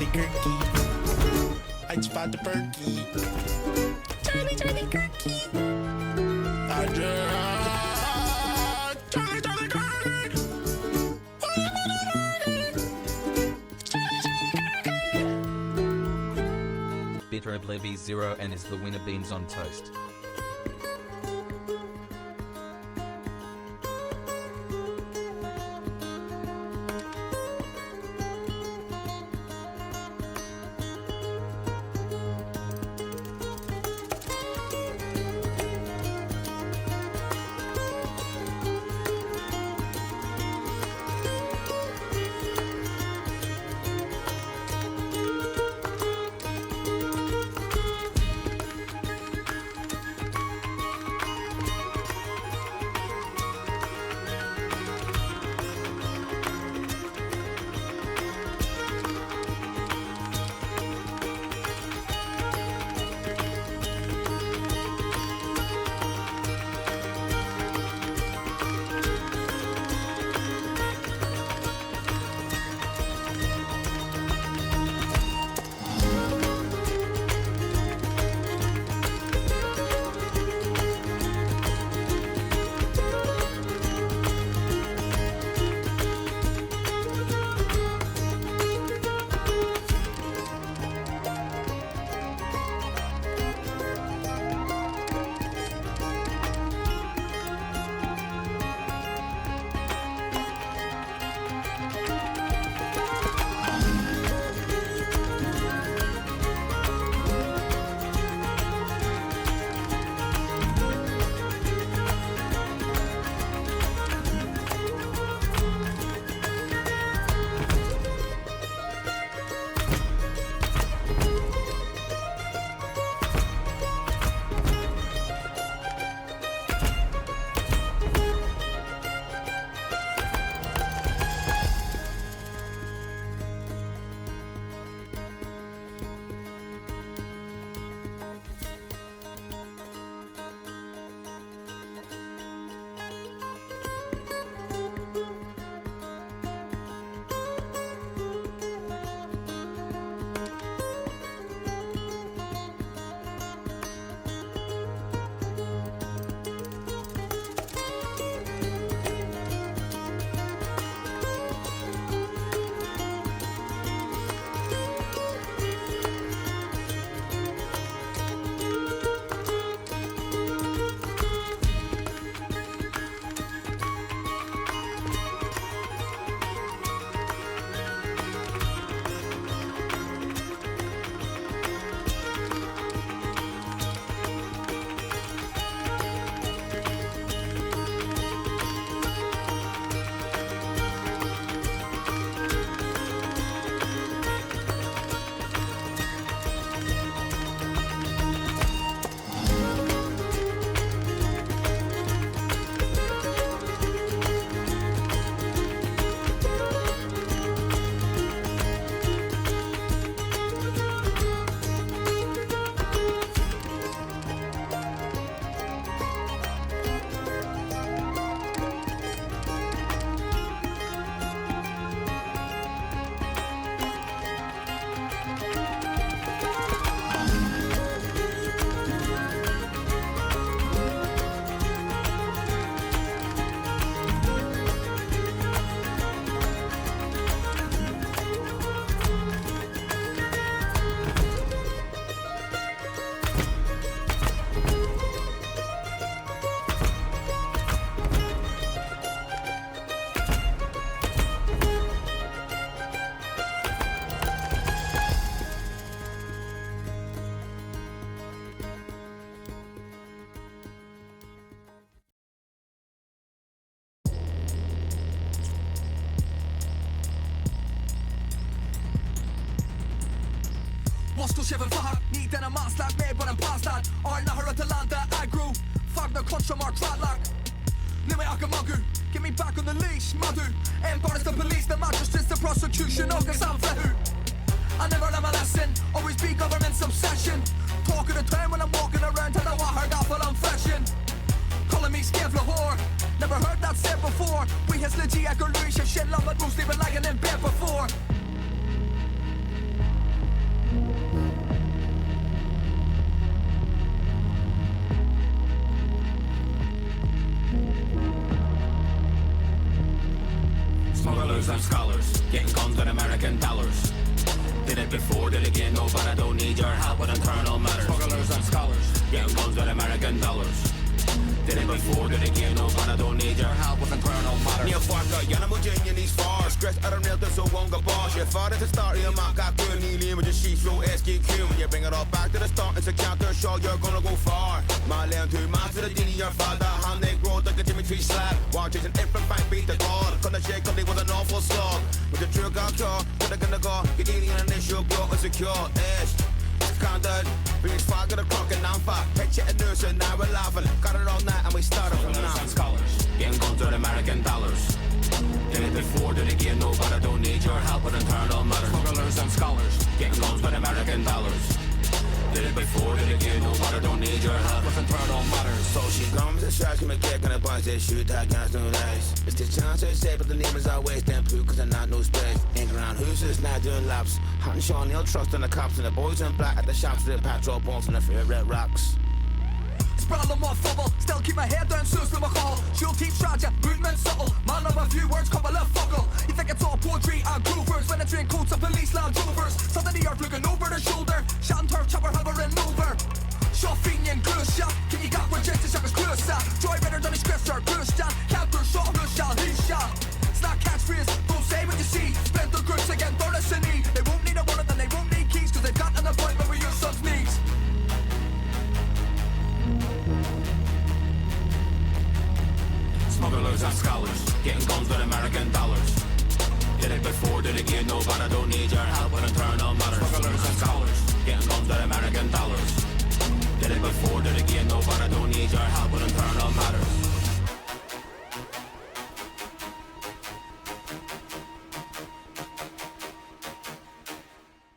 Charlie Kirky. I spot the perky. Charlie Kirky. Charlie Kirky. Bitter Oblivion 0 and is the winner beans on toast. Moskva kjøver far, ni denne manslag med på den påstand. Arna hører til landet, I grew. Fagner kort som har tradlag. Nu är jag magu, get me back on the leash, madu. And bars the police, the magistrates, the prosecution, och en samfällu. I never learn my lesson, always be government's obsession. Talking the time when I'm walking around, tell them I heard off while I'm flashing. Calling me skevla whore, never heard that said before. We has legit, I could reach a shit, love, but most even like an in bed before. it before, did it again, no, but I don't need your help with internal matters. Smugglers and scholars, getting guns with American dollars. Did it before, did it again, no, but I don't need your help with internal matters. Ni farka, gärna mot gängen i svar. Stress är en helt så wonga bars. Jag far till start i en macka, kun i liv med just sheets flow SGQ. Jag bring it all back to the start, it's a counter show, you're gonna go far. My land to my to the dini, your father, han they grow like a Jimmy Tree slab. Watch it and every fight beat the god. Couldn't shake, cause they was an awful slog. With the trick out cure, could I gonna go, get alien and they should go insecure. Conduct, being spot, got a clock and I'm fine. Head chatting nurse and now we're laughing. Got it all night and we started from now. Scholars, getting guns with American dollars. Did it before, did it again, no, but I don't need your help with internal matters. Smugglers and scholars, getting guns with American dollars. Did it before, did it again, no, but I don't need your help with internal matters. So she comes and starts me kick and a bunch of shoot that guys no nice. It's the chance I say, but the name is always damn blue, cause I'm not no space. Ain't around who's just not doing laps. Hunting Sean Neil, trusting the cops and the boys in black at the shops with the patrol bombs and the favorite rocks. Sprawl om fumble, still keep my head down, sus with my call. She'll teach strategy, movement subtle. Man of a few words, couple of fuckle. You think it's all poetry and groovers when it's in coats of police land rovers. Something the earth looking over the shoulder. Shot and turf, chopper hovering over. Shoffingen grusja, kan you got what just is klussa. Joy better than his scripture, grusja. Counter shot, grusja, hisha. Snack catchphrase, don't say what you see. Split the groups again, don't listen me. They won't need a wallet and they won't need keys, cause they've got an appointment with your son's needs. Smugglers and scholars, getting guns with American dollars. Did it before, did it again, no, but I don't need your help with internal matters. Smugglers and scholars, getting guns with American dollars. Did it before, did it again, no, but I don't need your help with internal matters.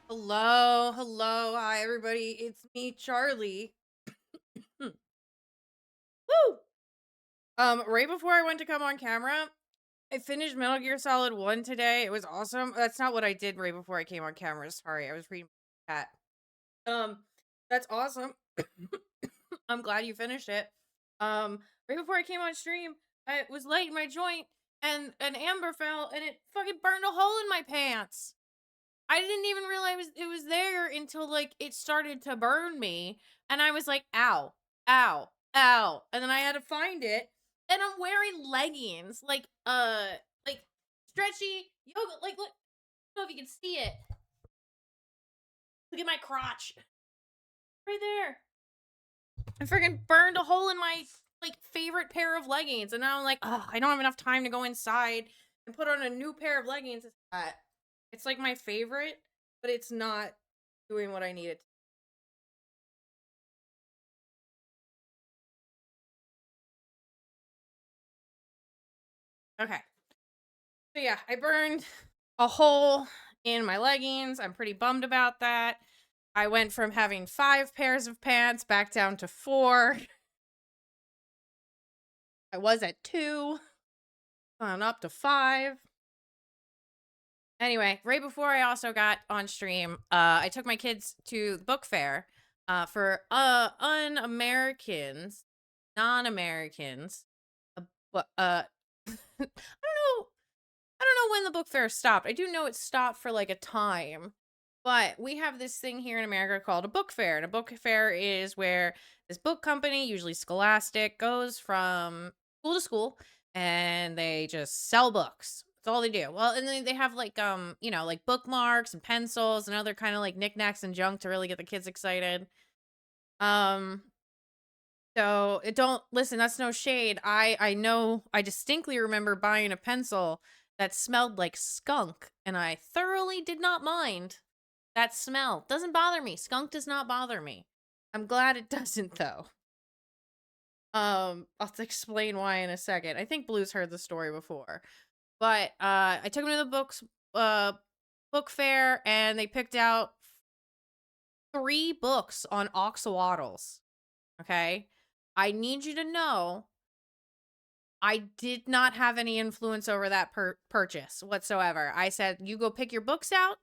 Hello, hi everybody, it's me, Charlie. Woo! Right before I went to come on camera, I finished Metal Gear Solid 1 today. It was awesome. That's not what I did right before I came on camera. Sorry, I was reading my cat. That's awesome. I'm glad you finished it. Right before I came on stream, I was lighting my joint and an amber fell and it fucking burned a hole in my pants. I didn't even realize it was there until like it started to burn me and I was like, ow, ow, ow. And then I had to find it. And I'm wearing leggings, like stretchy yoga, like, look, I don't know if you can see it. Look at my crotch. Right there. I freaking burned a hole in my, like, favorite pair of leggings. And now I'm like, oh, I don't have enough time to go inside and put on a new pair of leggings. It's like my favorite, but it's not doing what I need it to. Okay. So yeah, I burned a hole in my leggings. I'm pretty bummed about that. I went from having 5 pairs of pants back down to 4. I was at 2. Gone up to 5. Anyway, right before I also got on stream, I took my kids to the book fair for non-Americans. I don't know when the book fair stopped. I do know it stopped for like a time, but we have this thing here in America called a book fair. And a book fair is where this book company, usually Scholastic, goes from school to school and they just sell books. That's all they do. Well, and then they have like, you know, like bookmarks and pencils and other kind of like knickknacks and junk to really get the kids excited. So it don't listen, that's no shade. I know I distinctly remember buying a pencil that smelled like skunk, and I thoroughly did not mind that smell. Doesn't bother me. Skunk does not bother me. I'm glad it doesn't though. I'll explain why in a second. I think Blue's heard the story before. But I took him to the book fair and they picked out 3 books on oxalotls. Okay? I need you to know I did not have any influence over that purchase whatsoever. I said, you go pick your books out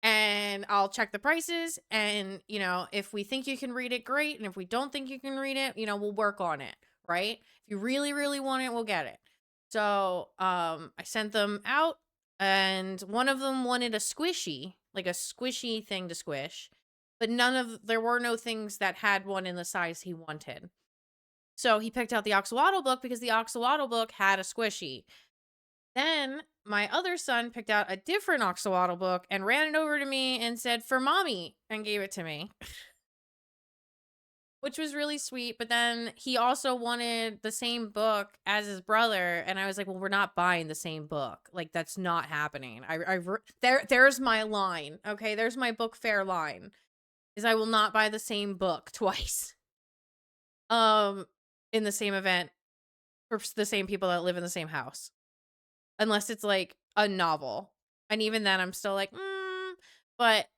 and I'll check the prices. And, you know, if we think you can read it, great. And if we don't think you can read it, you know, we'll work on it, right? If you really, really want it, we'll get it. So I sent them out and one of them wanted a squishy like a squishy thing to squish, but there were no things that had one in the size he wanted. So he picked out the Oxalotl book because the Oxalotl book had a squishy. Then my other son picked out a different Oxalotl book and ran it over to me and said, "For mommy," and gave it to me, which was really sweet. But then he also wanted the same book as his brother. And I was like, well, we're not buying the same book. Like, that's not happening. There's my line. Okay. There's my book fair line, is I will not buy the same book twice. In the same event for the same people that live in the same house. Unless it's like a novel. And even then I'm still like, But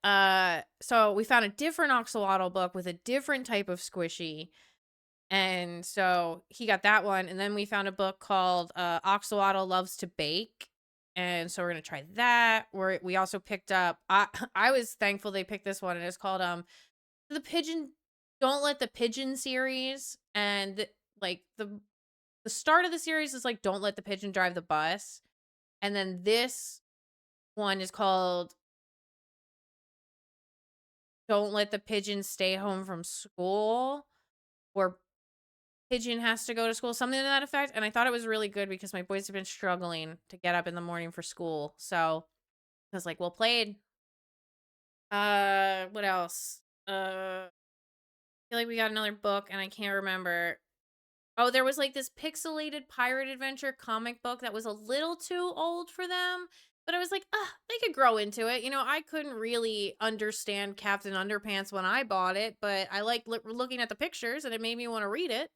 so we found a different Oxalotl book with a different type of squishy. And so he got that one. And then we found a book called Oxalotl Loves to Bake. And so we're gonna try that. We also picked up I was thankful they picked this one, and it's called the Pigeon Don't Let the Pigeon series. And like the start of the series is like Don't Let the Pigeon Drive the Bus. And then this one is called Don't Let the Pigeon Stay Home from School, or Pigeon Has to Go to School, something to that effect. And I thought it was really good because my boys have been struggling to get up in the morning for school. So I was like, well played. What else? I feel like we got another book and I can't remember. Oh, there was like this pixelated pirate adventure comic book that was a little too old for them. But I was like, they could grow into it. You know, I couldn't really understand Captain Underpants when I bought it, but I liked looking at the pictures and it made me want to read it.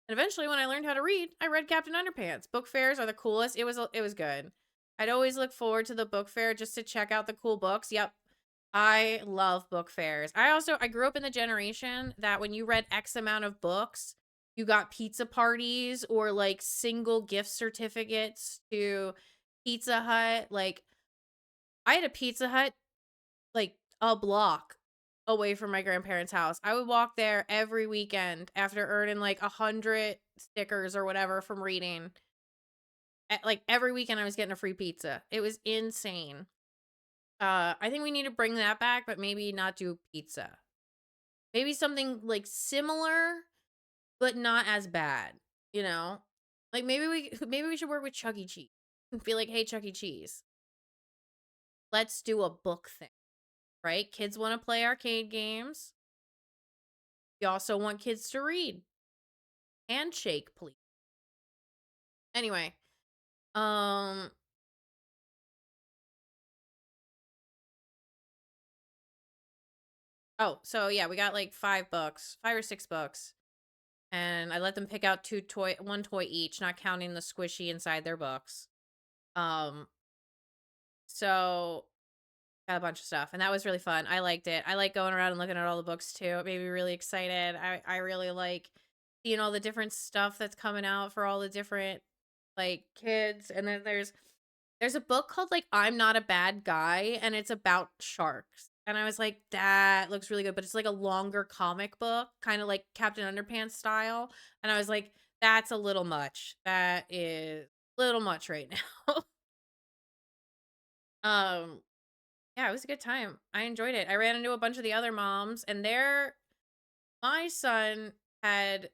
And eventually when I learned how to read, I read Captain Underpants. Book fairs are the coolest. It was good. I'd always look forward to the book fair just to check out the cool books. Yep. I love book fairs. I grew up in the generation that when you read X amount of books, you got pizza parties or like single gift certificates to Pizza Hut. Like, I had a Pizza Hut like a block away from my grandparents' house. I would walk there every weekend after earning like 100 stickers or whatever from reading. Like every weekend I was getting a free pizza. It was insane. I think we need to bring that back, but maybe not do pizza. Maybe something like similar, but not as bad, you know? Like maybe we should work with Chuck E. Cheese and be like, hey, Chuck E. Cheese, let's do a book thing, right? Kids want to play arcade games. You also want kids to read. Handshake, please. Anyway, oh, so yeah, we got like 5 or 6 books. And I let them pick out one toy each, not counting the squishy inside their books. So got a bunch of stuff, and that was really fun. I liked it. I like going around and looking at all the books too. It made me really excited. I really like seeing all the different stuff that's coming out for all the different like kids. And then there's a book called like I'm Not a Bad Guy, and it's about sharks. And I was like, that looks really good, but it's like a longer comic book, kind of like Captain Underpants style. And I was like, that's a little much. That is a little much right now. Yeah, it was a good time. I enjoyed it. I ran into a bunch of the other moms, and my son had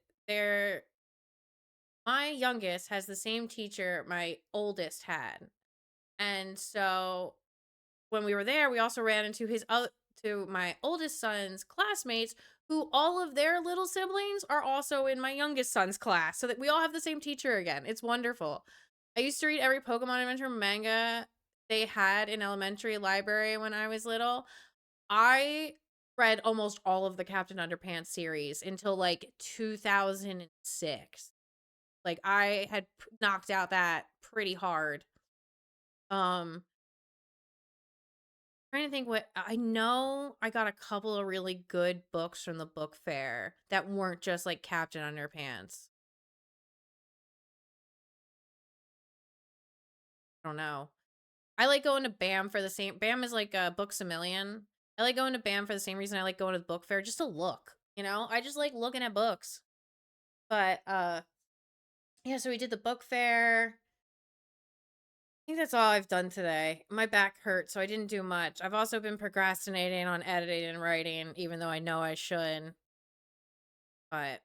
my youngest has the same teacher my oldest had. And so when we were there, we also ran into to my oldest son's classmates, who all of their little siblings are also in my youngest son's class, so that we all have the same teacher again. It's wonderful. I used to read every Pokemon Adventure manga they had in elementary library when I was little. I read almost all of the Captain Underpants series until like 2006. Like I had knocked out that pretty hard. Trying to think what I know. I got a couple of really good books from the book fair that weren't just like Captain Underpants. I don't know. I like going to BAM for the same. BAM is like a Books a Million. I like going to BAM for the same reason I like going to the book fair, just to look. You know, I just like looking at books. But yeah, so we did the book fair. think that's all I've done today. My back hurts, so I didn't do much. I've also been procrastinating on editing and writing, even though I know I should. But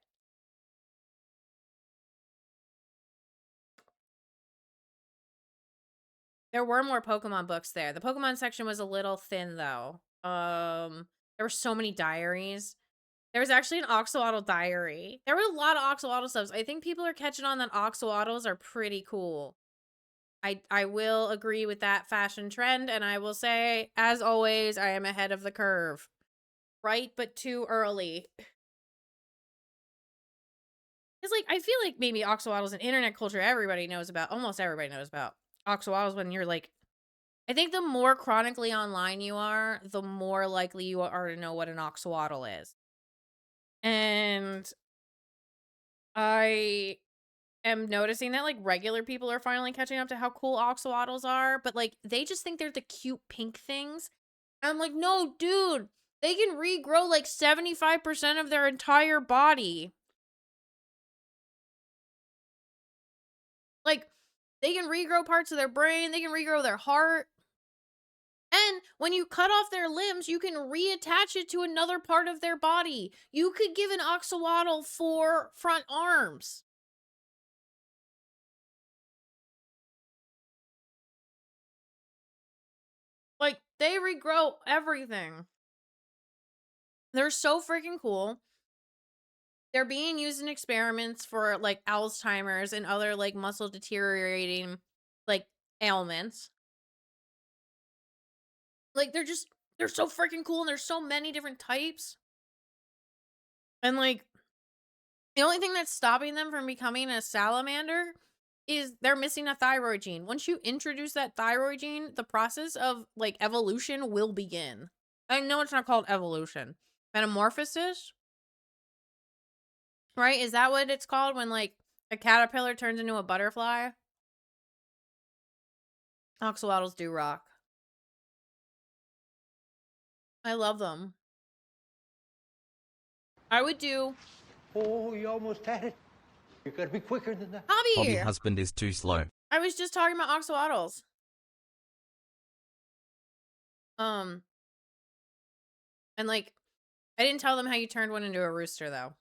there were more Pokemon books there. The Pokemon section was a little thin, though. There were so many diaries. There was actually an Oxalotl diary. There were a lot of Oxalotl stuff. I think people are catching on that Oxalotls are pretty cool. I will agree with that fashion trend, and I will say, as always, I am ahead of the curve. Right, but too early. It's like, I feel like maybe Oxalotls in internet culture everybody knows about. Almost everybody knows about Oxalotls when you're like, I think the more chronically online you are, the more likely you are to know what an Oxalotl is. And I am noticing that like regular people are finally catching up to how cool Oxalotls are, but like they just think they're the cute pink things. And I'm like, no, dude, they can regrow like 75% of their entire body. Like, they can regrow parts of their brain, they can regrow their heart. And when you cut off their limbs, you can reattach it to another part of their body. You could give an Oxalotl 4 front arms. Like, they regrow everything. They're so freaking cool. They're being used in experiments for, like, Alzheimer's and other, like, muscle deteriorating, like, ailments. Like, they're so freaking cool, and there's so many different types. And, like, the only thing that's stopping them from becoming a salamander is they're missing a thyroid gene. Once you introduce that thyroid gene, the process of, like, evolution will begin. I know it's not called evolution. Metamorphosis? Right? Is that what it's called when, like, a caterpillar turns into a butterfly? Oxalotls do rock. I love them. I would do... Oh, you almost had it. You gotta be quicker than that. Hobby Hobby! husband is too slow. I was just talking about Oxalotls. And, like, I didn't tell them how you turned one into a rooster, though.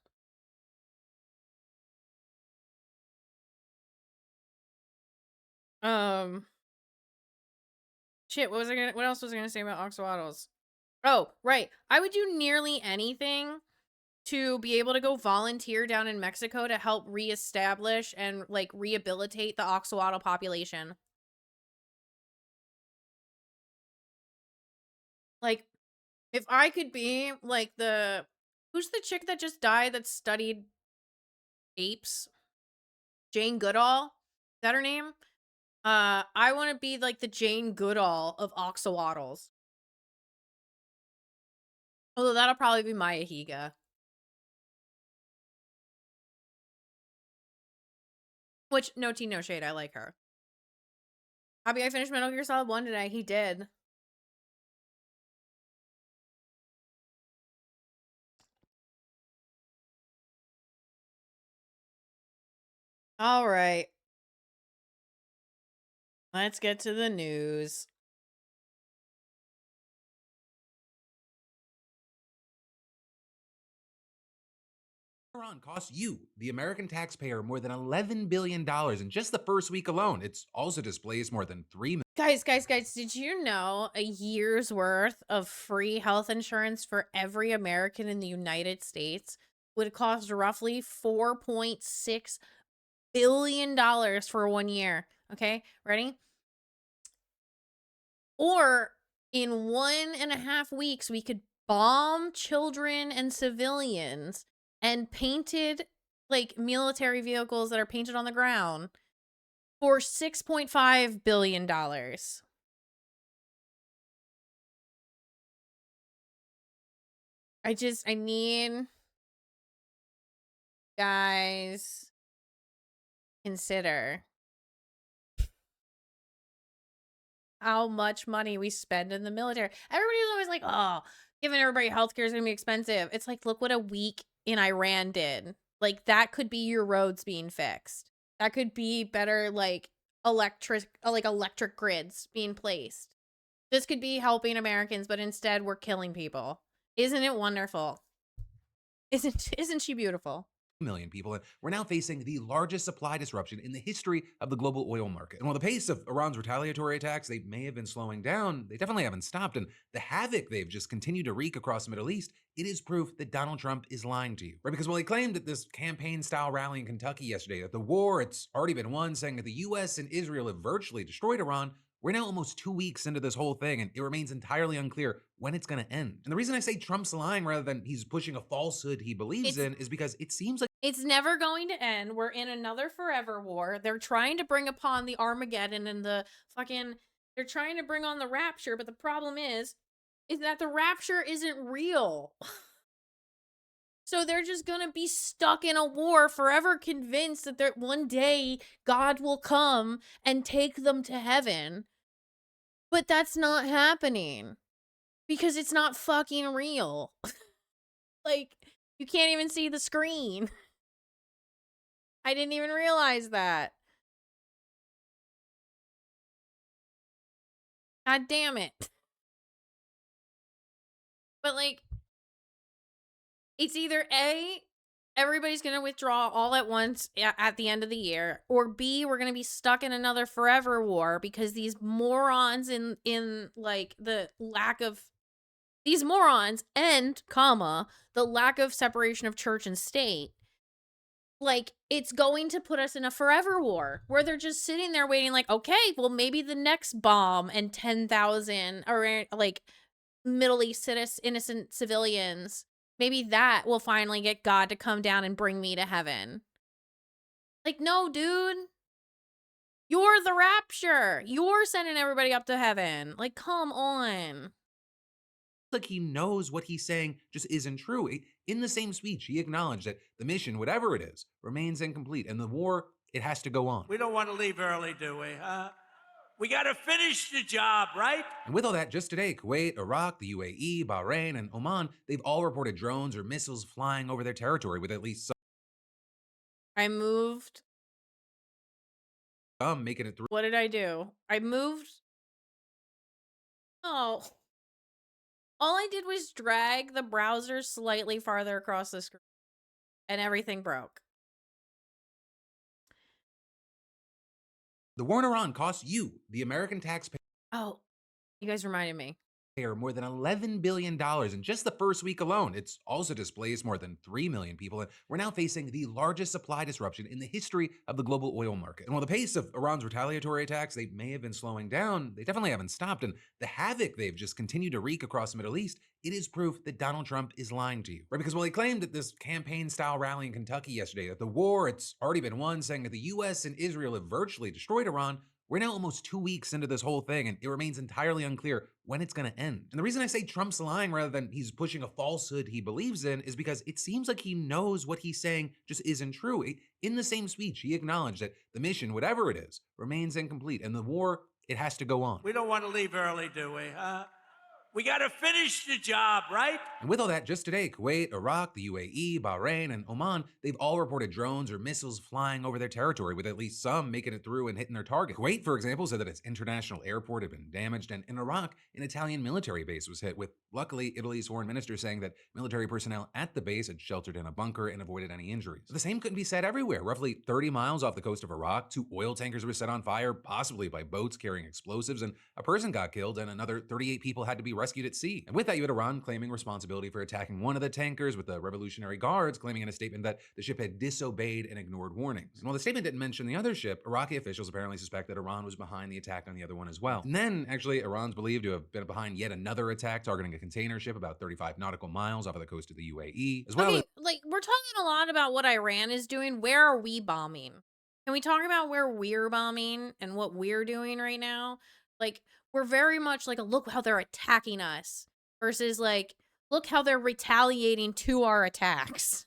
Shit, what else was I gonna say about Oxalotls? Oh, right. I would do nearly anything to be able to go volunteer down in Mexico to help reestablish and, like, rehabilitate the Oxalotl population. Like, if I could be, like, who's the chick that just died that studied apes? Jane Goodall? Is that her name? I want to be, like, the Jane Goodall of Oxalotls. Although that'll probably be Maya Higa. Which, no tea, no shade, I like her. Hobby, I finished Metal Gear Solid 1 today. He did. All right. Let's get to the news. Iran costs you, the American taxpayer, more than $11 billion in just the first week alone. It also displays more than 3 million. Guys, did you know a year's worth of free health insurance for every American in the United States would cost roughly $4.6 billion for 1 year? Okay, ready? Or in 1.5 weeks, we could bomb children and civilians and painted, like, military vehicles that are painted on the ground for $6.5 billion. I need guys consider how much money we spend in the military. Everybody's always like, oh, giving everybody healthcare is gonna be expensive. It's like, look what a week in Iran did. Like, that could be your roads being fixed. That could be better, like, electric grids being placed. This could be helping Americans, but instead we're killing people. Isn't it wonderful? Isn't she beautiful? Million people, and we're now facing the largest supply disruption in the history of the global oil market. And while the pace of Iran's retaliatory attacks, they may have been slowing down, they definitely haven't stopped, and the havoc they've just continued to wreak across the Middle East, it is proof that Donald Trump is lying to you, right? Because while he claimed at this campaign-style rally in Kentucky yesterday that the war, it's already been won, saying that the US and Israel have virtually destroyed Iran, we're now almost 2 weeks into this whole thing, and it remains entirely unclear when it's going to end. And the reason I say Trump's lying rather than he's pushing a falsehood he believes in is because it seems like It's never going to end. We're in another forever war. They're trying to bring upon the Armageddon and the fucking... They're trying to bring on the rapture, but the problem is that the rapture isn't real. So they're just gonna be stuck in a war, forever convinced that one day God will come and take them to heaven. But that's not happening. Because it's not fucking real. Like, you can't even see the screen. I didn't even realize that. God damn it. But, like, it's either A, everybody's going to withdraw all at once at the end of the year, or B, we're going to be stuck in another forever war because these morons in like, the lack of... These morons and, the lack of separation of church and state, like, it's going to put us in a forever war where they're just sitting there waiting like, okay, well, maybe the next bomb and 10,000 or like Middle East innocent civilians, maybe that will finally get God to come down and bring me to heaven. Like, no, dude. You're the rapture. You're sending everybody up to heaven. Like, come on. like he knows what he's saying just isn't true. In the same speech, he acknowledged that the mission, whatever it is, remains incomplete, and the war, it has to go on. We don't want to leave early, do we? We got to finish the job, right? And with all that, just today, Kuwait, Iraq, the UAE, Bahrain, and Oman, they've all reported drones or missiles flying over their territory with at least I moved. some making it through. What did I do? I moved. Oh. All I did was drag the browser slightly farther across the screen, and everything broke. The war in Iran cost you, the American taxpayer, Oh, you guys reminded me. more than $11 billion in just the first week alone. It's also displaced more than 3 million people, and we're now facing the largest supply disruption in the history of the global oil market. And while the pace of Iran's retaliatory attacks, they may have been slowing down, they definitely haven't stopped, and the havoc they've just continued to wreak across the Middle East, it is proof that Donald Trump is lying to you, right? Because while he claimed at this campaign-style rally in Kentucky yesterday that the war, it's already been won, saying that the US and Israel have virtually destroyed Iran, we're now almost 2 weeks into this whole thing, and it remains entirely unclear when it's going to end. And the reason I say Trump's lying rather than he's pushing a falsehood he believes in is because it seems like he knows what he's saying just isn't true. In the same speech, he acknowledged that the mission, whatever it is, remains incomplete, and the war, it has to go on. We don't want to leave early, do we? We got to finish the job, right? And with all that, just today, Kuwait, Iraq, the UAE, Bahrain, and Oman, they've all reported drones or missiles flying over their territory, with at least some making it through and hitting their target. Kuwait, for example, said that its international airport had been damaged, and in Iraq, an Italian military base was hit, with luckily Italy's foreign minister saying that military personnel at the base had sheltered in a bunker and avoided any injuries. But the same couldn't be said everywhere. Roughly 30 miles off the coast of Iraq, 2 oil tankers were set on fire, possibly by boats carrying explosives, and a person got killed, and another 38 people had to be rescued at sea. And with that, you had Iran claiming responsibility for attacking one of the tankers, with the Revolutionary Guards claiming in a statement that the ship had disobeyed and ignored warnings. And while the statement didn't mention the other ship, Iraqi officials apparently suspect that Iran was behind the attack on the other one as well. And then, actually, Iran's believed to have been behind yet another attack targeting a container ship about 35 nautical miles off of the coast of the UAE, as well as... Like, we're talking a lot about what Iran is doing. Where are we bombing? Can we talk about where we're bombing and what we're doing right now? Like, we're very much like, look how they're attacking us, versus like, look how they're retaliating to our attacks.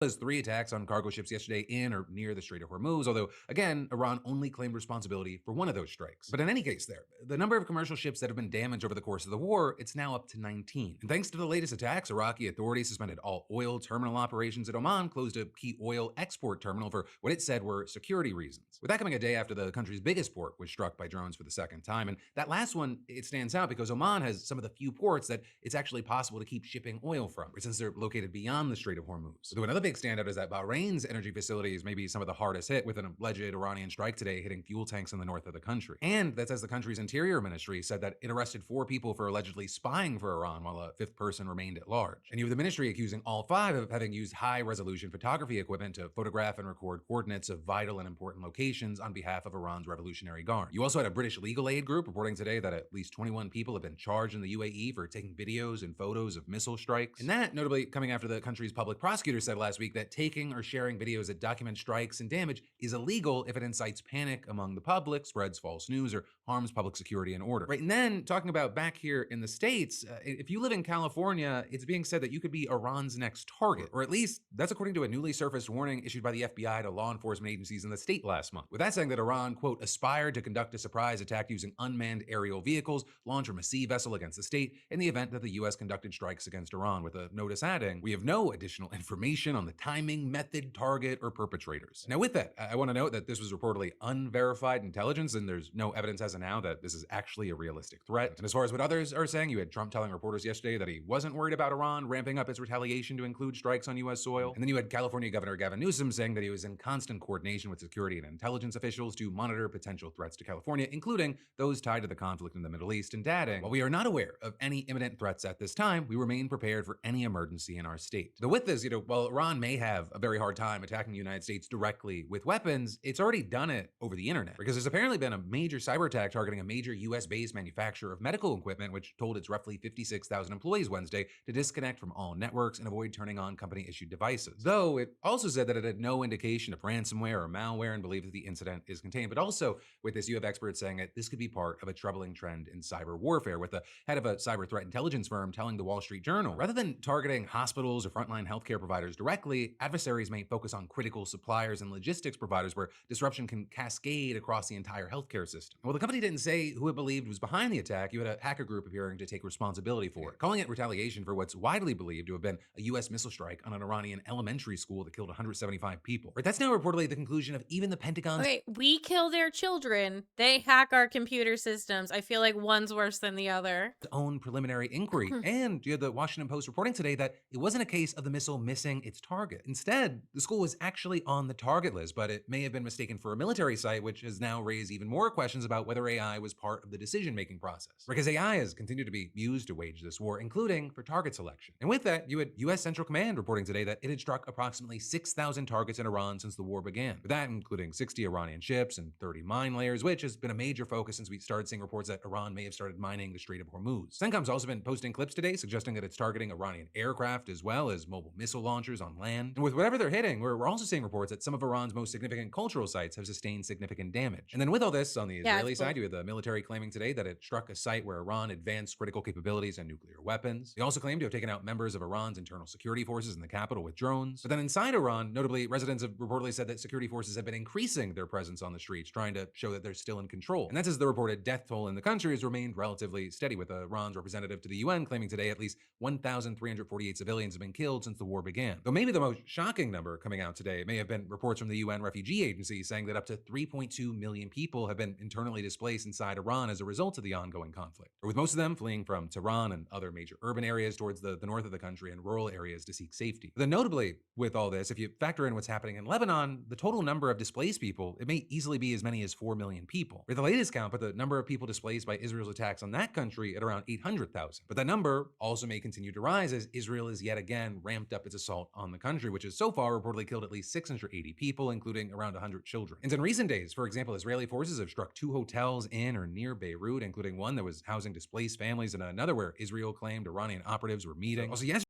As 3 attacks on cargo ships yesterday in or near the Strait of Hormuz, although, again, Iran only claimed responsibility for one of those strikes. But in any case the number of commercial ships that have been damaged over the course of the war, it's now up to 19. And thanks to the latest attacks, Iraqi authorities suspended all oil terminal operations at Oman, closed a key oil export terminal for what it said were security reasons. With that coming a day after the country's biggest port was struck by drones for the second time, and that last one, it stands out because Oman has some of the few ports that it's actually possible to keep shipping oil from, since they're located beyond the Strait of Hormuz. Though another big standout is that Bahrain's energy facilities may be some of the hardest hit, with an alleged Iranian strike today hitting fuel tanks in the north of the country. And that's as the country's interior ministry said that it arrested 4 people for allegedly spying for Iran, while a 5th person remained at large. And you have the ministry accusing all 5 of having used high-resolution photography equipment to photograph and record coordinates of vital and important locations on behalf of Iran's Revolutionary Guard. You also had a British legal aid group reporting today that at least 21 people have been charged in the UAE for taking videos and photos of missile strikes. And that, notably, coming after the country's public prosecutor said last week that taking or sharing videos that document strikes and damage is illegal if it incites panic among the public, spreads false news, or harms public security and order. Right, and then talking about back here in the States, if you live in California, it's being said that you could be Iran's next target, or at least that's according to a newly surfaced warning issued by the FBI to law enforcement agencies in the state last month. With that saying that Iran, quote, aspired to conduct a surprise attack using unmanned aerial vehicles launched from a sea vessel against the state in the event that the U.S. conducted strikes against Iran, with a notice adding, we have no additional information on the timing, method, target, or perpetrators. Now with that, I want to note that this was reportedly unverified intelligence, and there's no evidence as of now that this is actually a realistic threat. And as far as what others are saying, you had Trump telling reporters yesterday that he wasn't worried about Iran ramping up its retaliation to include strikes on U.S. soil. And then you had California Governor Gavin Newsom saying that he was in constant coordination with security and intelligence officials to monitor potential threats to California, including those tied to the conflict in the Middle East, and adding, while we are not aware of any imminent threats at this time, we remain prepared for any emergency in our state. Though with this, while Iran may have a very hard time attacking the United States directly with weapons, it's already done it over the internet, because there's apparently been a major cyber attack targeting a major US-based manufacturer of medical equipment, which told its roughly 56,000 employees Wednesday to disconnect from all networks and avoid turning on company-issued devices. Though it also said that it had no indication of ransomware or malware and believed that the incident is contained. But also with this, you have experts saying that this could be part of a troubling trend in cyber warfare, with the head of a cyber threat intelligence firm telling the Wall Street Journal, rather than targeting hospitals or frontline healthcare providers directly, adversaries may focus on critical suppliers and logistics providers where disruption can cascade across the entire healthcare system. Well, the company didn't say who it believed was behind the attack. You had a hacker group appearing to take responsibility for it, calling it retaliation for what's widely believed to have been a US missile strike on an Iranian elementary school that killed 175 people. Right, that's now reportedly the conclusion of even the Pentagon's— Okay, we kill their children. They hack our computer systems. I feel like one's worse than the other. own preliminary inquiry. And you had the Washington Post reporting today that it wasn't a case of the missile missing its target. Instead, the school was actually on the target list, but it may have been mistaken for a military site, which has now raised even more questions about whether AI was part of the decision-making process. Because AI has continued to be used to wage this war, including for target selection. And with that, you had U.S. Central Command reporting today that it had struck approximately 6,000 targets in Iran since the war began. With that including 60 Iranian ships and 30 mine layers, which has been a major focus since we started seeing reports that Iran may have started mining the Strait of Hormuz. CENTCOM's also been posting clips today suggesting that it's targeting Iranian aircraft as well as mobile missile launchers on land. And with whatever they're hitting, we're also seeing reports that some of Iran's most significant cultural sites have sustained significant damage. And then with all this, on the Israeli side, you have the military claiming today that it struck a site where Iran advanced critical capabilities and nuclear weapons. They also claim to have taken out members of Iran's internal security forces in the capital with drones. But then inside Iran, notably, residents have reportedly said that security forces have been increasing their presence on the streets, trying to show that they're still in control. And that's as the reported death toll in the country has remained relatively steady, with Iran's representative to the UN claiming today at least 1,348 civilians have been killed since the war began. Though maybe the most shocking number coming out today may have been reports from the UN Refugee Agency saying that up to 3.2 million people have been internally displaced inside Iran as a result of the ongoing conflict, with most of them fleeing from Tehran and other major urban areas towards the north of the country and rural areas to seek safety. But then notably, with all this, if you factor in what's happening in Lebanon, the total number of displaced people, it may easily be as many as 4 million people. With the latest count, but the number of people displaced by Israel's attacks on that country at around 800,000. But that number also may continue to rise as Israel has yet again ramped up its assault on the country, which has so far reportedly killed at least 680 people, including around 100 children. And in recent days, for example, Israeli forces have struck 2 hotels in or near Beirut, including one that was housing displaced families and another where Israel claimed Iranian operatives were meeting. Also, yes.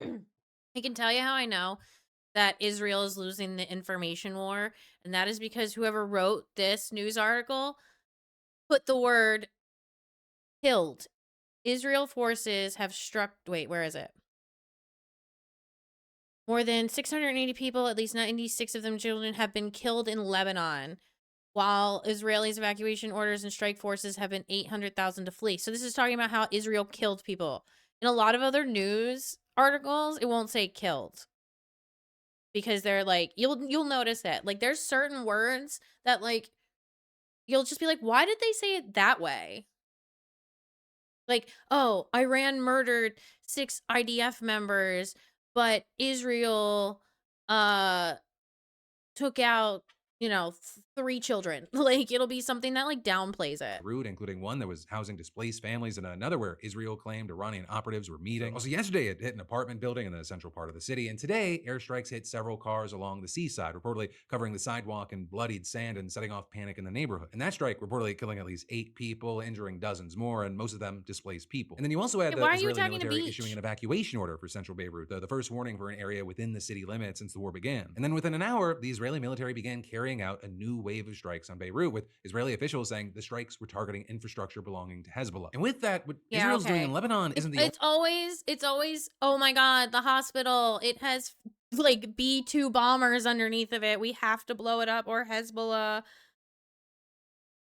I can tell you how I know that Israel is losing the information war, and that is because whoever wrote this news article put the word killed. Israel forces have struck, wait, where is it? More than 680 people, at least 96 of them children, have been killed in Lebanon, while Israelis' evacuation orders and strike forces have been 800,000 to flee. So this is talking about how Israel killed people. In a lot of other news articles, it won't say killed. Because they're like, you'll notice that. Like, there's certain words that, like, you'll just be like, why did they say it that way? Like, oh, Iran murdered 6 IDF members, but Israel took out, 3 children. Like, it'll be something that, like, downplays it. Route, including one that was housing displaced families, and another where Israel claimed Iranian operatives were meeting. Also, yesterday it hit an apartment building in the central part of the city, and today airstrikes hit several cars along the seaside, reportedly covering the sidewalk in bloodied sand and setting off panic in the neighborhood. And that strike reportedly killing at least 8 people, injuring dozens more, and most of them displaced people. And then you also had the why are you Israeli attacking the military beach? issuing an evacuation order for central Beirut, the first warning for an area within the city limits since the war began. And then within an hour, the Israeli military began carrying out a new wave of strikes on Beirut, with Israeli officials saying the strikes were targeting infrastructure belonging to Hezbollah. And with that, what Israel's doing in Lebanon isn't the It's always, oh my God, the hospital, it has like B-2 bombers underneath of it. We have to blow it up, or Hezbollah.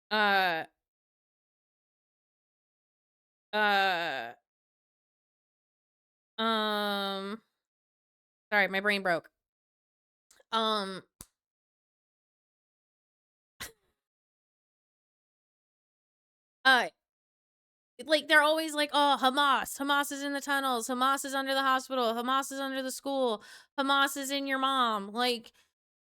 Uh, sorry, my brain broke. Like, they're always like, oh, Hamas is in the tunnels, Hamas is under the hospital, Hamas is under the school, Hamas is in your mom. Like,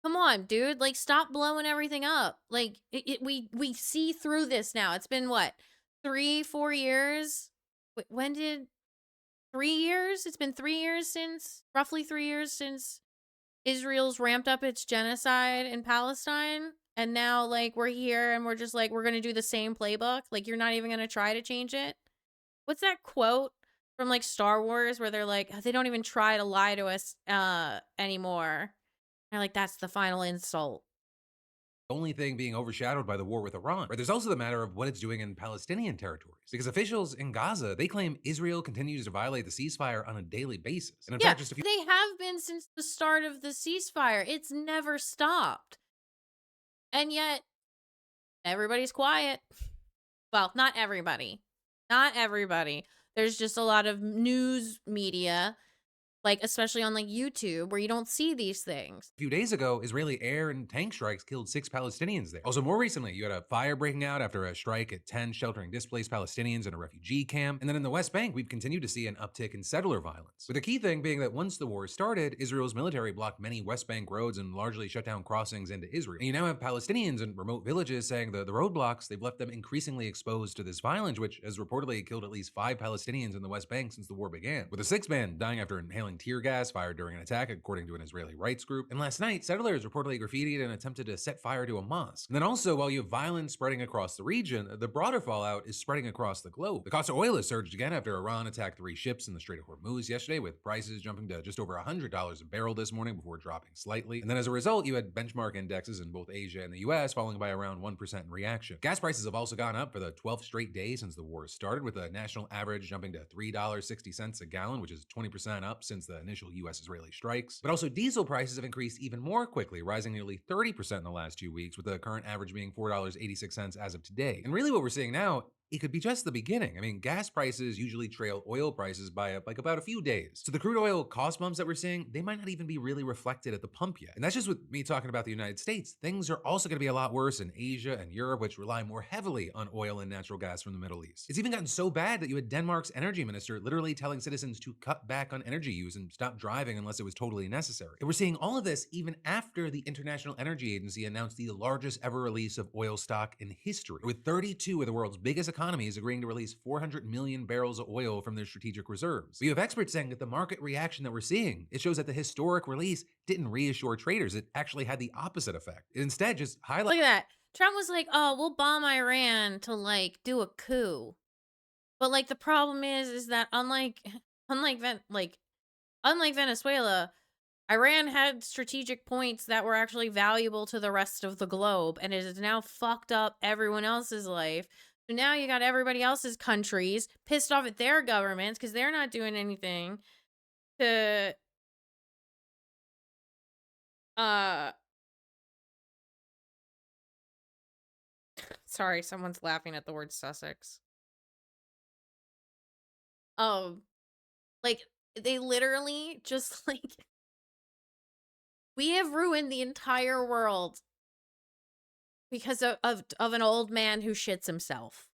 come on, dude. Like, stop blowing everything up. Like, we see through this now. It's been what, 3-4 years? When did 3 years? It's been 3 years since, roughly 3 years since Israel's ramped up its genocide in Palestine. And now, like, we're here and we're just like, we're going to do the same playbook. Like, you're not even going to try to change it. What's that quote from, like, Star Wars where they're like, they don't even try to lie to us anymore. They're like, that's the final insult. only thing being overshadowed by the war with Iran. Right? There's also the matter of what it's doing in Palestinian territories. Because officials in Gaza, they claim Israel continues to violate the ceasefire on a daily basis. And in fact, just a few they have been since the start of the ceasefire. It's never stopped. And yet, everybody's quiet. Well, not everybody. Not everybody. There's just a lot of news media, like, especially on, like, YouTube, where you don't see these things. A few days ago, Israeli air and tank strikes killed 6 Palestinians there. Also, more recently, you had a fire breaking out after a strike at 10 sheltering displaced Palestinians in a refugee camp. And then in the West Bank, we've continued to see an uptick in settler violence. With the key thing being that once the war started, Israel's military blocked many West Bank roads and largely shut down crossings into Israel. And you now have Palestinians in remote villages saying the roadblocks, they've left them increasingly exposed to this violence, which has reportedly killed at least 5 Palestinians in the West Bank since the war began, with a 6th man dying after inhaling tear gas fired during an attack, according to an Israeli rights group. And last night, settlers reportedly graffitied and attempted to set fire to a mosque. And then also, while you have violence spreading across the region, the broader fallout is spreading across the globe. The cost of oil has surged again after Iran attacked 3 ships in the Strait of Hormuz yesterday, with prices jumping to just over $100 a barrel this morning before dropping slightly. And then as a result, you had benchmark indexes in both Asia and the US falling by around 1% in reaction. Gas prices have also gone up for the 12th straight day since the war started, with the national average jumping to $3.60 a gallon, which is 20% up since the initial US-Israeli strikes. But also diesel prices have increased even more quickly, rising nearly 30% in the last 2 weeks, with the current average being $4.86 as of today. And really what we're seeing now, it could be just the beginning. I mean, gas prices usually trail oil prices by like about a few days. So the crude oil cost bumps that we're seeing, they might not even be really reflected at the pump yet. And that's just with me talking about the United States. Things are also going to be a lot worse in Asia and Europe, which rely more heavily on oil and natural gas from the Middle East. It's even gotten so bad that you had Denmark's energy minister literally telling citizens to cut back on energy use and stop driving unless it was totally necessary. And we're seeing all of this even after the International Energy Agency announced the largest ever release of oil stock in history, with 32 of the world's biggest economies agreeing to release 400 million barrels of oil from their strategic reserves. But you have experts saying that the market reaction that we're seeing, it shows that the historic release didn't reassure traders. It actually had the opposite effect. It instead just highlighted. Look at that. Trump was like, oh, we'll bomb Iran to, like, do a coup. But, like, the problem is that unlike Venezuela, Iran had strategic points that were actually valuable to the rest of the globe, and it has now fucked up everyone else's life. So now you got everybody else's countries pissed off at their governments because they're not doing anything to Sorry, someone's laughing at the word Sussex. Like, they literally just, like, we have ruined the entire world because of an old man who shits himself.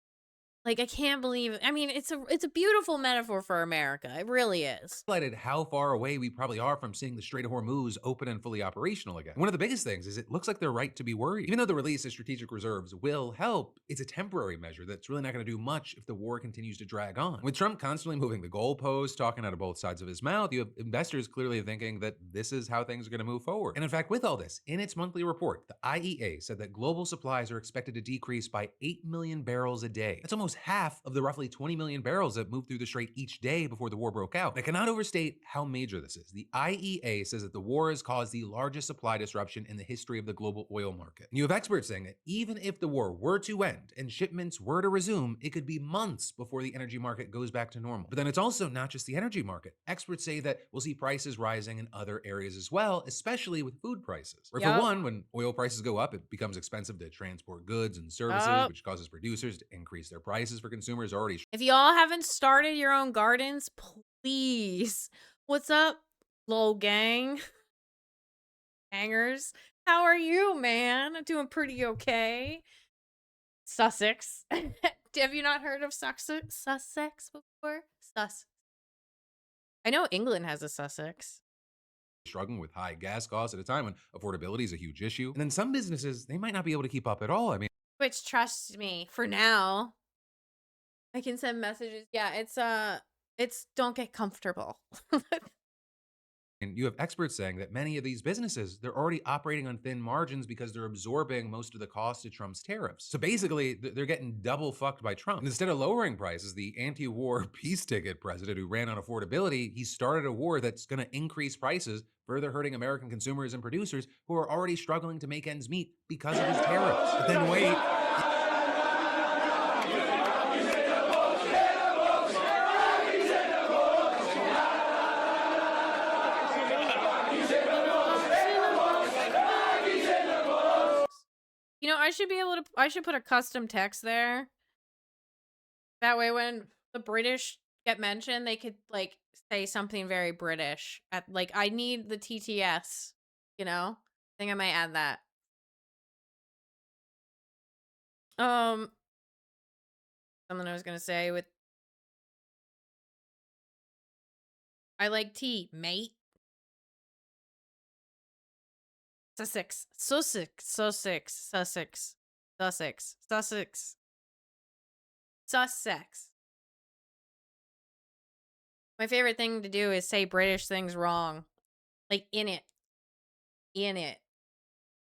Like, I can't believe it. I mean, it's a beautiful metaphor for America. It really is. Highlighted how far away we probably are from seeing the Strait of Hormuz open and fully operational again. One of the biggest things is it looks like they're right to be worried. Even though the release of strategic reserves will help, it's a temporary measure that's really not going to do much if the war continues to drag on. With Trump constantly moving the goalposts, talking out of both sides of his mouth, you have investors clearly thinking that this is how things are going to move forward. And in fact, with all this, in its monthly report, the IEA said that global supplies are expected to decrease by 8 million barrels a day. That's almost half of the roughly 20 million barrels that moved through the strait each day before the war broke out. I cannot overstate how major this is. The IEA says that the war has caused the largest supply disruption in the history of the global oil market. And you have experts saying that even if the war were to end and shipments were to resume, it could be months before the energy market goes back to normal. But then it's also not just the energy market. Experts say that we'll see prices rising in other areas as well, especially with food prices. Or for one, when oil prices go up, it becomes expensive to transport goods and services, which causes producers to increase their prices for consumers already. If y'all haven't started your own gardens, please. What's up, lol gang? Hangers. How are you, man? I'm doing pretty okay. Sussex. Have you not heard of Sussex before? I know England has a Sussex. Struggling with high gas costs at a time when affordability is a huge issue. And then some businesses, they might not be able to keep up at all. I mean, which, trust me, for now, I can send messages. Yeah, it's don't get comfortable. and you have experts saying that many of these businesses, they're already operating on thin margins because they're absorbing most of the cost of Trump's tariffs. So basically, they're getting double fucked by Trump. And instead of lowering prices, the anti-war peace ticket president who ran on affordability, he started a war that's going to increase prices, further hurting American consumers and producers who are already struggling to make ends meet because of his tariffs. But then wait. You know, I should put a custom text there. That way when the British get mentioned, they could, like, say something very British. Like, I need the TTS, you know? I think I might add that. Something I was gonna say with... I like tea, mate. Sussex. My favorite thing to do is say British things wrong. Like, in it.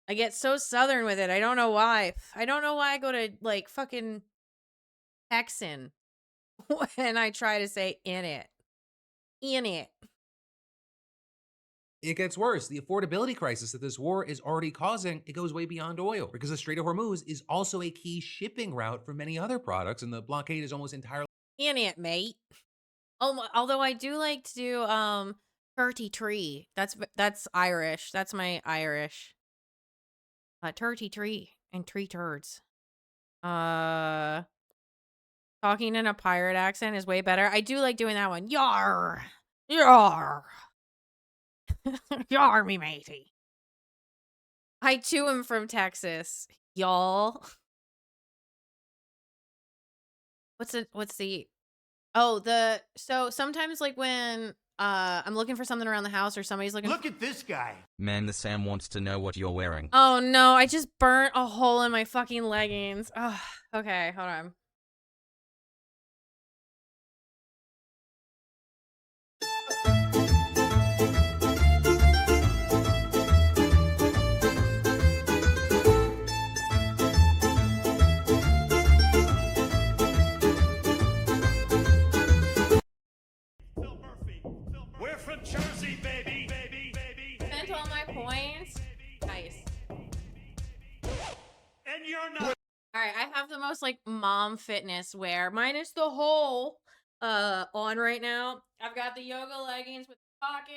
I get so southern with it. I don't know why. I don't know why I go to, like, fucking Texan when I try to say in it. It gets worse. The affordability crisis that this war is already causing, it goes way beyond oil because the Strait of Hormuz is also a key shipping route for many other products, and the blockade is almost entirely in it, mate. Although I do like to do turkey tree. That's Irish. That's my Irish. Turkey tree and tree turds. Talking in a pirate accent is way better. I do like doing that one. Yar. Yar, me matey. I too am from Texas, y'all. So sometimes, like, when I'm looking for something around the house or somebody's looking. Look at this guy. Man, the Sam wants to know what you're wearing. Oh no, I just burnt a hole in my fucking leggings. Oh, okay, hold on. We're from Jersey, baby. Spent all my points. Nice. And you're not. All right, I have the most, like, mom fitness wear, minus the hole on right now. I've got the yoga leggings with the pocket.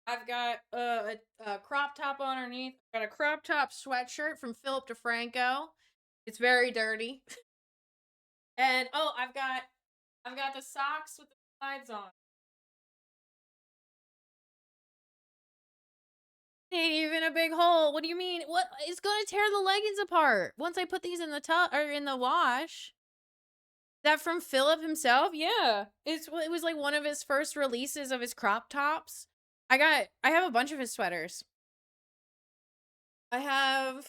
I've got a crop top underneath. I've got a crop top sweatshirt from Philip DeFranco. It's very dirty. And oh, I've got the socks with the slides on. Ain't even a big hole. What do you mean? What? It's gonna tear the leggings apart once I put these in the tub or in the wash. That from Philip himself? Yeah. It was like one of his first releases of his crop tops. I have a bunch of his sweaters. I have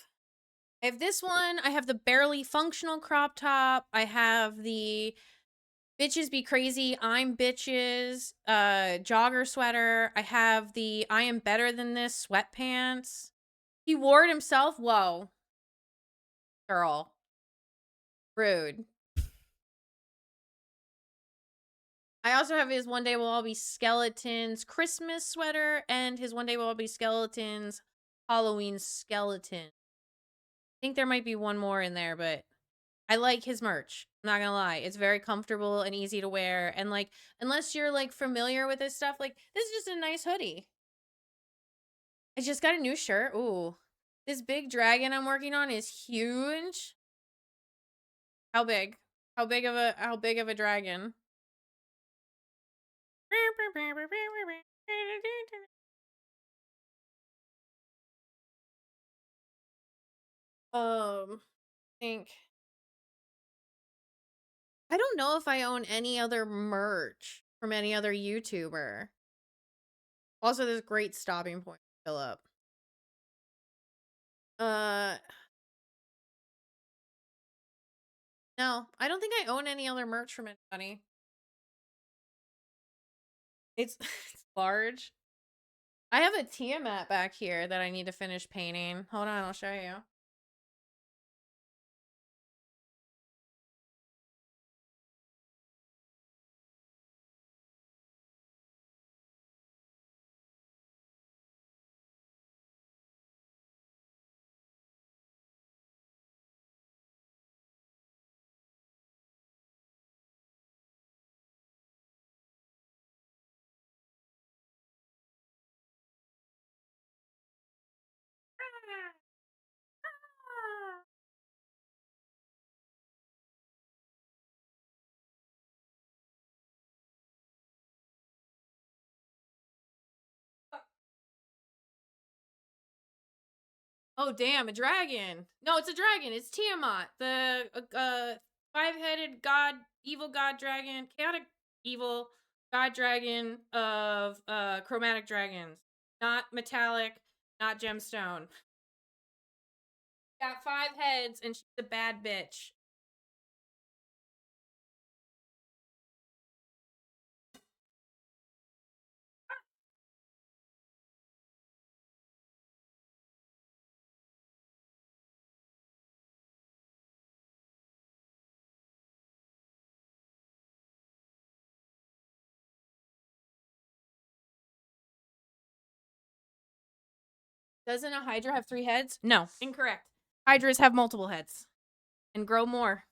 this one. I have the barely functional crop top. I have the Bitches Be Crazy, I'm Bitches, jogger sweater. I have the I Am Better Than This sweatpants. He wore it himself? Whoa. Girl. Rude. I also have his One Day We'll All Be Skeletons Christmas sweater and his One Day We'll All Be Skeletons Halloween skeleton. I think there might be one more in there, but I like his merch. I'm not gonna lie. It's very comfortable and easy to wear. And like, unless you're like familiar with his stuff, like this is just a nice hoodie. I just got a new shirt. Ooh. This big dragon I'm working on is huge. How big? How big of a dragon? Think. I don't know if I own any other merch from any other YouTuber. Also, this great stopping point, Philip. No, I don't think I own any other merch from anybody. It's large. I have a Tiamat back here that I need to finish painting. Hold on, I'll show you. Oh damn, a dragon. No, it's a dragon. It's Tiamat, the five-headed god, evil god dragon, chaotic evil god dragon of chromatic dragons. Not metallic, not gemstone. Got 5 heads and she's a bad bitch. Doesn't a Hydra have 3 heads? No, incorrect. Hydras have multiple heads and grow more.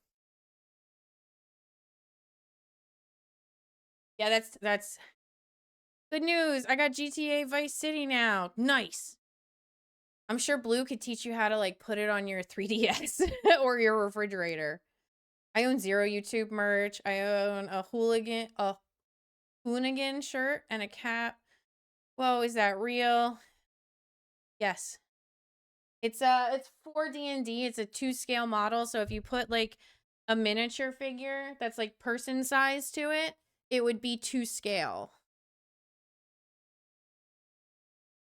Yeah, that's good news. I got GTA Vice City now. Nice. I'm sure Blue could teach you how to like put it on your 3DS or your refrigerator. I own 0 YouTube merch. I own a hooligan shirt and a cap. Whoa, is that real? Yes. It's for D&D. It's a 2-scale model. So if you put like a miniature figure that's like person size to it, it would be 2 scale.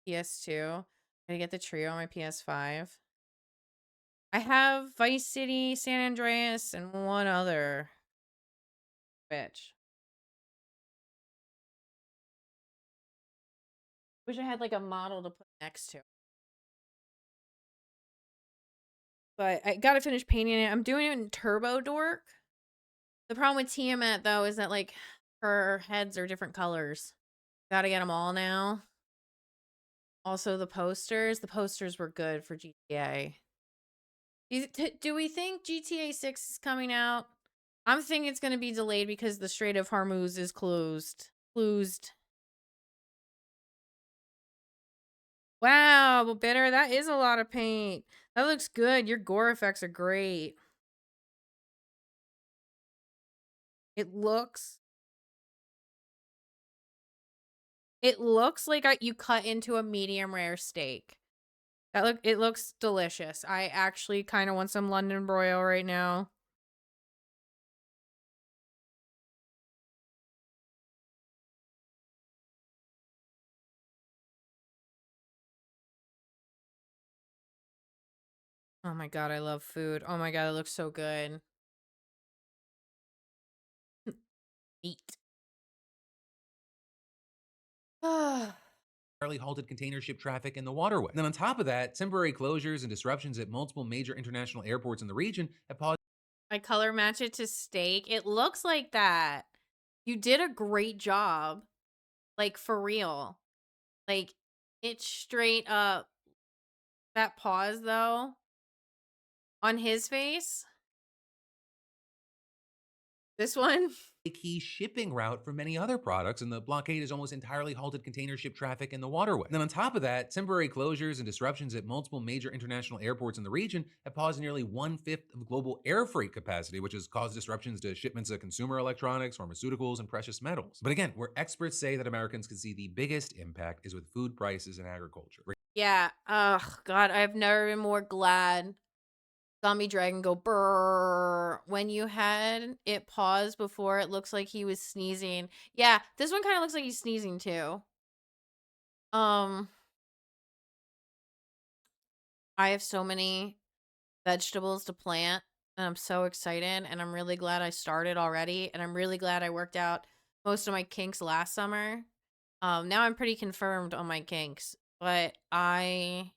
PS2. I get the trio on my PS5. I have Vice City, San Andreas, and one other. Bitch. Wish I had like a model to put next to. But I gotta finish painting it. I'm doing it in Turbo Dork. The problem with Tiamat though is that like her heads are different colors. Gotta get them all now. Also the posters. The posters were good for GTA. Do we think GTA 6 is coming out? I'm thinking it's going to be delayed because the Strait of Hormuz is closed. Wow, well, Bitter, that is a lot of paint. That looks good. Your gore effects are great. It looks like you cut into a medium rare steak. It looks delicious. I actually kind of want some London broil right now. Oh my god, I love food. Oh my god, it looks so good. Eat. Temporarily halted container ship traffic in the waterway. And then on top of that, temporary closures and disruptions at multiple major international airports in the region have paused I color match it to steak. It looks like that. You did a great job. Like, for real. Like, it's straight up. That pause, though, on his face. This one. a key shipping route for many other products, and the blockade has almost entirely halted container ship traffic in the waterway. And then on top of that, temporary closures and disruptions at multiple major international airports in the region have paused nearly 1/5 of global air freight capacity, which has caused disruptions to shipments of consumer electronics, pharmaceuticals, and precious metals. But again, where experts say that Americans can see the biggest impact is with food prices and agriculture. Yeah. Ugh, God, I've never been more glad. Zombie Dragon go brrr. When you had it pause before, it looks like he was sneezing. Yeah, this one kind of looks like he's sneezing too. I have so many vegetables to plant, and I'm so excited, and I'm really glad I started already, and I'm really glad I worked out most of my kinks last summer. Now I'm pretty confirmed on my kinks, but I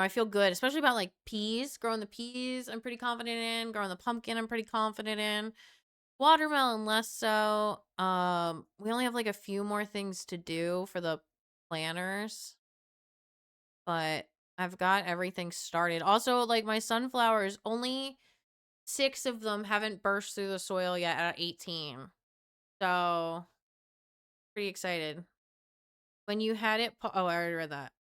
feel good, especially about like peas. Growing the peas, I'm pretty confident in. Growing the pumpkin, I'm pretty confident in. Watermelon, less so. We only have like a few more things to do for the planters, but I've got everything started. Also, like my sunflowers, only 6 of them haven't burst through the soil yet at 18. So, pretty excited. When you had it, oh, I already read that.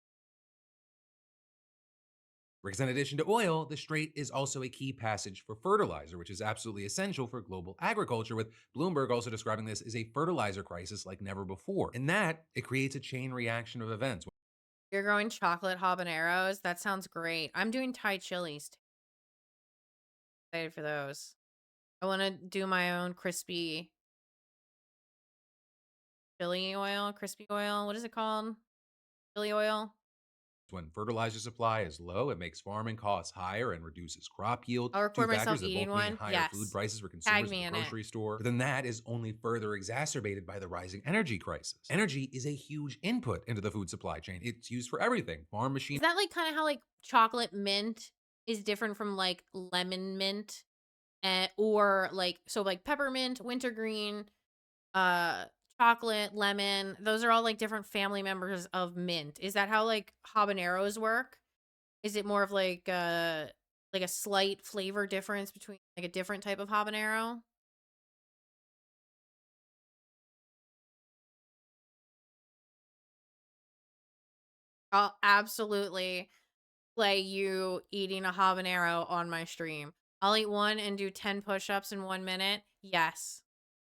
Because in addition to oil, the Strait is also a key passage for fertilizer, which is absolutely essential for global agriculture, with Bloomberg also describing this as a fertilizer crisis like never before. In that, it creates a chain reaction of events. You're growing chocolate habaneros. That sounds great. I'm doing Thai chilies too. Excited for those. I want to do my own crispy chili oil, crispy oil. What is it called? Chili oil. When fertilizer supply is low, it makes farming costs higher and reduces crop yield. I'll Two record myself factors that eating both mean one. higher Yes. food prices for Tag consumers me in the in it. grocery store. But then that is only further exacerbated by the rising energy crisis. Energy is a huge input into the food supply chain. It's used for everything. Farm Is machines. that like kind of how like chocolate mint is different from like lemon mint, or like peppermint, wintergreen, chocolate, lemon. Those are all like different family members of mint. Is that how like habaneros work? Is it more of like a slight flavor difference between like a different type of habanero? I'll absolutely play you eating a habanero on my stream. I'll eat one and do 10 push-ups in 1 minute. Yes.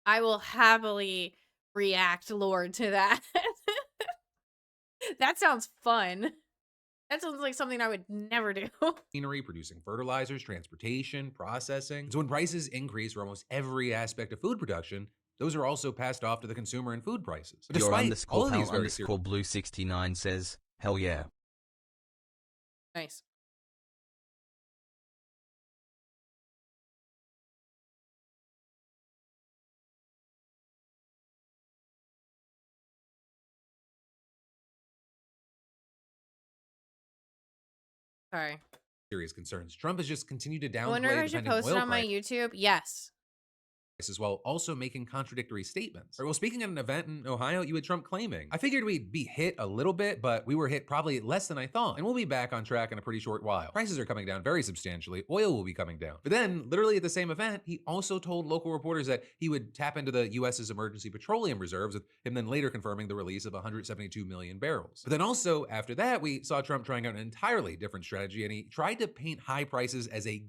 I will happily react, Lord, to that. That sounds fun. That sounds like something I would never do. Machinery producing fertilizers, transportation, processing. So when prices increase for almost every aspect of food production, those are also passed off to the consumer in food prices. But Your despite all underscore of these pal very underscore blue 69 says, hell yeah. Nice. Sorry. serious concerns, Trump has just continued to I wonder if downplay I the should pending post it oil on my price. YouTube. Yes. as well, also making contradictory statements. Well, speaking at an event in Ohio, you had Trump claiming, I figured we'd be hit a little bit, but we were hit probably less than I thought, and we'll be back on track in a pretty short while. Prices are coming down very substantially. Oil will be coming down. But then, literally at the same event, he also told local reporters that he would tap into the US's emergency petroleum reserves, with him then later confirming the release of 172 million barrels. But then also, after that, we saw Trump trying out an entirely different strategy, and he tried to paint high prices as a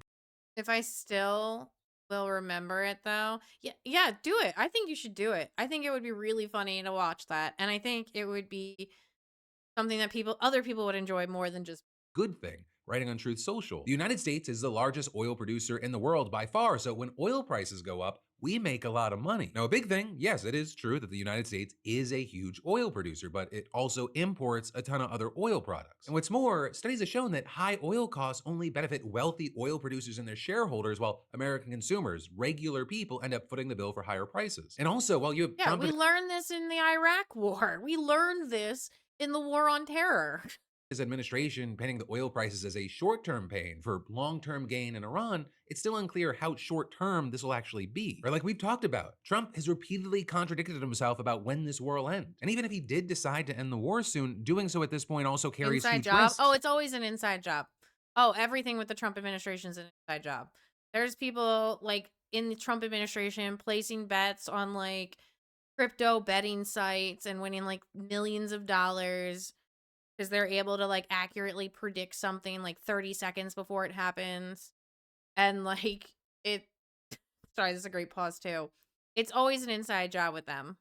If I still will remember it though, yeah, do it. I think you should do it. I think it would be really funny to watch that, and I think it would be something that other people would enjoy more than just. good thing, writing on Truth Social. The United States is the largest oil producer in the world by far, so when oil prices go up, we make a lot of money. Now, a big thing, yes, it is true that the United States is a huge oil producer, but it also imports a ton of other oil products. And what's more, studies have shown that high oil costs only benefit wealthy oil producers and their shareholders, while American consumers, regular people, end up footing the bill for higher prices. And also, while you have Yeah, Trump we and learned this in the Iraq War. We learned this in the War on Terror. his administration painting the oil prices as a short-term pain for long-term gain in Iran, it's still unclear how short-term this will actually be. Or like we've talked about, Trump has repeatedly contradicted himself about when this war will end. And even if he did decide to end the war soon, doing so at this point also carries Inside huge job. risks. Oh, it's always an inside job. Oh, everything with the Trump administration is an inside job. There's people like in the Trump administration placing bets on like crypto betting sites and winning like millions of dollars because they're able to like accurately predict something like 30 seconds before it happens. And like it, sorry, this is a great pause too. It's always an inside job with them.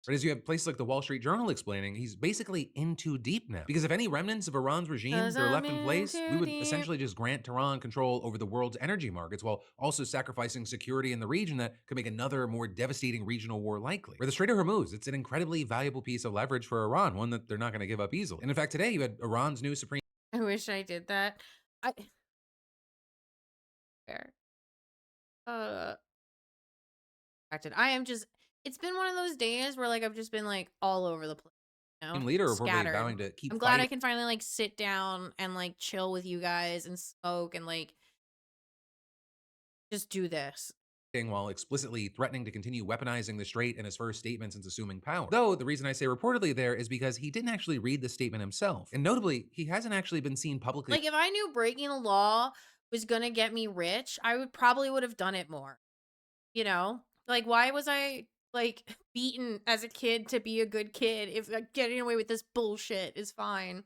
But as you have places like the Wall Street Journal explaining, he's basically in too deep now. Because if any remnants of Iran's regime 'Cause are I'm left in in place, too we would deep. essentially just grant Tehran control over the world's energy markets while also sacrificing security in the region that could make another more devastating regional war likely. For the Strait of Hormuz, it's an incredibly valuable piece of leverage for Iran, one that they're not going to give up easily. And in fact, today you had Iran's new Supreme I wish I did that. I fair. I am just, it's been one of those days where like I've just been like all over the place, you know, leader reportedly scattered. vowing to keep I'm glad I fighting can finally like sit down and like chill with you guys and smoke and like just do this. while explicitly threatening to continue weaponizing the strait in his first statement since assuming power. Though, the reason I say reportedly there is because he didn't actually read the statement himself. And notably, he hasn't actually been seen publicly Like if I knew breaking the law was gonna get me rich, I would have done it more. You know? Like why was I like beaten as a kid to be a good kid if like, getting away with this bullshit is fine?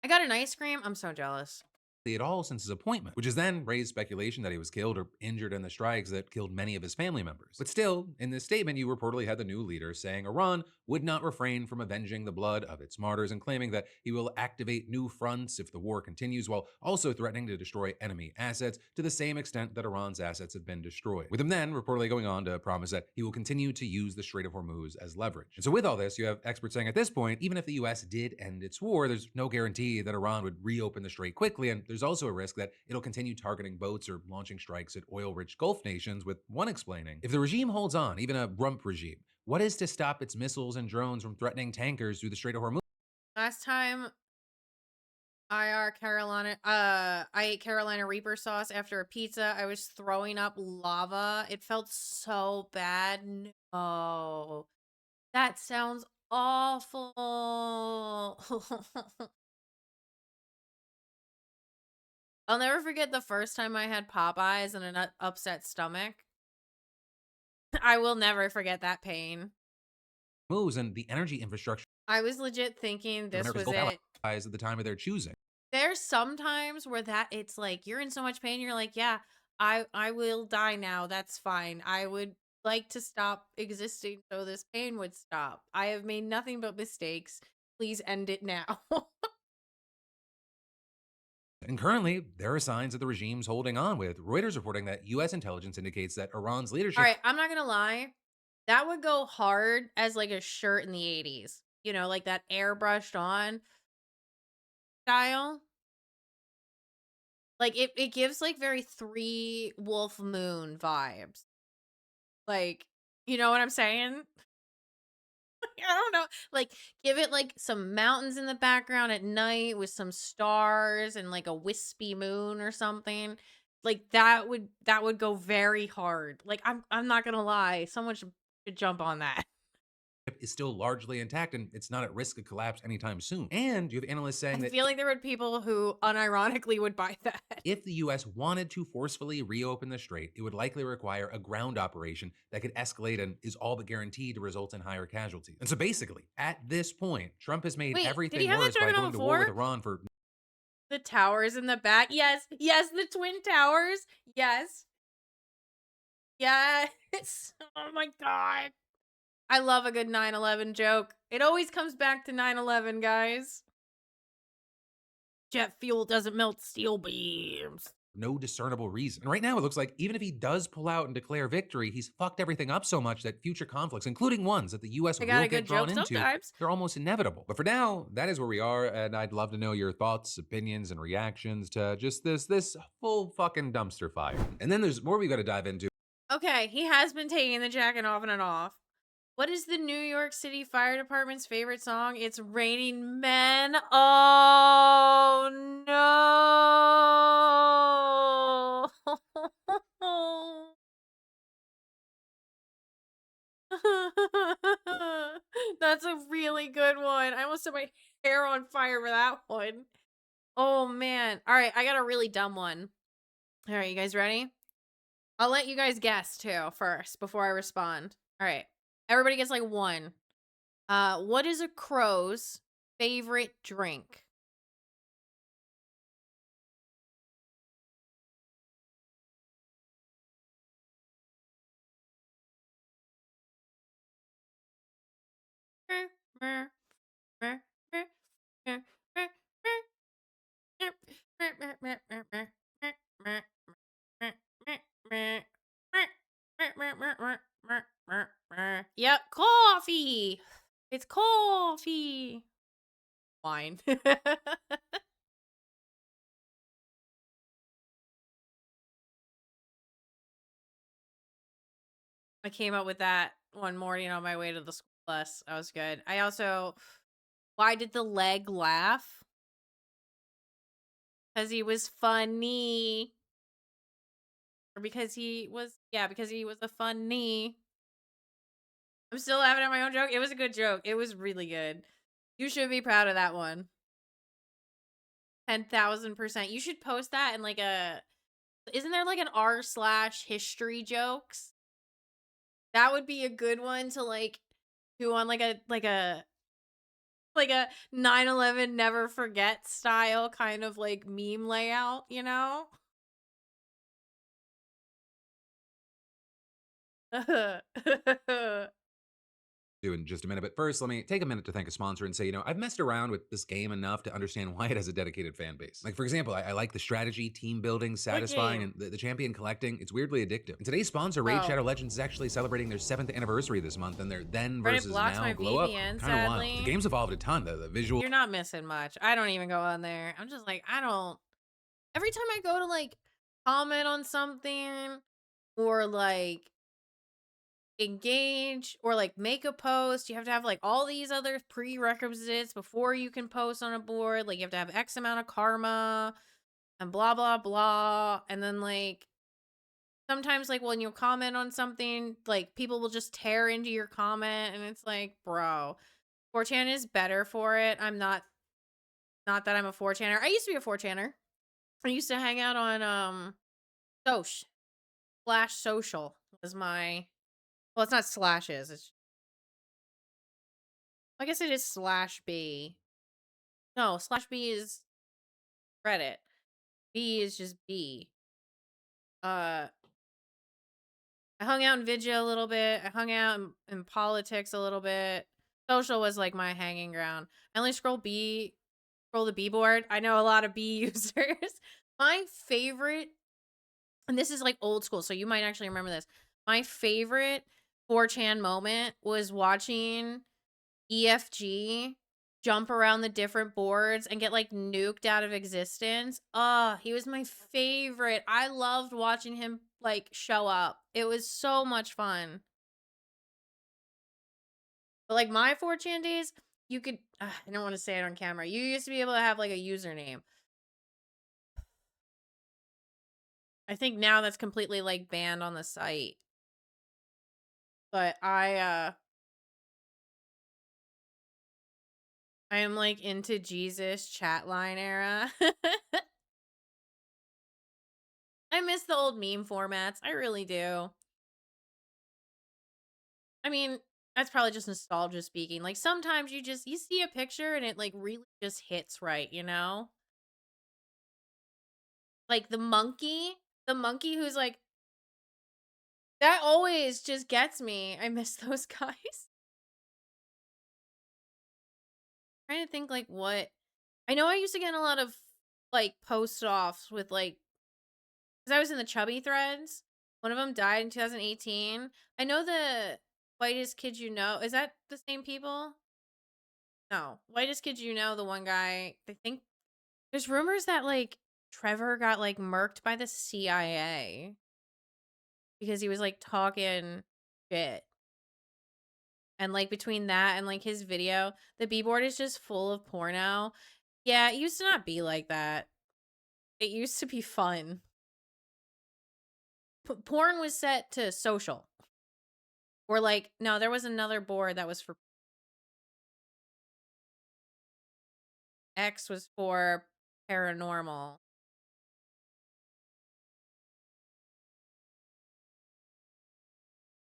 I got an ice cream. I'm so jealous. at all since his appointment, which has then raised speculation that he was killed or injured in the strikes that killed many of his family members. But still, in this statement, you reportedly had the new leader saying Iran would not refrain from avenging the blood of its martyrs and claiming that he will activate new fronts if the war continues, while also threatening to destroy enemy assets to the same extent that Iran's assets have been destroyed. With him then reportedly going on to promise that he will continue to use the Strait of Hormuz as leverage. And so with all this, you have experts saying at this point, even if the US did end its war, there's no guarantee that Iran would reopen the strait quickly, and there's also a risk that it'll continue targeting boats or launching strikes at oil-rich Gulf nations, with one explaining, if the regime holds on, even a rump regime, what is to stop its missiles and drones from threatening tankers through the Strait of Hormuz? Last time I ate Carolina Reaper sauce after a pizza, I was throwing up lava. It felt so bad. No. That sounds awful. I'll never forget the first time I had Popeyes and an upset stomach. I will never forget that pain. And the energy infrastructure I was legit thinking this America's was Gulf it. allies at the time of their choosing. There's sometimes where that it's like you're in so much pain, you're like, yeah, I will die now. That's fine. I would like to stop existing so this pain would stop. I have made nothing but mistakes. Please end it now. And currently, there are signs that the regime's holding on, with Reuters reporting that U.S. intelligence indicates that Iran's leadership. All right, I'm not gonna lie. That would go hard as like a shirt in the 80s. You know, like that airbrushed on style. Like it gives like very 3 Wolf Moon vibes. Like, you know what I'm saying? I don't know. Like, give it like some mountains in the background at night with some stars and like a wispy moon or something. Like that would go very hard. Like I'm not gonna lie, someone should jump on that. is still largely intact and it's not at risk of collapse anytime soon. And you have analysts saying I that feel like there would people who unironically would buy that. if the US wanted to forcefully reopen the strait, it would likely require a ground operation that could escalate and is all but guaranteed to result in higher casualties. And so basically, at this point, Trump has made Wait, did he everything have that worse by joke on going to war with before? Iran for The towers in the back. Yes, yes, the twin towers. Yes. Yes. Oh my god. I love a good 9/11 joke. It always comes back to 9/11, guys. Jet fuel doesn't melt steel beams. no discernible reason. And right now, it looks like even if he does pull out and declare victory, he's fucked everything up so much that future conflicts, including ones that the US I will got a get good drawn joke into, sometimes. they're almost inevitable. But for now, that is where we are, and I'd love to know your thoughts, opinions, and reactions to just this full fucking dumpster fire. And then there's more we got to dive into. Okay, he has been taking the jacket off and on. What is the New York City Fire Department's favorite song? It's Raining Men. Oh no. That's a really good one. I almost set my hair on fire for that one. Oh man. All right, I got a really dumb one. All right, you guys ready? I'll let you guys guess too first before I respond. All right. Everybody gets like one. What is a crow's favorite drink? Yep, coffee. It's coffee. Wine. I came up with that one morning on my way to the school bus. That was good. I also, why did the leg laugh? Because he was funny. Or because he was, yeah, because he was a funny. I'm still laughing at my own joke. It was a good joke. It was really good. You should be proud of that one. 10,000%. You should post that in like a, isn't there like an r/history jokes? That would be a good one to like do on like a 9/11 never forget style kind of like meme layout, you know? In just a minute. But first, let me take a minute to thank a sponsor and say, I've messed around with this game enough to understand why it has a dedicated fan base. Like, for example, I like the strategy, team building, satisfying, and the champion collecting. It's weirdly addictive. And today's sponsor, Raid Oh. Shadow Legends, is actually celebrating their 7th anniversary this month, and their then Reddit versus blocks now my glow up. VPN, Kind of wild. sadly. The game's evolved a ton. The visual. You're not missing much. I don't even go on there. I'm just like, every time I go to like comment on something or like engage or like make a post, you have to have like all these other prerequisites before you can post on a board. Like you have to have X amount of karma and blah blah blah. And then like sometimes like when you comment on something, like people will just tear into your comment and it's like, bro, 4chan is better for it. I'm not that I'm a 4chaner. I used to be a 4chaner. I used to hang out on /social was my, well, it's not slashes. It's, I guess it is /B. No, /B is Reddit. B is just B. I hung out in Vidya a little bit. I hung out in politics a little bit. Social was like my hanging ground. I only scroll the B board. I know a lot of B users. My favorite, and this is like old school, so you might actually remember this. My favorite 4chan moment was watching EFG jump around the different boards and get like nuked out of existence. He was my favorite. I loved watching him like show up. It was so much fun. But like my 4chan days, you could, I don't want to say it on camera. You used to be able to have like a username. I think now that's completely like banned on the site. But I am like into Jesus chat line era. I miss the old meme formats. I really do. I mean, that's probably just nostalgia speaking. Like sometimes you see a picture and it like really just hits right, you know? Like the monkey who's like that always just gets me. I miss those guys. Trying to think like what I know I used to get in a lot of like post offs with like because I was in the chubby threads. One of them died in 2018. I know the whitest kid you know. Is that the same people? No. Whitest kid you know, the one guy. I think there's rumors that like Trevor got like murked by the CIA because he was like talking shit. And like between that and like his video, the B board is just full of porno. Yeah, it used to not be like that. It used to be fun. Porn was set to social. Or like, no, there was another board that was for X was for paranormal.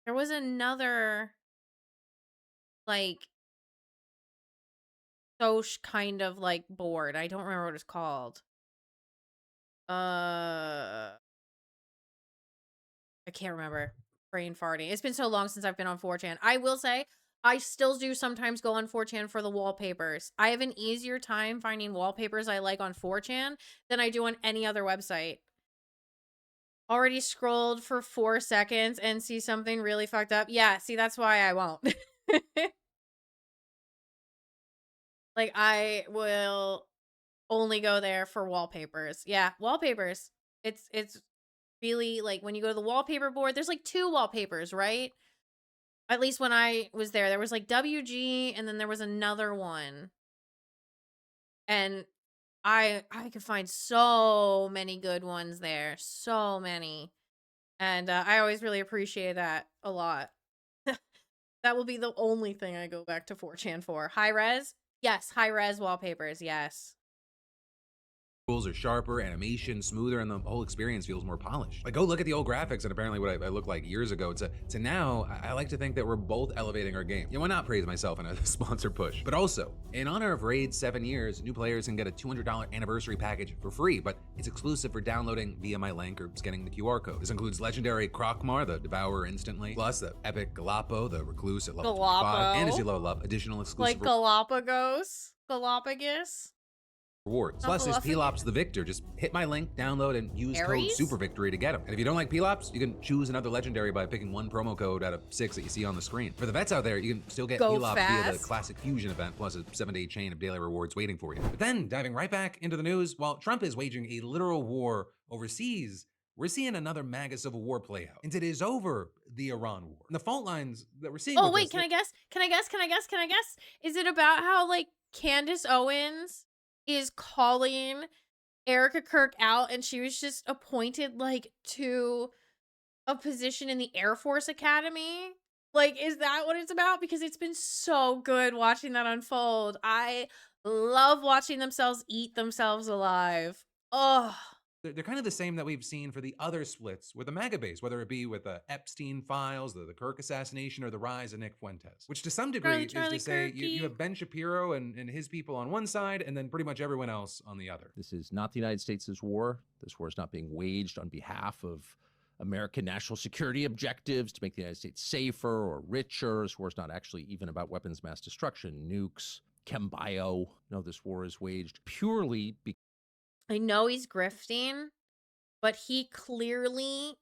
There was another like Soch kind of like board. I don't remember what it's called. I can't remember. Brain farting. It's been so long since I've been on 4chan. I will say, I still do sometimes go on 4chan for the wallpapers. I have an easier time finding wallpapers I like on 4chan than I do on any other website. Already scrolled for 4 seconds and see something really fucked up. Yeah, see, that's why I won't. Like, I will only go there for wallpapers. Yeah, wallpapers. It's really like when you go to the wallpaper board, there's like 2 wallpapers, right? At least when I was there was like WG and then there was another one. And I could find so many good ones there. So many. And I always really appreciate that a lot. That will be the only thing I go back to 4chan for. High res? Yes, high res wallpapers, yes. Are sharper, animation smoother, and the whole experience feels more polished. Like, go look at the old graphics and apparently what I looked like years ago to now. I like to think that we're both elevating our game. Why not praise myself in a sponsor push? But also, in honor of Raid's 7 years, new players can get a $200 anniversary package for free, but it's exclusive for downloading via my link or scanning the QR code. This includes legendary Krokmar, the Devourer instantly, plus the epic Galapo, the Recluse at level 25, and as you level up, additional exclusive like Galapagos? rewards. Plus, there's Pelops the Victor. Just hit my link, download, and use code SUPERVICTORY to get them. And if you don't like Pelops, you can choose another legendary by picking one promo code out of 6 that you see on the screen. For the vets out there, you can still get Pelops via the Classic Fusion event, plus a 7-day chain of daily rewards waiting for you. But then, diving right back into the news, while Trump is waging a literal war overseas, we're seeing another MAGA civil war play out. And it is over the Iran war. And the fault lines that we're seeing. Oh, wait, can I guess? Is it about how, like, Candace Owens is calling Erica Kirk out and she was just appointed like to a position in the Air Force Academy? Like, is that what it's about? Because it's been so good watching that unfold. I love watching themselves eat themselves alive. Oh, they're kind of the same that we've seen for the other splits with the MAGA base, whether it be with the Epstein files, the Kirk assassination, or the rise of Nick Fuentes, which to some degree is to say you have Ben Shapiro and his people on one side and then pretty much everyone else on the other. This is not the United States' war. This war is not being waged on behalf of American national security objectives to make the United States safer or richer. This war is not actually even about weapons of mass destruction, nukes, chem bio. No, this war is waged purely because I know he's grifting, but he clearly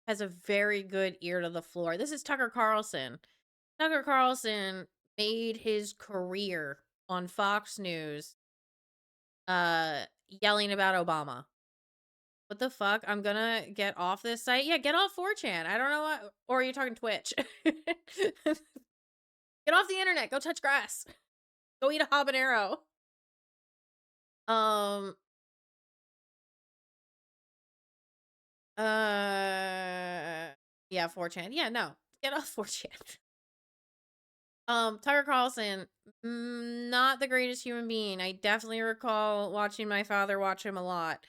has a very good ear to the floor. This is Tucker Carlson. Tucker Carlson made his career on Fox News yelling about Obama. What the fuck? I'm gonna get off this site. Yeah, get off 4chan. I don't know what. Or are you talking Twitch? Get off the internet. Go touch grass. Go eat a habanero. Yeah, 4chan. Yeah, no. Get off 4chan. Tucker Carlson, not the greatest human being. I definitely recall watching my father watch him a lot.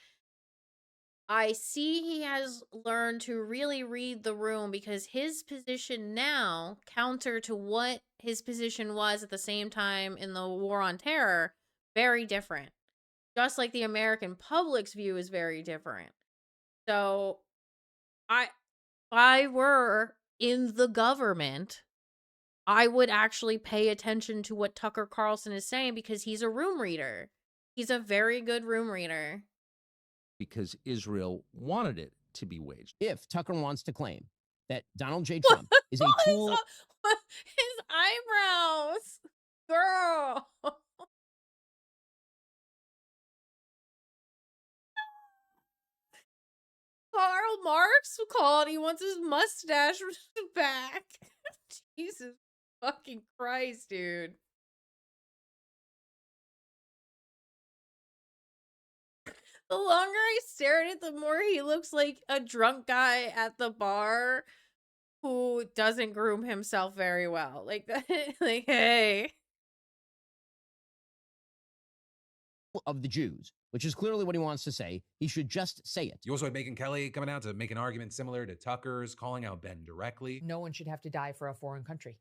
I see he has learned to really read the room because his position now, counter to what his position was at the same time in the war on terror, very different. Just like the American public's view is very different. So, if I were in the government, I would actually pay attention to what Tucker Carlson is saying because he's a room reader. He's a very good room reader. because Israel wanted it to be waged. If Tucker wants to claim that Donald J. Trump is a tool. His eyebrows. Girl. Karl Marx called. He wants his mustache back. Jesus fucking Christ, dude. The longer I stare at it, the more he looks like a drunk guy at the bar who doesn't groom himself very well. Like, like, hey. Of the Jews, which is clearly what he wants to say. He should just say it. You also had Megyn Kelly coming out to make an argument similar to Tucker's, calling out Ben directly. No one should have to die for a foreign country.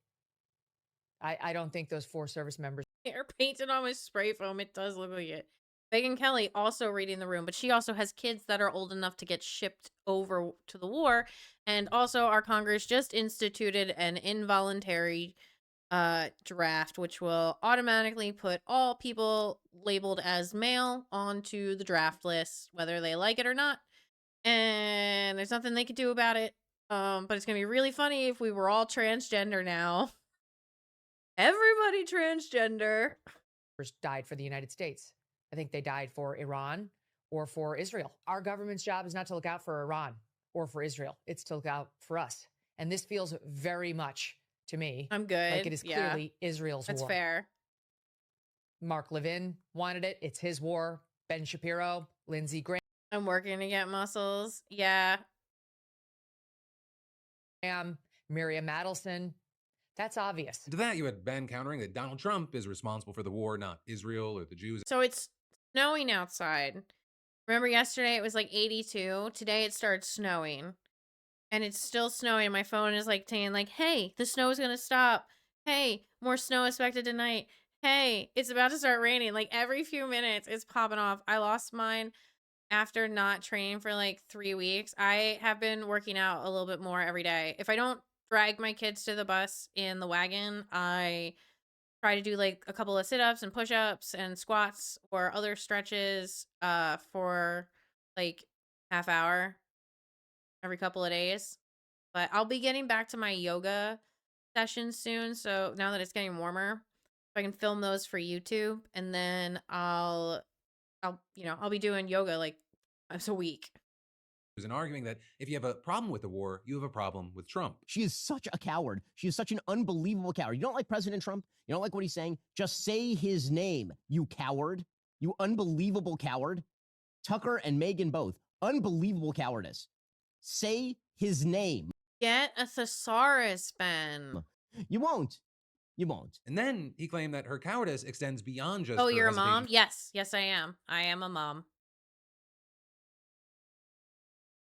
I don't think those 4 service members Are painted on with spray foam. It does look like it. Megyn Kelly also reading the room, but she also has kids that are old enough to get shipped over to the war. And also our Congress just instituted an involuntary draft, which will automatically put all people labeled as male onto the draft list, whether they like it or not. And there's nothing they could do about it. But it's gonna be really funny if we were all transgender now. Everybody transgender. died for the United States. I think they died for Iran or for Israel. Our government's job is not to look out for Iran or for Israel. It's to look out for us. And this feels very much to me I'm good. like it is clearly Israel's That's war. fair. Mark Levin wanted it. It's his war. Ben Shapiro, Lindsey Graham, I'm working to get muscles. Yeah. Miriam Adelson. That's obvious. To that, you had Ben countering that Donald Trump is responsible for the war, not Israel or the Jews. So it's snowing outside. Remember yesterday it was like 82. Today it started snowing. And it's still snowing. My phone is like saying like, hey, the snow is going to stop. Hey, more snow expected tonight. Hey, it's about to start raining. Like every few minutes it's popping off. I lost mine after not training for like 3 weeks. I have been working out a little bit more every day. If I don't drag my kids to the bus in the wagon, I try to do like a couple of sit-ups and push-ups and squats or other stretches for like half hour every couple of days. But I'll be getting back to my yoga sessions soon. So now that it's getting warmer, I can film those for YouTube, and then I'll be doing yoga like once a week. There's an arguing that if you have a problem with the war, you have a problem with Trump. She is such a coward. She is such an unbelievable coward. You don't like President Trump? You don't like what he's saying? Just say his name, you coward. You unbelievable coward. Tucker and Megyn both. Unbelievable cowardice. Say his name. Get a thesaurus, Ben. You won't. You won't. And then he claimed that her cowardice extends beyond just Oh, her you're a mom? hesitation. Yes, I am. I am a mom.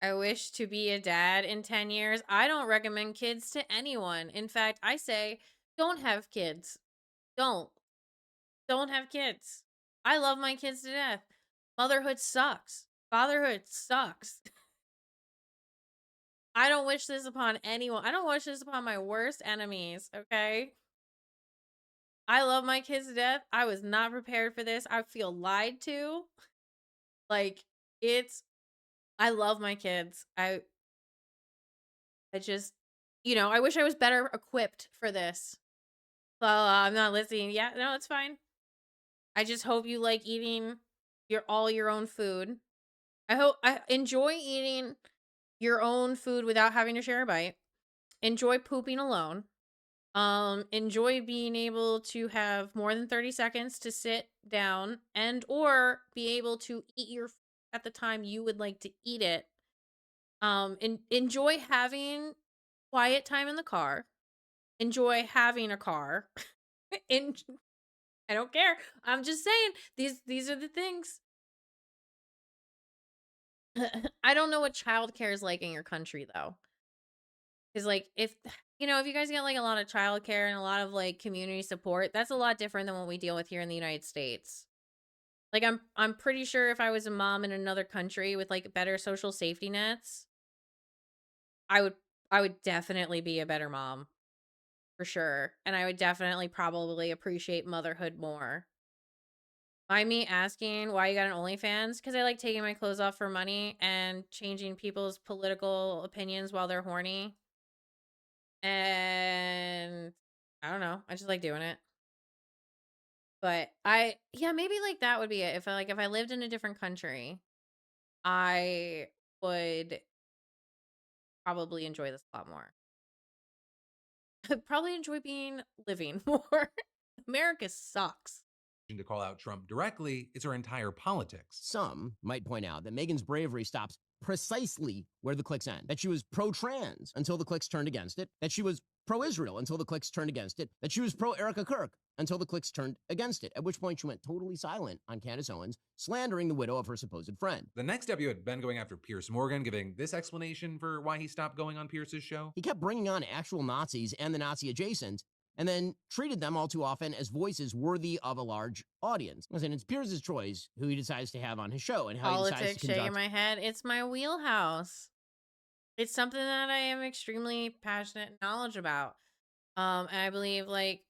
I wish to be a dad in 10 years. I don't recommend kids to anyone. In fact, I say don't have kids. Don't have kids. I love my kids to death. Motherhood sucks. Fatherhood sucks. I don't wish this upon anyone. I don't wish this upon my worst enemies, okay? I love my kids to death. I was not prepared for this. I feel lied to. Like, I love my kids. I just, I wish I was better equipped for this. Well, I'm not listening. Yeah, no, it's fine. I just hope you like eating all your own food. I enjoy eating your own food without having to share a bite. Enjoy pooping alone. Enjoy being able to have more than 30 seconds to sit down and or be able to eat your food at the time you would like to eat it Enjoy having quiet time in the car. Enjoy having a car. In I don't care. I'm just saying these are the things. I don't know what childcare is like in your country though. Cuz like if if you guys get like a lot of childcare and a lot of like community support, that's a lot different than what we deal with here in the United States. Like I'm pretty sure if I was a mom in another country with like better social safety nets, I would I would definitely be a better mom for sure. And I would definitely probably appreciate motherhood more. Mind me asking why you got an OnlyFans? Because I like taking my clothes off for money and changing people's political opinions while they're horny. And I don't know. I just like doing it. But yeah, maybe like that would be it. If I lived in a different country, I would probably enjoy this a lot more. I'd probably enjoy living more. America sucks. To call out Trump directly, it's her entire politics. Some might point out that Meghan's bravery stops precisely where the clicks end. That she was pro-trans until the clicks turned against it. That she was pro-Israel until the clicks turned against it. That she was pro-Erica Kirk until the clicks turned against it. At which point she went totally silent on Candace Owens, slandering the widow of her supposed friend. The next step, you had Ben going after Piers Morgan, giving this explanation for why he stopped going on Pierce's show. He kept bringing on actual Nazis and the Nazi adjacent, and then treated them all too often as voices worthy of a large audience. Listen, it's Pierce's choice who he decides to have on his show and how he decides Politics to conduct. shaking my head. It's my wheelhouse. It's something that I am extremely passionate and knowledge about. And I believe like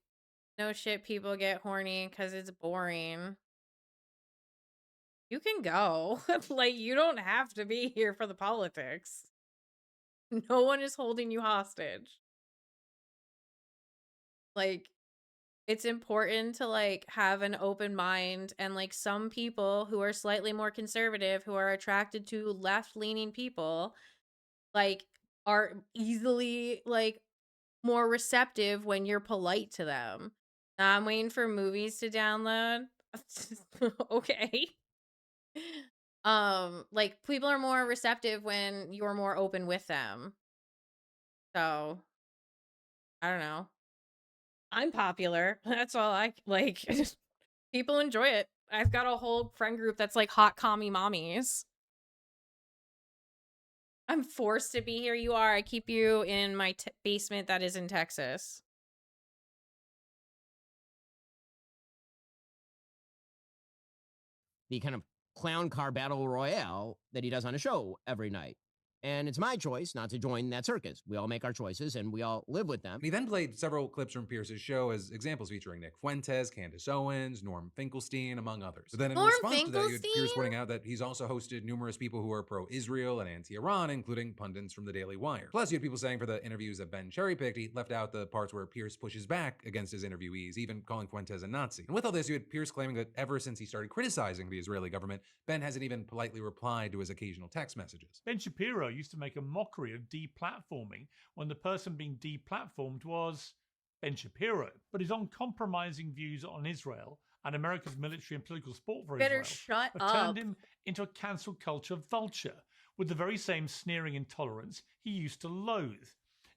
no shit people get horny because it's boring. You can go. Like you don't have to be here for the politics. No one is holding you hostage. Like it's important to like have an open mind, and like some people who are slightly more conservative who are attracted to left-leaning people like are easily like more receptive when you're polite to them. I'm waiting for movies to download. Okay. Like people are more receptive when you're more open with them. So I don't know. I'm popular. That's all I like. People enjoy it. I've got a whole friend group that's like hot commie mommies. I'm forced to be here. You are. I keep you in my basement that is in Texas. The kind of clown car battle royale that he does on a show every night. And it's my choice not to join that circus. We all make our choices and we all live with them. He then played several clips from Pierce's show as examples featuring Nick Fuentes, Candace Owens, Norm Finkelstein, among others. But then in response to that, you had Pierce pointing out that he's also hosted numerous people who are pro-Israel and anti-Iran, including pundits from the Daily Wire. Plus, you had people saying for the interviews that Ben cherry-picked, he left out the parts where Pierce pushes back against his interviewees, even calling Fuentes a Nazi. And with all this, you had Pierce claiming that ever since he started criticizing the Israeli government, Ben hasn't even politely replied to his occasional text messages. Ben Shapiro used to make a mockery of deplatforming when the person being deplatformed was Ben Shapiro. But his uncompromising views on Israel and America's military and political support for Better Israel shut have up. turned him into a cancel culture vulture with the very same sneering intolerance he used to loathe.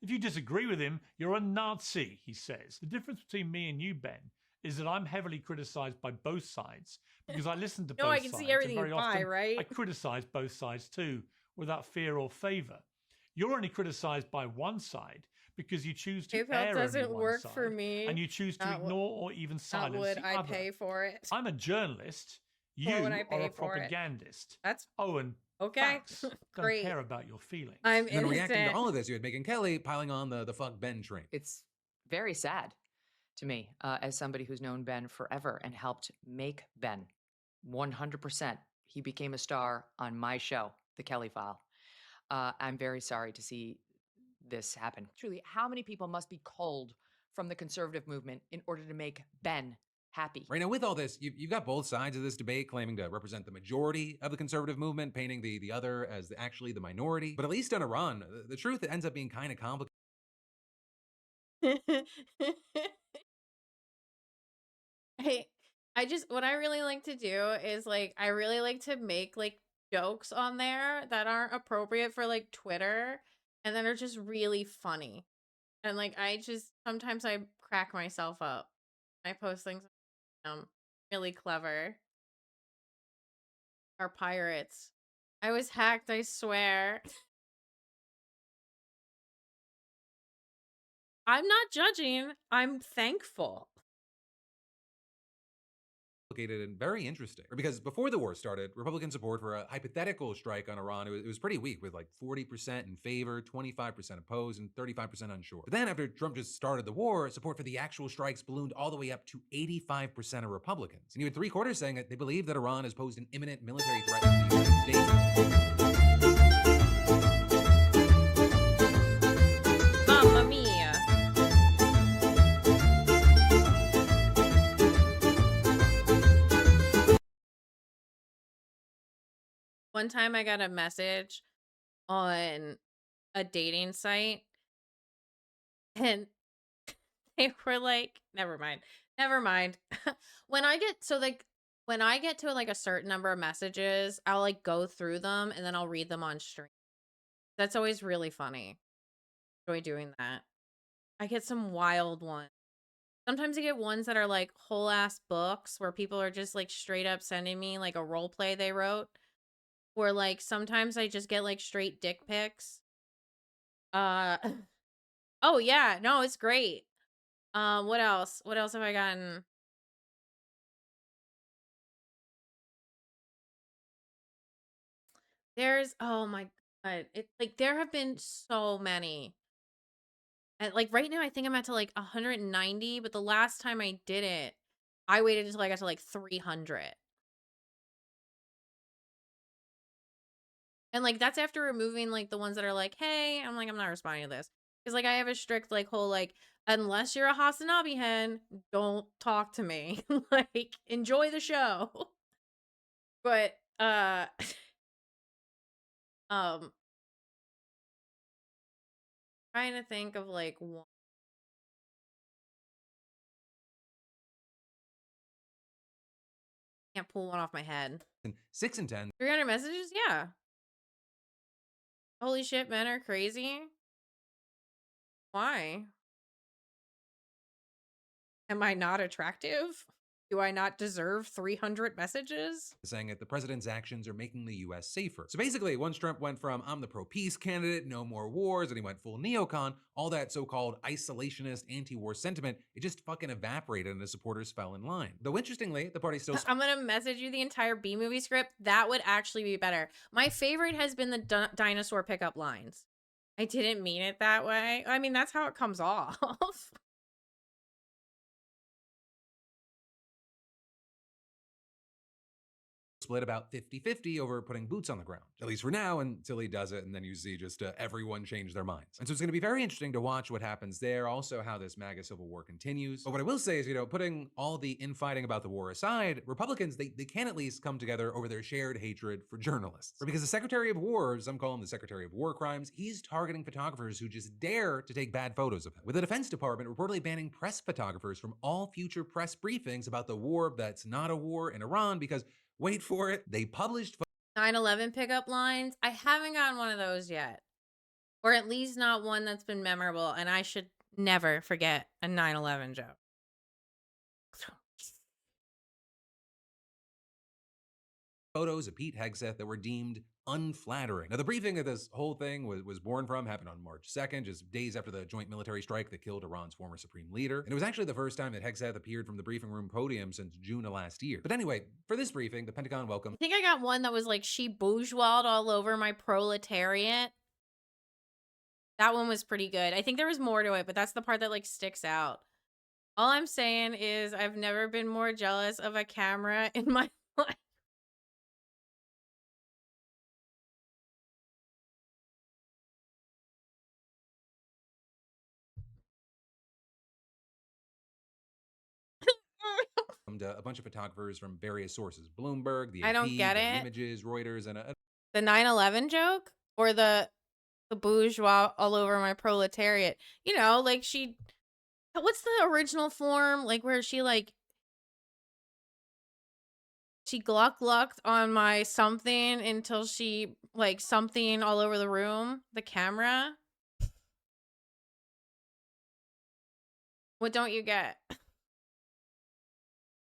If you disagree with him, you're a Nazi, he says. The difference between me and you, Ben, is that I'm heavily criticized by both sides because I listen to No, both I can sides. see everything and very you buy, often right? I criticize both sides too, without fear or favor. You're only criticized by one side because you choose to PayPal err doesn't on one work side, for me. and you choose to Not wo- ignore or even Not silence would the I other. pay for it? I'm a journalist. You What would I are pay a for it? propagandist. That's Owen, okay. facts. Don't Great. care about your feelings. I'm And then reacting to innocent. all of this, you had Megyn Kelly piling on the fuck Ben train. It's very sad to me as somebody who's known Ben forever and helped make Ben 100%. He became a star on my show, The Kelly File. I'm very sorry to see this happen. Truly, how many people must be culled from the conservative movement in order to make Ben happy? Right now, with all this, you've got both sides of this debate claiming to represent the majority of the conservative movement, painting the other as actually the minority. But at least on Iran, the truth ends up being kind of complicated. Hey, what I really like to do is like I really like to make like jokes on there that aren't appropriate for like Twitter and that are just really funny. And like I just sometimes I crack myself up. I post things really clever. Our pirates. I was hacked, I swear. I'm not judging. I'm thankful. Complicated and very interesting. Because before the war started, Republican support for a hypothetical strike on Iran, it was pretty weak, with like 40% in favor, 25% opposed, and 35% unsure. But then after Trump just started the war, support for the actual strikes ballooned all the way up to 85% of Republicans. And you had 3/4 saying that they believe that Iran has posed an imminent military threat to the United States. Mamma mia. One time I got a message on a dating site and they were like, never mind. When I get to like a certain number of messages, I'll like go through them and then I'll read them on stream. That's always really funny. Enjoy doing that. I get some wild ones. Sometimes I get ones that are like whole ass books where people are just like straight up sending me like a role play they wrote. Or like sometimes I just get like straight dick pics. Oh yeah, no, it's great. What else? What else have I gotten? There's oh my god. It's like there have been so many. And like right now I think I'm at to like 190, but the last time I did it, I waited until I got to like 300. And like that's after removing like the ones that are like, hey, I'm like, I'm not responding to this. Because like I have a strict like whole like, unless you're a Hasanabi hen, don't talk to me. Like enjoy the show. But trying to think of like one. Can't pull one off my head. 6 and 10. 300 messages? Yeah. Holy shit, men are crazy. Why? Am I not attractive? Do I not deserve 300 messages? Saying that the president's actions are making the US safer. So basically, once Trump went from I'm the pro-peace candidate, no more wars, and he went full neocon, all that so-called isolationist anti-war sentiment, it just fucking evaporated and his supporters fell in line. Though interestingly, the party still I'm gonna message you the entire B-movie script. That would actually be better. My favorite has been the dinosaur pickup lines. I didn't mean it that way. I mean, that's how it comes off. split about 50-50 over putting boots on the ground, at least for now, until he does it, and then you see just everyone change their minds. And so it's going to be very interesting to watch what happens there, also how this MAGA civil war continues. But what I will say is, putting all the infighting about the war aside, Republicans, they can at least come together over their shared hatred for journalists. Because the Secretary of War, some call him the Secretary of War Crimes, he's targeting photographers who just dare to take bad photos of him, with the Defense Department reportedly banning press photographers from all future press briefings about the war that's not a war in Iran because, wait for it, they published 9/11 pickup lines. I haven't gotten one of those yet. Or at least not one that's been memorable, and I should never forget a 9/11 joke. photos of Pete Hegseth that were deemed unflattering. Now, the briefing that this whole thing was born from happened on March 2nd, just days after the joint military strike that killed Iran's former supreme leader. And it was actually the first time that Hegseth appeared from the briefing room podium since June of last year. But anyway, for this briefing, the Pentagon welcomed. I think I got one that was like, she bourgeoised all over my proletariat. That one was pretty good. I think there was more to it, but that's the part that like sticks out. All I'm saying is I've never been more jealous of a camera in my life. A bunch of photographers from various sources, Bloomberg, the AP, I don't get Getty it. Images, Reuters, and The 9/11 joke or the bourgeois all over my proletariat. You know, like she, what's the original form? Like where she like She glucked on my something until she, like, something all over the room. The camera. What don't you get?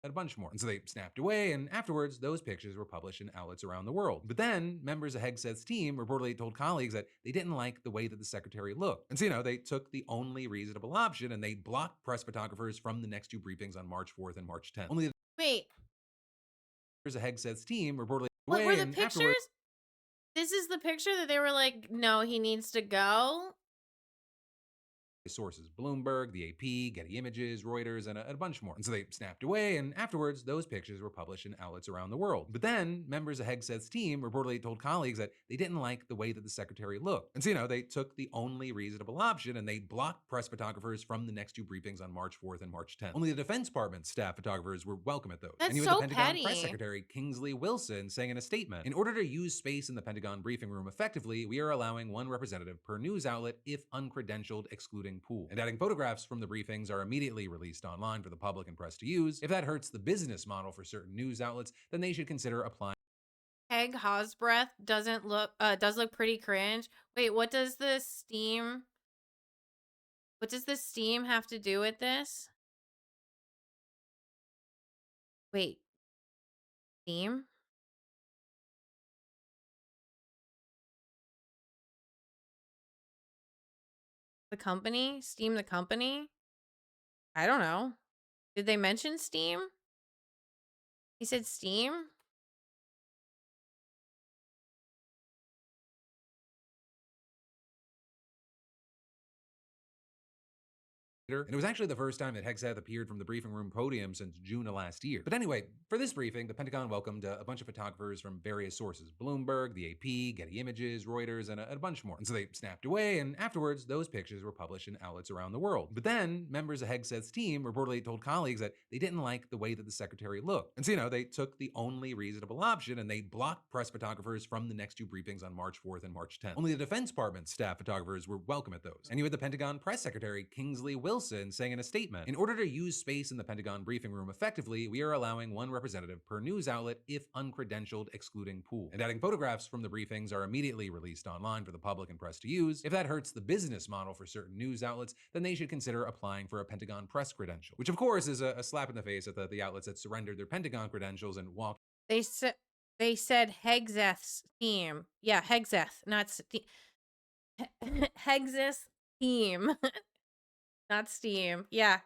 A bunch more. And so they snapped away, and afterwards, those pictures were published in outlets around the world. But then, members of Hegseth's team reportedly told colleagues that they didn't like the way that the secretary looked. And so, they took the only reasonable option, and they blocked press photographers from the next two briefings on March 4th and March 10th. Only the Wait, members of Hegseth's team reportedly what away, were the and pictures? afterwards, This is the picture that they were like, no, he needs to go. sources Bloomberg, the AP, Getty Images, Reuters, and a bunch more. And so they snapped away, and afterwards, those pictures were published in outlets around the world. But then, members of Hegseth's team reportedly told colleagues that they didn't like the way that the secretary looked. And so, they took the only reasonable option, and they blocked press photographers from the next two briefings on March 4th and March 10th. Only the Defense Department's staff photographers were welcome at those. That's and you so had the Pentagon Press petty. Secretary Kingsley Wilson saying in a statement, in order to use space in the Pentagon briefing room effectively, we are allowing one representative per news outlet if uncredentialed, excluding pool. And adding photographs from the briefings are immediately released online for the public and press to use. If that hurts the business model for certain news outlets, then they should consider applying Peg Hosbreath does look pretty cringe. Wait, what does the steam have to do with this? Wait, steam? The company? Steam the company? I don't know. Did they mention Steam? He said Steam? and it was actually the first time that Hegseth appeared from the briefing room podium since June of last year. But anyway, for this briefing, the Pentagon welcomed a bunch of photographers from various sources: Bloomberg, the AP, Getty Images, Reuters, and a bunch more. And so they snapped away, and afterwards, those pictures were published in outlets around the world. But then, members of Hegseth's team reportedly told colleagues that they didn't like the way that the secretary looked. And so, they took the only reasonable option, and they blocked press photographers from the next two briefings on March 4th and March 10th. Only the Defense Department's staff photographers were welcome at those. And you had the Pentagon Press Secretary Kingsley Wilson saying in a statement, in order to use space in the Pentagon briefing room effectively, we are allowing one representative per news outlet if uncredentialed, excluding pool. And adding photographs from the briefings are immediately released online for the public and press to use. If that hurts the business model for certain news outlets, then they should consider applying for a Pentagon press credential, which of course is a slap in the face at the outlets that surrendered their Pentagon credentials and walked. They said Hegseth's team. Yeah, Hegseth, not Steam. Hegseth's team. Not Steam. Yeah.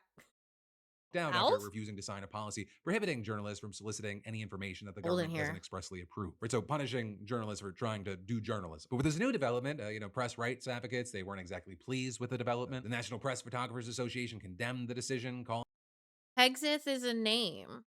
down Alf? after refusing to sign a policy prohibiting journalists from soliciting any information that the Hold in government doesn't here. expressly approve. Right, so punishing journalists for trying to do journalism. But with this new development, press rights advocates, they weren't exactly pleased with the development. The National Press Photographers Association condemned the decision, calling Hegseth is a name.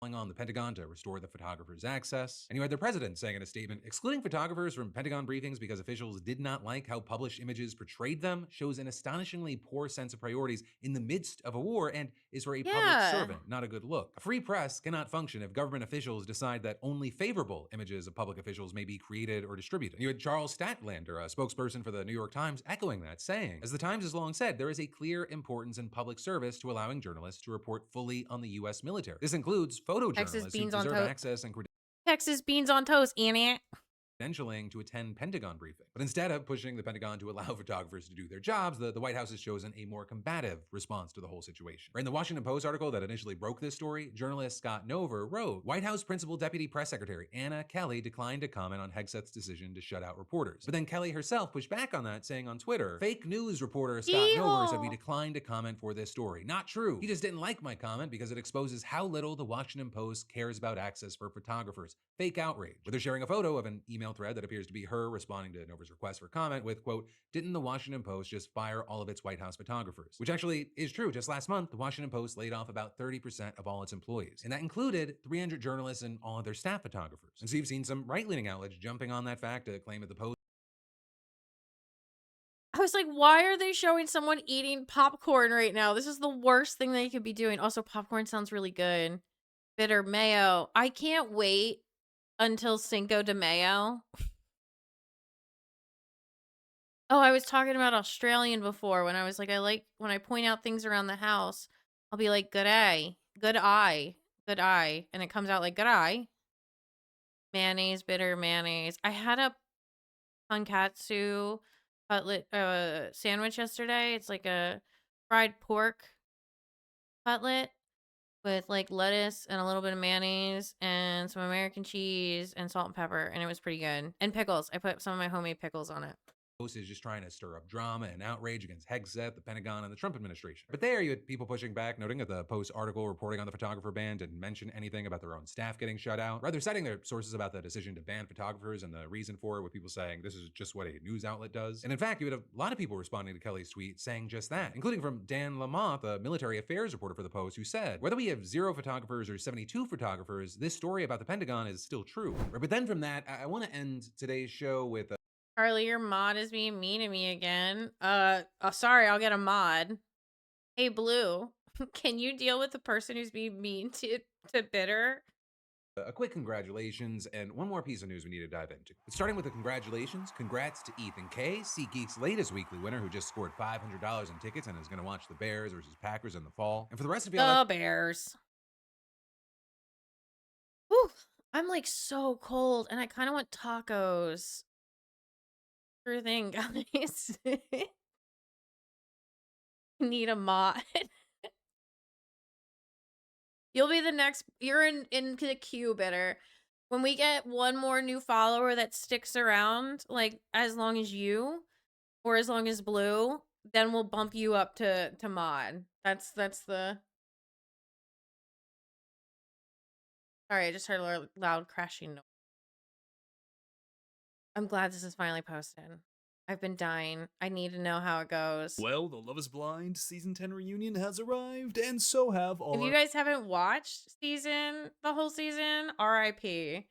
on the Pentagon to restore the photographers' access. And you had the president saying in a statement, excluding photographers from Pentagon briefings because officials did not like how published images portrayed them shows an astonishingly poor sense of priorities in the midst of a war and is for a public servant, not a good look. A free press cannot function if government officials decide that only favorable images of public officials may be created or distributed. You had Charles Statlander, a spokesperson for the New York Times, echoing that, saying, as the Times has long said, there is a clear importance in public service to allowing journalists to report fully on the U.S. military. This includes photojournalists who deserve access and Texas beans on toast, Annie. credentialing to attend Pentagon briefing. But instead of pushing the Pentagon to allow photographers to do their jobs, the White House has chosen a more combative response to the whole situation. In the Washington Post article that initially broke this story, journalist Scott Nover wrote, White House Principal Deputy Press Secretary Anna Kelly declined to comment on Hegseth's decision to shut out reporters. But then Kelly herself pushed back on that, saying on Twitter, fake news reporter Scott Nover said we declined to comment for this story. Not true. He just didn't like my comment because it exposes how little the Washington Post cares about access for photographers. Fake outrage. With her sharing a photo of an email thread that appears to be her responding to Nover's request for comment with, quote, didn't the Washington Post just fire all of its White House photographers? Which actually is true. Just last month, the Washington Post laid off about 30% of all its employees. And that included 300 journalists and all of their staff photographers. And so you've seen some right-leaning outlets jumping on that fact to claim that the Post I was like, why are they showing someone eating popcorn right now? This is the worst thing they could be doing. Also, popcorn sounds really good. Bitter mayo. I can't wait until Cinco de Mayo. Oh, I was talking about Australian before when I was like, I like when I point out things around the house, I'll be like, good eye, good eye, good eye. And it comes out like, good eye. Mayonnaise, bitter mayonnaise. I had a tonkatsu cutlet sandwich yesterday. It's like a fried pork cutlet with like lettuce and a little bit of mayonnaise and some American cheese and salt and pepper, and it was pretty good. And pickles. I put some of my homemade pickles on it. Is just trying to stir up drama and outrage against Hegseth, the Pentagon, and the Trump administration. But there you had people pushing back, noting that the Post article reporting on the photographer ban didn't mention anything about their own staff getting shut out, rather citing their sources about the decision to ban photographers and the reason for it, with people saying this is just what a news outlet does. And in fact, you had a lot of people responding to Kelly's tweet saying just that, including from Dan Lamothe, a military affairs reporter for the Post, who said, whether we have 0 photographers or 72 photographers, this story about the Pentagon is still true. But then from that, I want to end today's show with Carly, your mod is being mean to me again. Sorry, I'll get a mod. Hey, Blue, can you deal with the person who's being mean to Bitter? a quick congratulations and one more piece of news we need to dive into. Starting with the congratulations, congrats to Ethan K, SeatGeek's latest weekly winner, who just scored $500 in tickets and is going to watch the Bears versus Packers in the fall. And for the rest of y'all, The Bears. Whew, I'm like so cold and I kind of want tacos. Sure thing, guys. Need a mod. You'll be the next. You're in the queue, Bitter. When we get one more new follower that sticks around, like as long as you, or as long as Blue, then we'll bump you up to mod. That's the. Sorry, I just heard a loud crashing noise. I'm glad this is finally posted. I've been dying. I need to know how it goes. Well, the Love is Blind Season 10 reunion has arrived, and so have all If you guys haven't watched the whole season, RIP.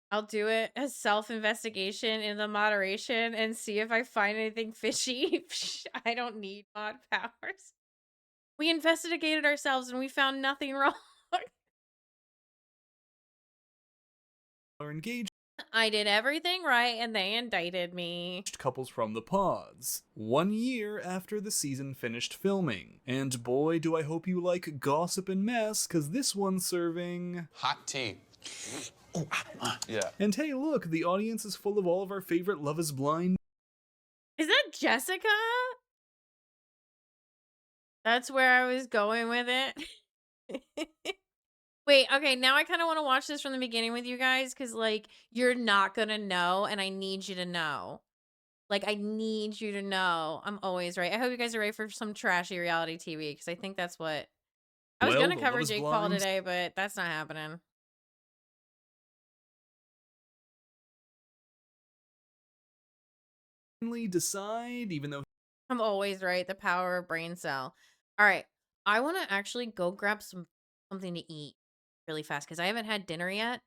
I'll do it as self-investigation in the moderation and see if I find anything fishy. I don't need mod powers. We investigated ourselves and we found nothing wrong. are engaged I did everything right and they indicted me. couples from the pods, 1 year after the season finished filming. And boy, do I hope you like gossip and mess, cause this one's serving hot tea. Yeah. And hey, look, the audience is full of all of our favorite Love is Blind. Is that Jessica? That's where I was going with it. Wait, okay, now I kind of want to watch this from the beginning with you guys, because, like, you're not gonna know, and I need you to know. Like, I need you to know. I'm always right. I hope you guys are ready for some trashy reality TV, because I think that's what... I was Well, gonna the cover Love is Jake Paul Blind today, but that's not happening. Decide, even though I'm always right. The power of brain cell. All right, I want to actually go grab something to eat really fast because I haven't had dinner yet.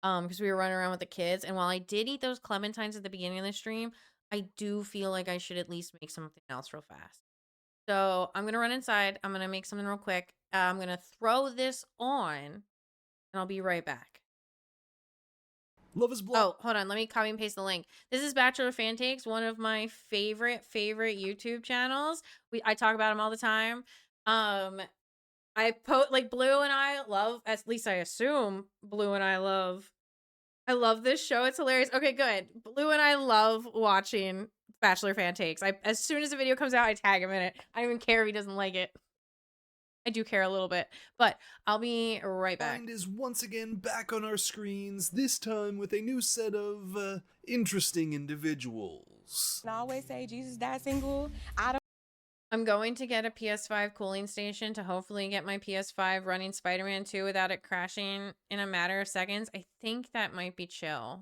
Because we were running around with the kids, and while I did eat those clementines at the beginning of the stream, I do feel like I should at least make something else real fast. So I'm gonna run inside. I'm gonna make something real quick. I'm gonna throw this on, and I'll be right back. Love is Blind. Oh, hold on. Let me copy and paste the link. This is Bachelor Fan Takes, one of my favorite YouTube channels. I talk about them all the time. I like Blue and I love, at least I assume Blue and I love this show. It's hilarious. Okay, good. Blue and I love watching Bachelor Fan Takes. As soon as a video comes out, I tag him in it. I don't even care if he doesn't like it. I do care a little bit, but I'll be right back. Blind is once again back on our screens, this time with a new set of interesting individuals. I always say Jesus died single. I'm going to get a PS5 cooling station to hopefully get my PS5 running Spider-Man 2 without it crashing in a matter of seconds. I think that might be chill.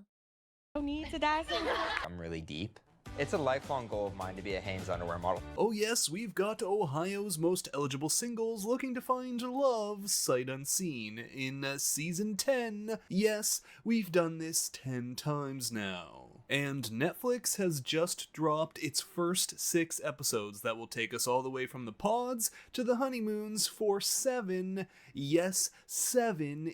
No need to die single. I'm really deep. It's a lifelong goal of mine to be a Hanes underwear model. Oh yes, we've got Ohio's most eligible singles looking to find love sight unseen in season 10. Yes, we've done this 10 times now. And Netflix has just dropped its first 6 episodes that will take us all the way from the pods to the honeymoons for 7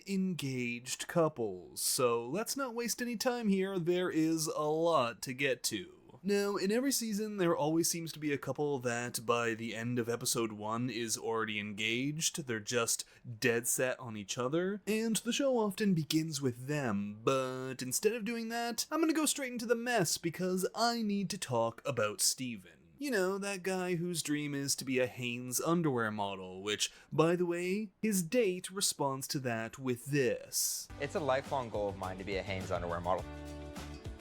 engaged couples. So let's not waste any time here, there is a lot to get to. Now, in every season, there always seems to be a couple that by the end of episode 1 is already engaged. They're just dead set on each other, and the show often begins with them. But instead of doing that, I'm gonna go straight into the mess because I need to talk about Steven. You know, that guy whose dream is to be a Hanes underwear model, which, by the way, his date responds to that with this. It's a lifelong goal of mine to be a Hanes underwear model.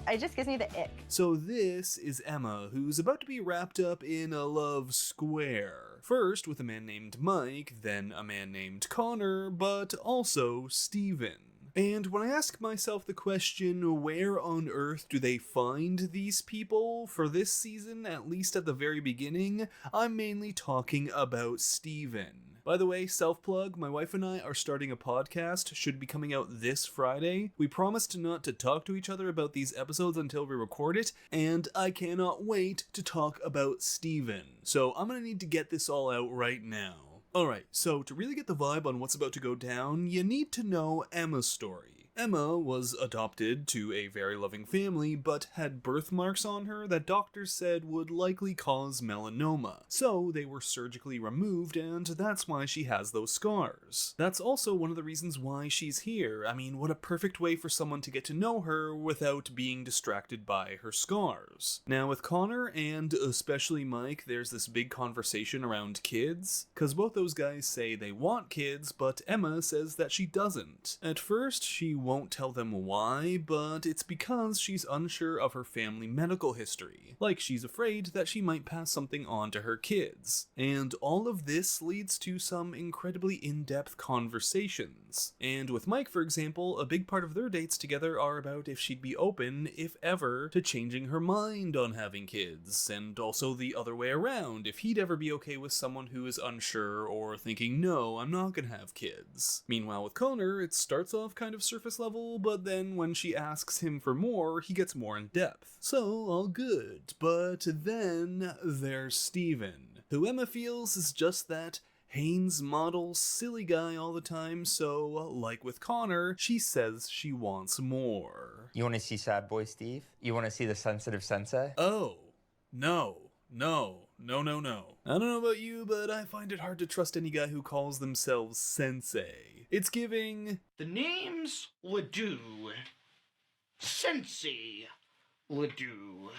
It just gives me the ick. So this is Emma, who's about to be wrapped up in a love square. First with a man named Mike, then a man named Connor, but also Steven. And when I ask myself the question, where on earth do they find these people for this season, at least at the very beginning, I'm mainly talking about Steven. By the way, self-plug, my wife and I are starting a podcast, should be coming out this Friday. We promised not to talk to each other about these episodes until we record it, and I cannot wait to talk about Steven. So I'm gonna need to get this all out right now. Alright, so to really get the vibe on what's about to go down, you need to know Emma's story. Emma was adopted to a very loving family, but had birthmarks on her that doctors said would likely cause melanoma. So they were surgically removed, and that's why she has those scars. That's also one of the reasons why she's here. I mean, what a perfect way for someone to get to know her without being distracted by her scars. Now with Connor, and especially Mike, there's this big conversation around kids, because both those guys say they want kids, but Emma says that she doesn't. At first, she won't tell them why, but it's because she's unsure of her family medical history. Like, she's afraid that she might pass something on to her kids. And all of this leads to some incredibly in-depth conversations. And with Mike, for example, a big part of their dates together are about if she'd be open, if ever, to changing her mind on having kids, and also the other way around, if he'd ever be okay with someone who is unsure or thinking, no, I'm not gonna have kids. Meanwhile with Connor, it starts off kind of surface level, but then when she asks him for more, he gets more in depth. So, all good. But then there's Steven, who Emma feels is just that Hanes model silly guy all the time, so, like with Connor, she says she wants more. You want to see Sad Boy Steve? You want to see the sensitive sensei? Oh, no. No. I don't know about you, but I find it hard to trust any guy who calls themselves sensei. It's giving... The name's Ledoux. Sensei Ledoux.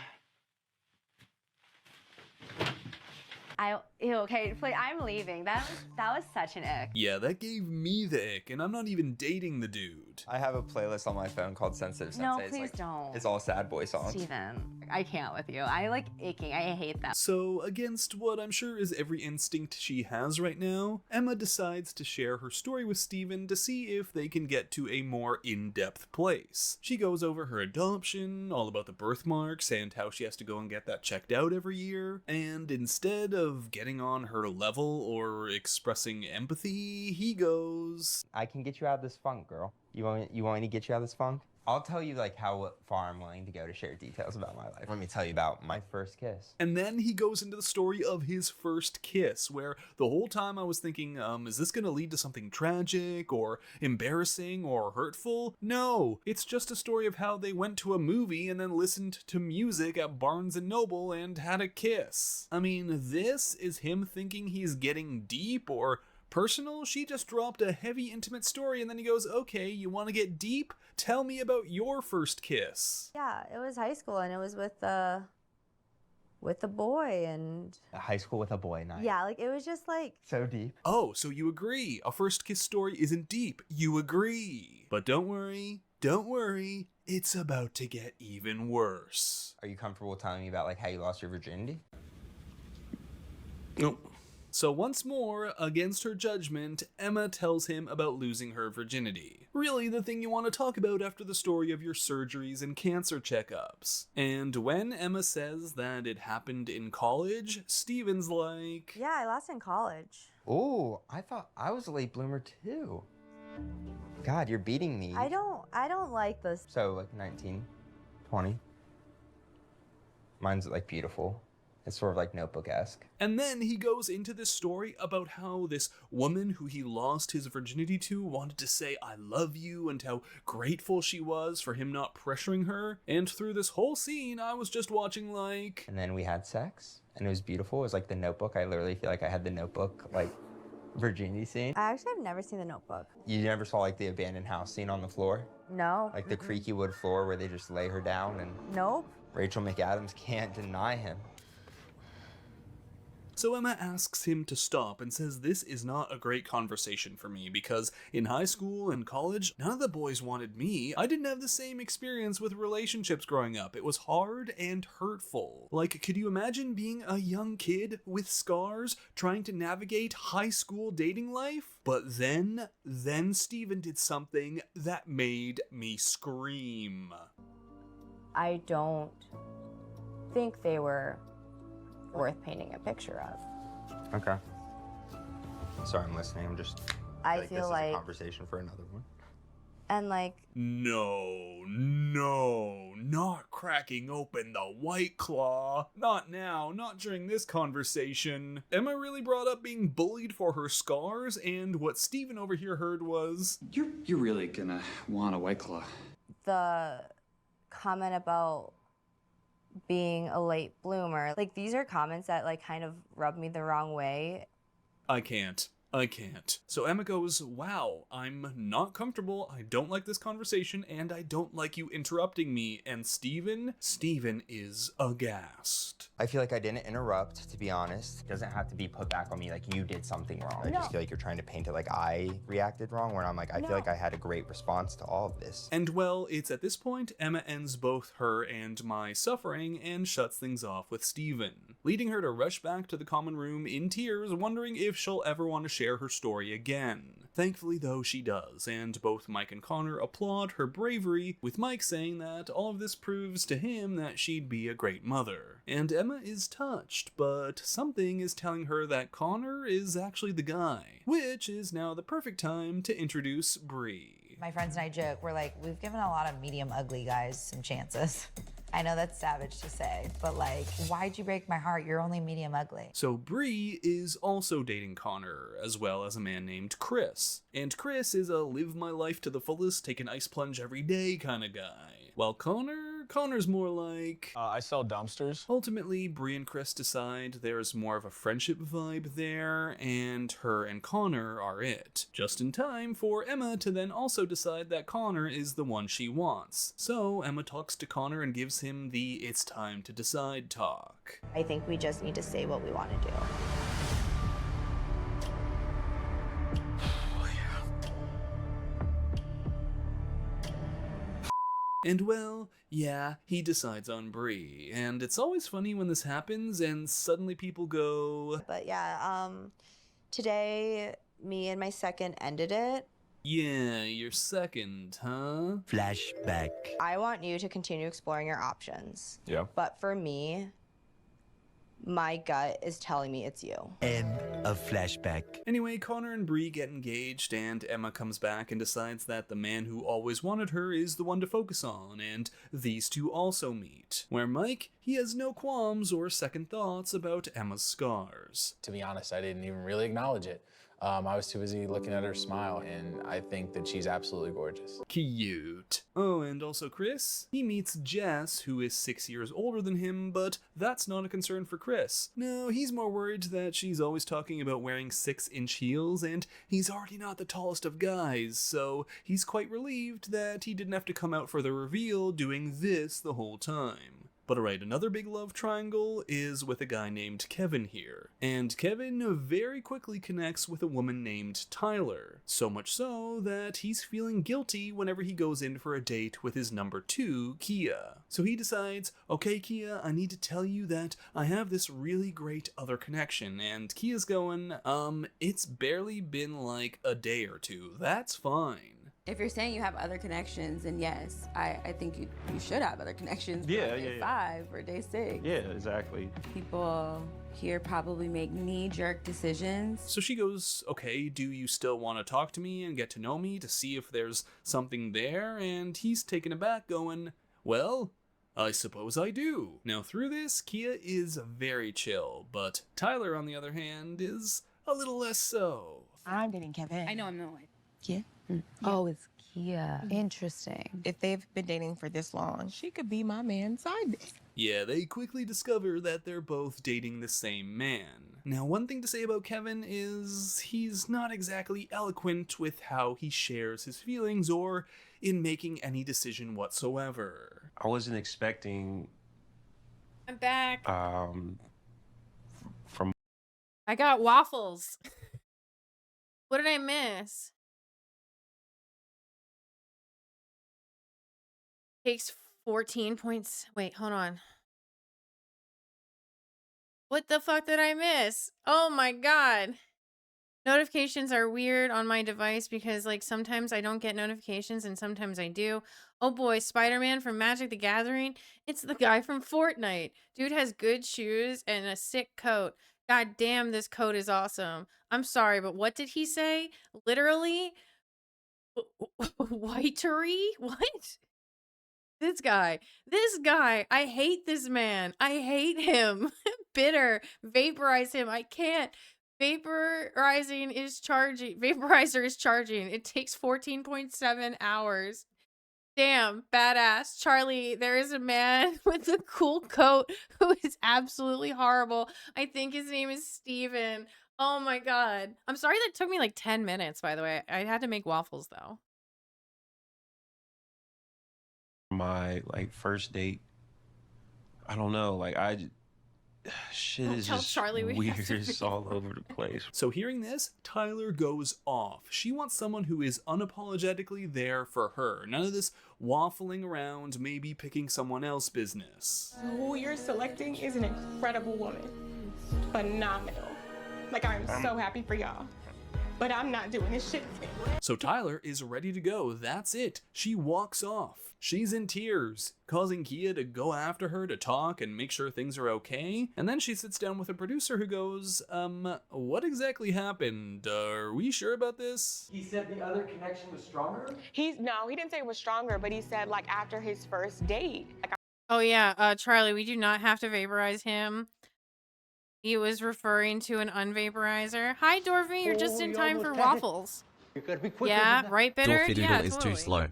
Okay, I'm leaving. That was such an ick. Yeah, that gave me the ick, and I'm not even dating the dude. I have a playlist on my phone called Sensitive Sensei. No, It's please like- don't. It's all sad boy songs. Steven, I can't with you. I like icking. I hate that. So, against what I'm sure is every instinct she has right now, Emma decides to share her story with Steven to see if they can get to a more in-depth place. She goes over her adoption, all about the birthmarks, and how she has to go and get that checked out every year, and instead of getting on her level or expressing empathy, he goes, I can get you out of this funk, girl. You want me to get you out of this funk? I'll tell you like how far I'm willing to go to share details about my life. Let me tell you about my first kiss. And then he goes into the story of his first kiss, where the whole time I was thinking, is this gonna lead to something tragic or embarrassing or hurtful? No, it's just a story of how they went to a movie and then listened to music at Barnes & Noble and had a kiss. I mean, this is him thinking he's getting deep or personal. She just dropped a heavy, intimate story, and then he goes, okay, you want to get deep? Tell me about your first kiss. Yeah, it was high school, and it was with a boy, and High school with a boy night. yeah, like it was just like So deep. Oh, so you agree. A first kiss story isn't deep. You agree. But don't worry, it's about to get even worse. Are you comfortable telling me about like how you lost your virginity? Nope. So once more, against her judgment, Emma tells him about losing her virginity. Really the thing you want to talk about after the story of your surgeries and cancer checkups. And when Emma says that it happened in college, Steven's like, yeah, I lost in college. Oh, I thought I was a late bloomer too. God, you're beating me. I don't like this. So like 19, 20. Mine's like beautiful. It's sort of like Notebook-esque. And then he goes into this story about how this woman who he lost his virginity to wanted to say, "I love you," and how grateful she was for him not pressuring her. And through this whole scene, I was just watching like... And then we had sex, and it was beautiful. It was like The Notebook. I literally feel like I had The Notebook, like, virginity scene. I actually have never seen The Notebook. You never saw, like, the abandoned house scene on the floor? No. Like the creaky wood floor where they just lay her down and... Nope. Rachel McAdams can't deny him. So Emma asks him to stop and says this is not a great conversation for me because in high school and college, none of the boys wanted me. I didn't have the same experience with relationships growing up. It was hard and hurtful. Like, could you imagine being a young kid with scars trying to navigate high school dating life? But then Steven did something that made me scream. I don't think they were worth painting a picture of. Okay. Sorry, I'm listening. I'm just... I this feel is like... a conversation for another one. And like... No, not cracking open the White Claw. Not now, not during this conversation. Emma really brought up being bullied for her scars, and what Steven over here heard was... You're really gonna want a White Claw. The comment about being a late bloomer, like these are comments that like kind of rub me the wrong way. I can't. So Emma goes, wow, I'm not comfortable, I don't like this conversation, and I don't like you interrupting me. And Steven is aghast. I feel like I didn't interrupt, to be honest. It doesn't have to be put back on me like you did something wrong. I just feel like you're trying to paint it like I reacted wrong, where I'm like, I feel like I had a great response to all of this. And well, it's at this point Emma ends both her and my suffering and shuts things off with Steven, leading her to rush back to the common room in tears, wondering if she'll ever want to share her story again. Thankfully though, she does, and both Mike and Connor applaud her bravery, with Mike saying that all of this proves to him that she'd be a great mother. And Emma is touched, but something is telling her that Connor is actually the guy, which is now the perfect time to introduce Bree. My friends and I joke, we're like, we've given a lot of medium ugly guys some chances. I know that's savage to say, but like, why'd you break my heart? You're only medium ugly. So Bree is also dating Connor, as well as a man named Chris. And Chris is a live my life to the fullest, take an ice plunge every day kind of guy. While Connor's more like... I sell dumpsters. Ultimately, Bree and Chris decide there's more of a friendship vibe there, and her and Connor are it. Just in time for Emma to then also decide that Connor is the one she wants. So Emma talks to Connor and gives him the "it's time to decide" talk. I think we just need to say what we want to do. And well, yeah, he decides on Bree, and it's always funny when this happens and suddenly people go... But yeah, today me and my second ended it. Yeah, your second, huh? Flashback. I want you to continue exploring your options. Yeah. But for me, my gut is telling me it's you. End of flashback. Anyway, Connor and Bree get engaged, and Emma comes back and decides that the man who always wanted her is the one to focus on, and these two also meet. Where Mike, he has no qualms or second thoughts about Emma's scars. To be honest, I didn't even really acknowledge it. I was too busy looking at her smile, and I think that she's absolutely gorgeous. Cute. Oh, and also Chris? He meets Jess, who is 6 years older than him, but that's not a concern for Chris. No, he's more worried that she's always talking about wearing 6-inch heels, and he's already not the tallest of guys, so he's quite relieved that he didn't have to come out for the reveal doing this the whole time. But alright, another big love triangle is with a guy named Kevin here. And Kevin very quickly connects with a woman named Tyler. So much so that he's feeling guilty whenever he goes in for a date with his number 2, Kia. So he decides, okay Kia, I need to tell you that I have this really great other connection. And Kia's going, it's barely been like a day or two. That's fine. If you're saying you have other connections, then yes, I think you should have other connections for day 5 or day 6. Yeah, exactly. People here probably make knee-jerk decisions. So she goes, okay, do you still want to talk to me and get to know me to see if there's something there? And he's taken aback going, well, I suppose I do. Now through this, Kia is very chill, but Tyler, on the other hand, is a little less so. I'm dating Kevin. I know I'm the one. Kia? Oh, it's Kia. Interesting. If they've been dating for this long, she could be my man's side bitch. Yeah, they quickly discover that they're both dating the same man. Now, one thing to say about Kevin is he's not exactly eloquent with how he shares his feelings or in making any decision whatsoever. I wasn't expecting I'm back. from I got waffles. What did I miss? Takes 14 points. Wait, hold on. What the fuck did I miss? Oh my god. Notifications are weird on my device because, like, sometimes I don't get notifications and sometimes I do. Oh boy, Spider-Man from Magic the Gathering. It's the guy from Fortnite. Dude has good shoes and a sick coat. God damn, this coat is awesome. I'm sorry, but what did he say? Literally? Whitery? What? This guy, I hate this man. I hate him. Bitter. Vaporize him. I can't. Vaporizer is charging. It takes 14.7 hours. Damn, badass. Charlie, there is a man with a cool coat who is absolutely horrible. I think his name is Steven. Oh my god. I'm sorry that took me like 10 minutes, by the way. I had to make waffles, though. my like first date. I don't know, like shit is tell just Charlie we have to weird all over the place. So hearing this, Tyler goes off. She wants someone who is unapologetically there for her. None of this waffling around, maybe picking someone else's business. Who you're selecting is an incredible woman. Phenomenal. Like, I'm so happy for y'all. But I'm not doing this shit. So Tyler is ready to go. That's it. She walks off. She's in tears, causing Kia to go after her to talk and make sure things are okay. And then she sits down with a producer who goes, what exactly happened? Are we sure about this? He said the other connection was stronger? No, he didn't say it was stronger, but he said, like, after his first date. Like, Oh yeah, Charlie, we do not have to vaporize him. He was referring to an unvaporizer. Hi, Dorothy, you're just in time for waffles. You gotta be quick. Yeah, right, Bitter? Dorfidoodle Yeah, is totally. too slow.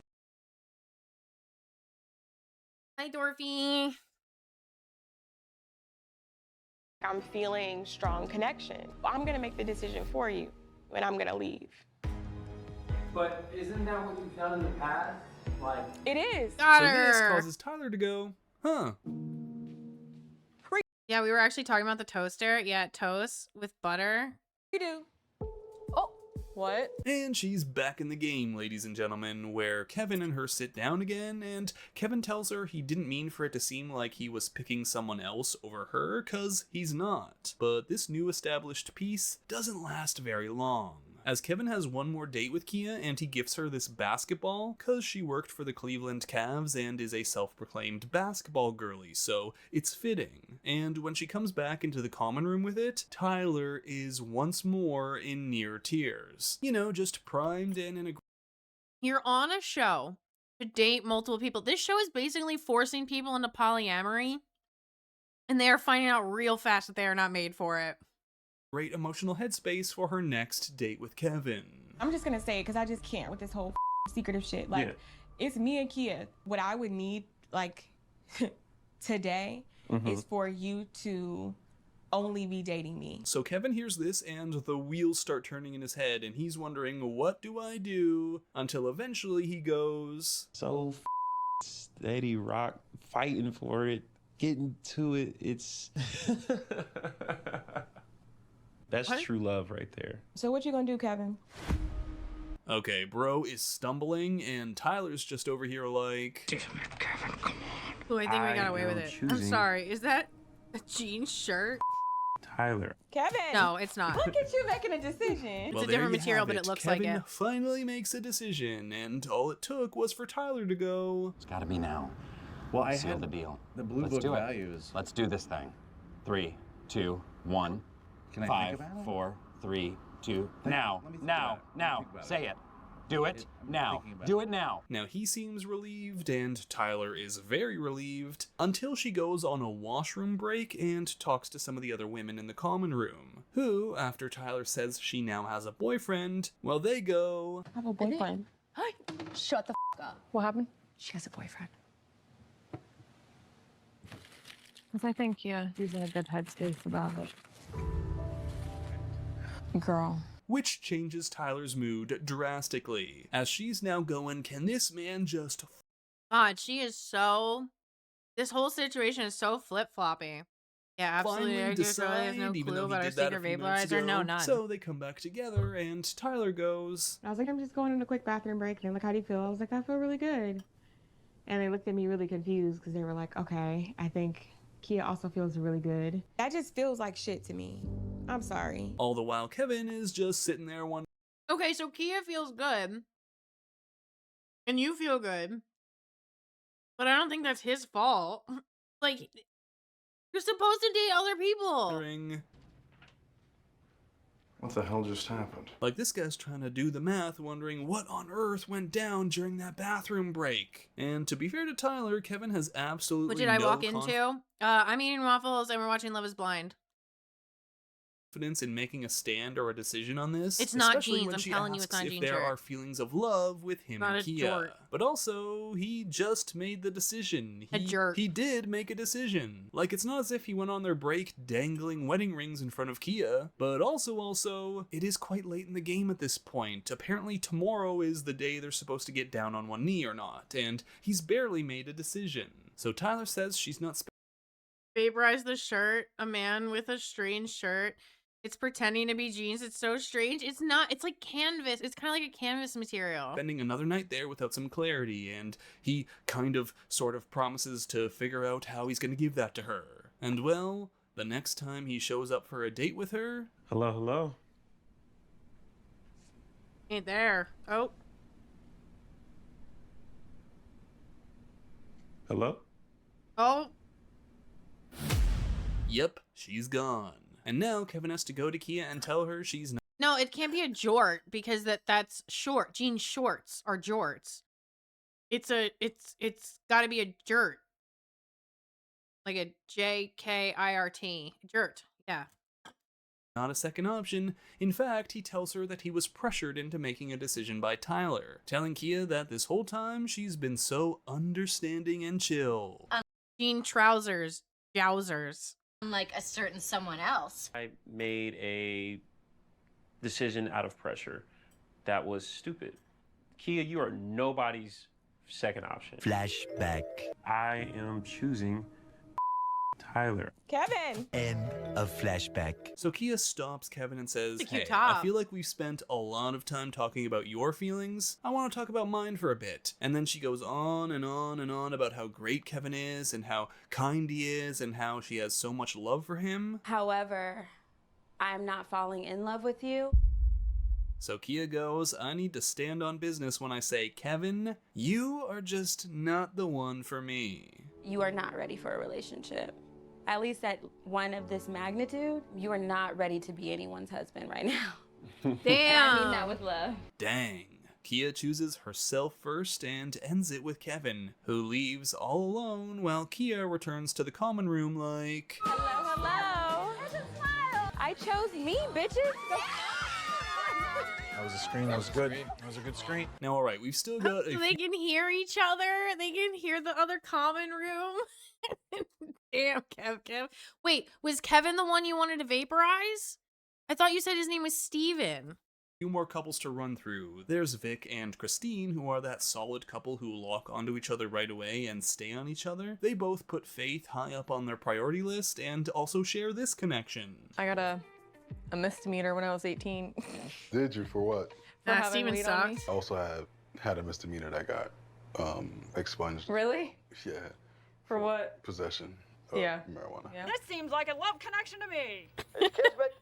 Hi, Dorothy. I'm feeling strong connection. I'm gonna make the decision for you, and I'm gonna leave. But isn't that what you've done in the past? Like, it is. Got So this her. causes Tyler to go, huh? Yeah, we were actually talking about the toaster. Yeah, toast with butter. You do. Oh, what? And she's back in the game, ladies and gentlemen, where Kevin and her sit down again, and Kevin tells her he didn't mean for it to seem like he was picking someone else over her, 'cause he's not. But this new established peace doesn't last very long, as Kevin has one more date with Kia and he gifts her this basketball, 'cause she worked for the Cleveland Cavs and is a self-proclaimed basketball girly, so it's fitting. And when she comes back into the common room with it, Tyler is once more in near tears. You know, just primed and in a... You're on a show to date multiple people. This show is basically forcing people into polyamory, and they are finding out real fast that they are not made for it. great emotional headspace for her next date with Kevin. I'm just gonna say it because I just can't with this whole secretive shit. Like, it's me and Kia. What I would need, like, today is for you to only be dating me. So Kevin hears this and the wheels start turning in his head and he's wondering, what do I do? Until eventually he goes, So steady rock, fighting for it, getting to it. It's that's true love right there. So what you gonna do, Kevin? okay, bro is stumbling and Tyler's just over here like, Kevin, come on. Ooh, I think we got away with am it. I'm choosing- sorry. Is that a jean shirt? Tyler. Kevin! No, it's not. Look at you making a decision. well, a there different you material, have but it looks like Kevin it. finally makes a decision and all it took was for Tyler to go, It's gotta be now. Well, I seal the deal. The blue Let's book do it. values. Let's do this thing. 3, 2, 1. Can I 5, think about it? 4, 3, 2. Think- Now, let me think now, about it. Let me now. think about Say it. Do it now. Do it now. Now he seems relieved, and Tyler is very relieved, until she goes on a washroom break and talks to some of the other women in the common room, who, after Tyler says she now has a boyfriend, well, they go, I have a boyfriend. Shut the up. What happened? She has a boyfriend. Because I think, yeah, he's in a good headspace about it. Girl. which changes Tyler's mood drastically, as she's now going, can this man just God, she is so... This whole situation is so flip-floppy. Yeah, absolutely. finally I just really has decide, no even clue though he about her did that a secret few minutes vaporizer. No, ago? none. So they come back together, and Tyler goes, I was like, I'm just going on a quick bathroom break. And they're like, how do you feel? I was like, I feel really good. And they looked at me really confused because they were like, okay, I think Kia also feels really good. That just feels like shit to me. I'm sorry. all the while Kevin is just sitting there wondering, Okay, so Kia feels good. And you feel good. But I don't think that's his fault. Like, you're supposed to date other people. What the hell just happened? like this guy's trying to do the math, wondering what on earth went down during that bathroom break. And to be fair to Tyler, Kevin has absolutely What did I no walk into? I'm eating waffles and we're watching Love is Blind. confidence in making a stand or a decision on this. It's not especially jeans, when I'm she telling you, it's asks not if jean there shirt. are feelings of love with him Not and a Kia. jort. But also, he just made the decision. A jerk. He did make a decision. Like, it's not as if he went on their break dangling wedding rings in front of Kia. But also, it is quite late in the game at this point. Apparently, tomorrow is the day they're supposed to get down on one knee or not. And he's barely made a decision. So Tyler says she's not Vaporize the shirt. A man with a strange shirt. It's pretending to be jeans. It's so strange. It's not. It's like canvas. It's kind of like a canvas material. spending another night there without some clarity, and he kind of sort of promises to figure out how he's going to give that to her. And well, the next time he shows up for a date with her, Hello, hello. Ain't there. Oh. Hello? Oh. yep, she's gone. And now Kevin has to go to Kia and tell her she's not No, it can't be a jort because that's short. Jean shorts are jorts. It's got to be a jert. Like a JKIRT. Jert. Yeah. a second option. In fact, he tells her that he was pressured into making a decision by Tyler, telling Kia that this whole time she's been so understanding and chill. Jean trousers. Jousers. Like a certain someone else. I made a decision out of pressure that was stupid. Kia, you are nobody's second option. Flashback. I am choosing Tyler. Kevin! End of flashback. So Kia stops Kevin and says, It's a cute hey, top. I feel like we've spent a lot of time talking about your feelings. I want to talk about mine for a bit. And then she goes on and on and on about how great Kevin is and how kind he is and how she has so much love for him. However, I'm not falling in love with you. So Kia goes, I need to stand on business when I say, Kevin, you are just not the one for me. You are not ready for a relationship. At least at one of this magnitude, you are not ready to be anyone's husband right now. Damn. And I mean that with love. Dang. Kia chooses herself first and ends it with Kevin, who leaves all alone while Kia returns to the common room like, Hello. I chose me, bitches. That was a screen. That was good. That was a good screen. Now, all right, we've still got So they can hear each other. They can hear the other common room. Damn, Kev. Wait, was Kevin the one you wanted to vaporize? I thought you said his name was Steven. few more couples to run through. There's Vic and Christine, who are that solid couple who lock onto each other right away and stay on each other. They both put faith high up on their priority list and also share this connection. I got a misdemeanor when I was 18. Did you? For what? For having Steven weed on me. sucks. I also had a misdemeanor that got expunged. Really? Yeah, For what? possession of Yeah. marijuana. Yeah. This seems like a love connection to me.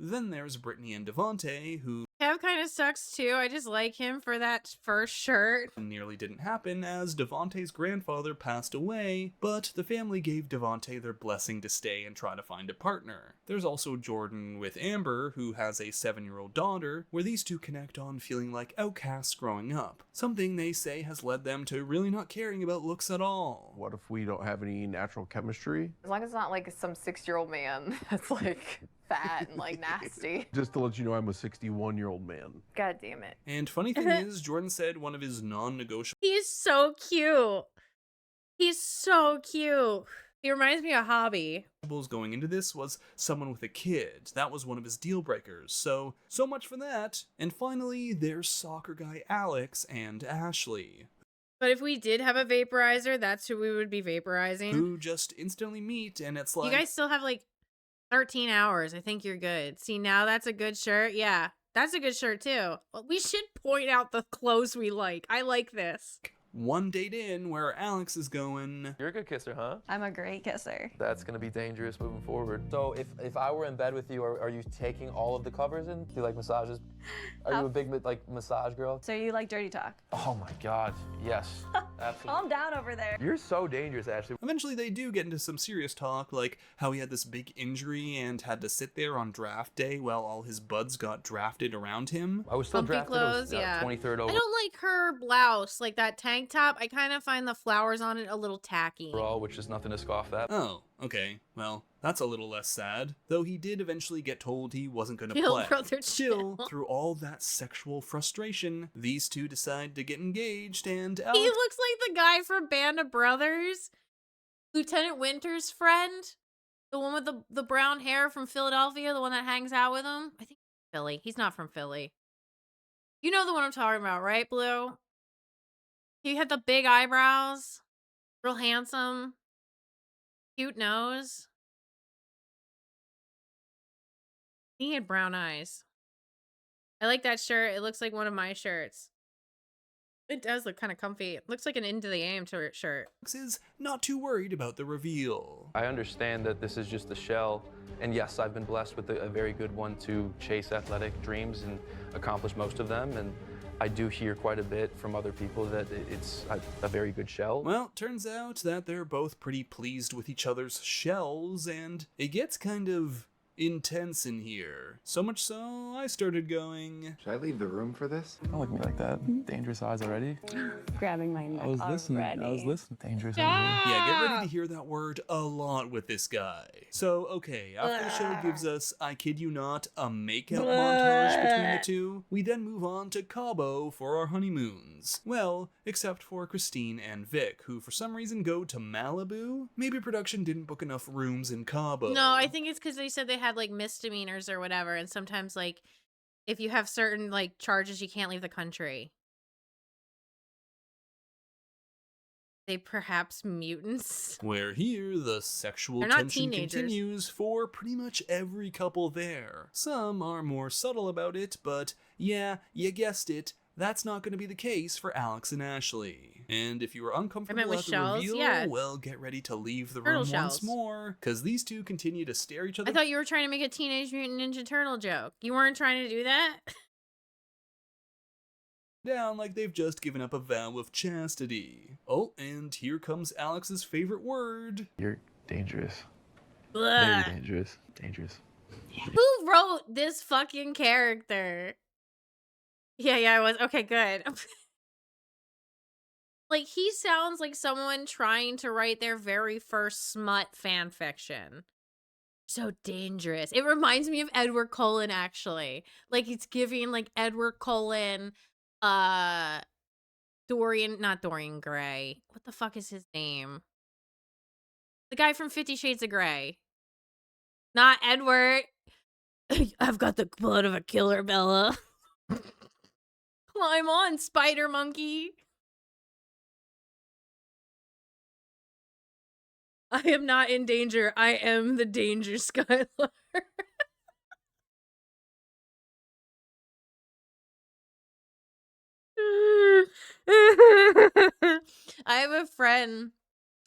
Then there's Brittany and Devontae, who Kev kind of sucks too. I just like him for that first shirt. Nearly didn't happen as Devontae's grandfather passed away, but the family gave Devontae their blessing to stay and try to find a partner. There's also Jordan with Amber, who has a 7-year-old daughter, where these two connect on feeling like outcasts growing up. Something they say has led them to really not caring about looks at all. What if we don't have any natural chemistry? As long as it's not like some 6-year-old man that's like fat and like nasty. Just to let you know, I'm a 61-year-old man. God damn it. And funny thing is, Jordan said one of his non-negotiables He's so cute. He's so cute. He reminds me of Hobby. going into this was someone with a kid. That was one of his deal breakers. So much for that. And finally, there's soccer guy Alex and Ashley, But if we did have a vaporizer, that's who we would be vaporizing. who just instantly meet, and it's like... You guys still have like 13 hours. I think you're good. See, now that's a good shirt. Yeah, that's a good shirt too. Well, we should point out the clothes we like. I like this. One date in where Alex is going... You're a good kisser, huh? I'm a great kisser. That's gonna be dangerous moving forward. So if I were in bed with you, are you taking all of the covers in? Do you like massages? Are you a big like massage girl? So you like dirty talk? Oh my God, yes, absolutely. Calm down over there. You're so dangerous, Ashley. Eventually they do get into some serious talk, like how he had this big injury and had to sit there on draft day while all his buds got drafted around him. I was still Bumpy drafted. clothes, yeah. 23rd I over. don't like her blouse, like that tank top. I kind of find the flowers on it a little tacky. Overall, which is nothing to scoff at. Oh, okay. Well, that's a little less sad. Though he did eventually get told he wasn't going to Chill, play. brother, Still, chill. through all that sexual frustration, these two decide to get engaged, and He Alex... looks like the guy from Band of Brothers, Lieutenant Winter's friend, the one with the brown hair from Philadelphia, the one that hangs out with him. I think Philly. He's not from Philly. You know the one I'm talking about, right, Blue? He had the big eyebrows, real handsome, cute nose. He had brown eyes. I like that shirt. It looks like one of my shirts. It does look kind of comfy. It looks like an Into the Aim shirt. is not too worried about the reveal. I understand that this is just a shell, and yes, I've been blessed with a very good one to chase athletic dreams and accomplish most of them, and I do hear quite a bit from other people that it's a very good shell. Well, turns out that they're both pretty pleased with each other's shells, and it gets kind of intense in here. So much so, I started going... Should I leave the room for this? Don't look at me like that. Dangerous eyes already. Grabbing my neck I was listening. already. Dangerous. Yeah, get ready to hear that word a lot with this guy. So, okay, after the show gives us, I kid you not, a makeout montage between the two, we then move on to Cabo for our honeymoons. Well, except for Christine and Vic, who for some reason go to Malibu. Maybe production didn't book enough rooms in Cabo. No, I think it's because they said they had like misdemeanors or whatever, and sometimes like if you have certain like charges, you can't leave the country. They perhaps mutants. Where here, the sexual They're not tension teenagers. continues for pretty much every couple there. Some are more subtle about it, but yeah, you guessed it, that's not going to be the case for Alex and Ashley. And if you were uncomfortable with at the shells, reveal, yeah. well, get ready to leave the Turtle room shells. once more, because these two continue to stare each other I thought you were trying to make a Teenage Mutant Ninja Turtle joke. You weren't trying to do that? down like they've just given up a vow of chastity. Oh, and here comes Alex's favorite word. You're dangerous. Blah. Very dangerous. Dangerous. Who wrote this fucking character? Yeah, I was. Okay, good. Like, he sounds like someone trying to write their very first smut fan fiction. So dangerous. It reminds me of Edward Cullen, actually. Like, it's giving, like, Edward Cullen, not Dorian Gray. What the fuck is his name? The guy from 50 Shades of Grey. Not Edward. I've got the blood of a killer, Bella. Climb on, spider monkey. I am not in danger. I am the danger, Skylar. I have a friend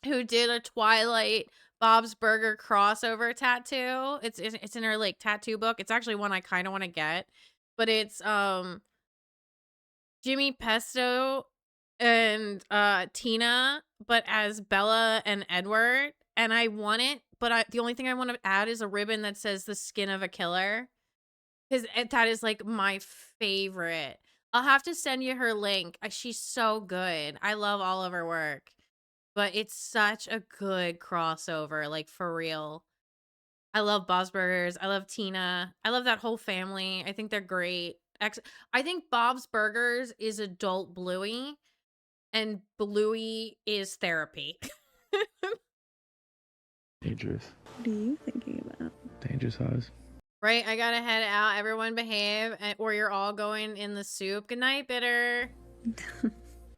who did a Twilight Bob's Burger crossover tattoo. It's in her like tattoo book. It's actually one I kind of want to get. but it's Jimmy Pesto and Tina, but as Bella and Edward. And I want it, but the only thing I want to add is a ribbon that says the skin of a killer. Because that is like my favorite. I'll have to send you her link. She's so good. I love all of her work. But it's such a good crossover, like for real. I love Bob's Burgers. I love Tina. I love that whole family. I think they're great. I think Bob's Burgers is adult Bluey, and Bluey is therapy. Dangerous. What are you thinking about? Dangerous eyes. Right, I gotta head out. Everyone behave, or you're all going in the soup. Good night, Bitter.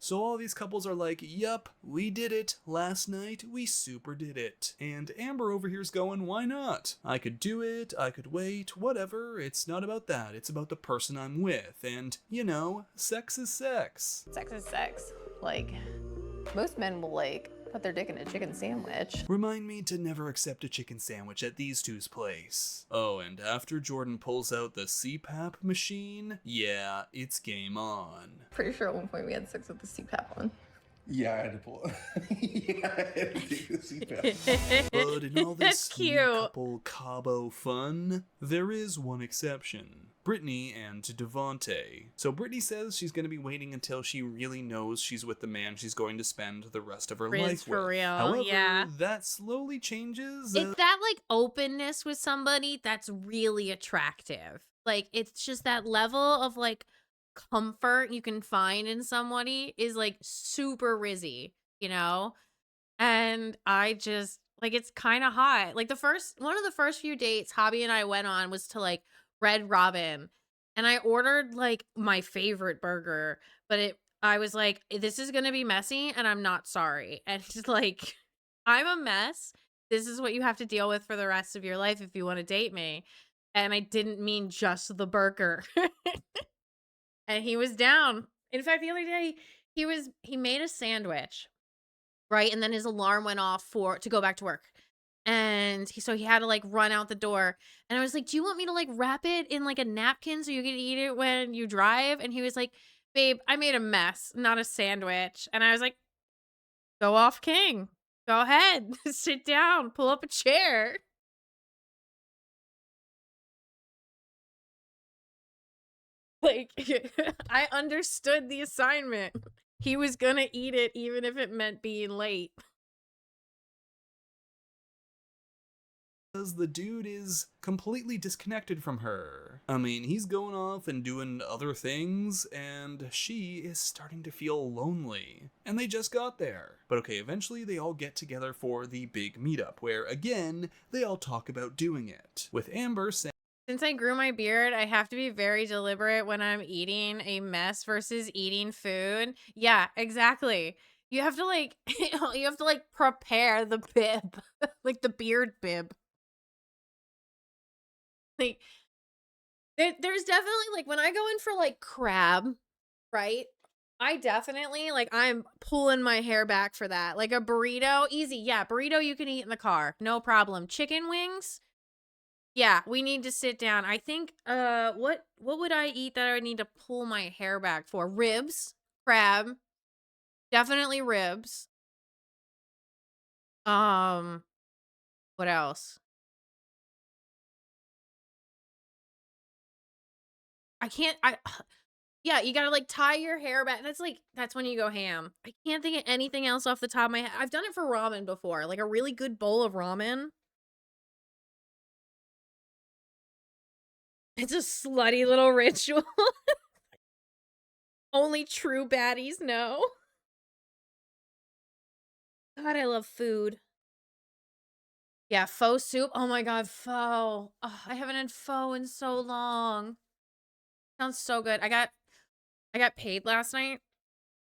So all these couples are like, yup, we did it. Last night, we super did it. And Amber over here's going, why not? I could do it, I could wait, whatever. It's not about that. It's about the person I'm with. And, you know, sex is sex. Sex is sex. Like, most men will, like, put their dick in a chicken sandwich. Remind me to never accept a chicken sandwich at these two's place. Oh, and after Jordan pulls out the CPAP machine, yeah, it's game on. Pretty sure at one point we had sex with the CPAP one. Yeah, I had to pull. Yeah, I had to take the CPAP. But in all this That's new cute. couple Cabo fun, there is one exception. Brittany and Devonte. So Brittany says she's going to be waiting until she really knows she's with the man she's going to spend the rest of her Riz life for with. real, However, yeah. that slowly changes. It's that like openness with somebody that's really attractive. Like it's just that level of like comfort you can find in somebody is like super Rizzy, you know? And I just like it's kind of hot. Like one of the first few dates Hobby and I went on was to like Red Robin, and I ordered like my favorite burger, but I was like, this is gonna be messy and I'm not sorry. And it's like, I'm a mess. This is what you have to deal with for the rest of your life if you want to date me. And I didn't mean just the burger. And he was down. In fact, the other day he made a sandwich, right? And then his alarm went off to go back to work. And so he had to like run out the door. And I was like, do you want me to like wrap it in like a napkin so you can eat it when you drive? And he was like, babe, I made a mess, not a sandwich. And I was like, go off, King. Go ahead. Sit down. Pull up a chair. Like, I understood the assignment. He was gonna eat it even if it meant being late. Because the dude is completely disconnected from her. I mean, he's going off and doing other things, and she is starting to feel lonely. And they just got there. But okay, eventually they all get together for the big meetup, where again, they all talk about doing it. With Amber saying, Since I grew my beard, I have to be very deliberate when I'm eating a mess versus eating food. Yeah, exactly. You have to like, prepare the bib, like the beard bib. Like, there's definitely like when I go in for like crab, right? I definitely like I'm pulling my hair back for that. Like a burrito, easy. Yeah, burrito you can eat in the car, no problem. Chicken wings, yeah, we need to sit down. I think what would I eat that I would need to pull my hair back for? Ribs, crab, definitely ribs. What else? Yeah, you gotta like tie your hair back. That's when you go ham. I can't think of anything else off the top of my head. I've done it for ramen before, like a really good bowl of ramen. It's a slutty little ritual. Only true baddies know. God, I love food. Yeah, pho soup. Oh my god, pho. Oh, I haven't had pho in so long. Sounds so good. I got paid last night,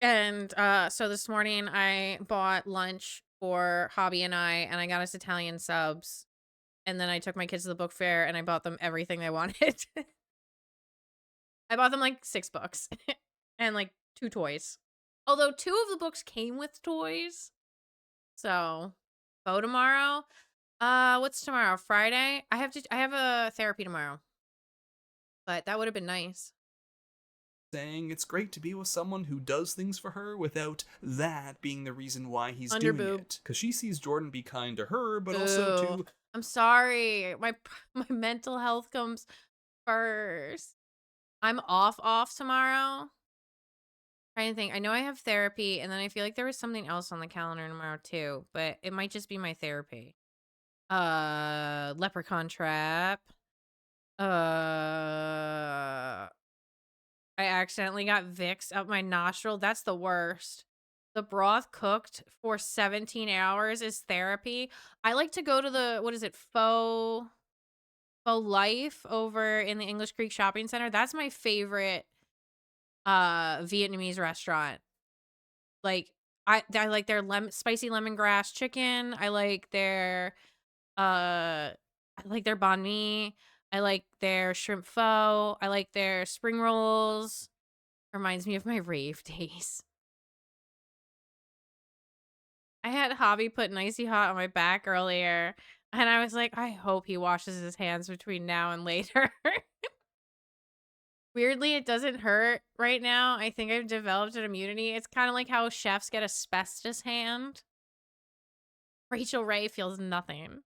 and so this morning I bought lunch for Hobby and I got us Italian subs, and then I took my kids to the book fair and I bought them everything they wanted. I bought them like 6 books and like 2 toys, although 2 of the books came with toys. So go tomorrow. What's tomorrow? Friday? I have a therapy tomorrow. but that would have been nice. saying it's great to be with someone who does things for her without that being the reason why he's Under doing boob. it. Because she sees Jordan be kind to her, but also Ooh, to I'm sorry. My mental health comes first. I'm off tomorrow. Trying to think. I know I have therapy, and then I feel like there was something else on the calendar tomorrow too, but it might just be my therapy. Leprechaun Trap. I accidentally got Vicks up my nostril. That's the worst. The broth cooked for 17 hours is therapy. I like to go to the, what is it, Faux Life over in the English Creek Shopping Center. That's my favorite Vietnamese restaurant. Like I like their spicy lemongrass chicken. I like their banh mi. I like their shrimp pho. I like their spring rolls. Reminds me of my rave days. I had Hobby put an icy hot on my back earlier, and I was like, I hope he washes his hands between now and later. Weirdly, it doesn't hurt right now. I think I've developed an immunity. It's kind of like how chefs get asbestos hand. Rachel Ray feels nothing.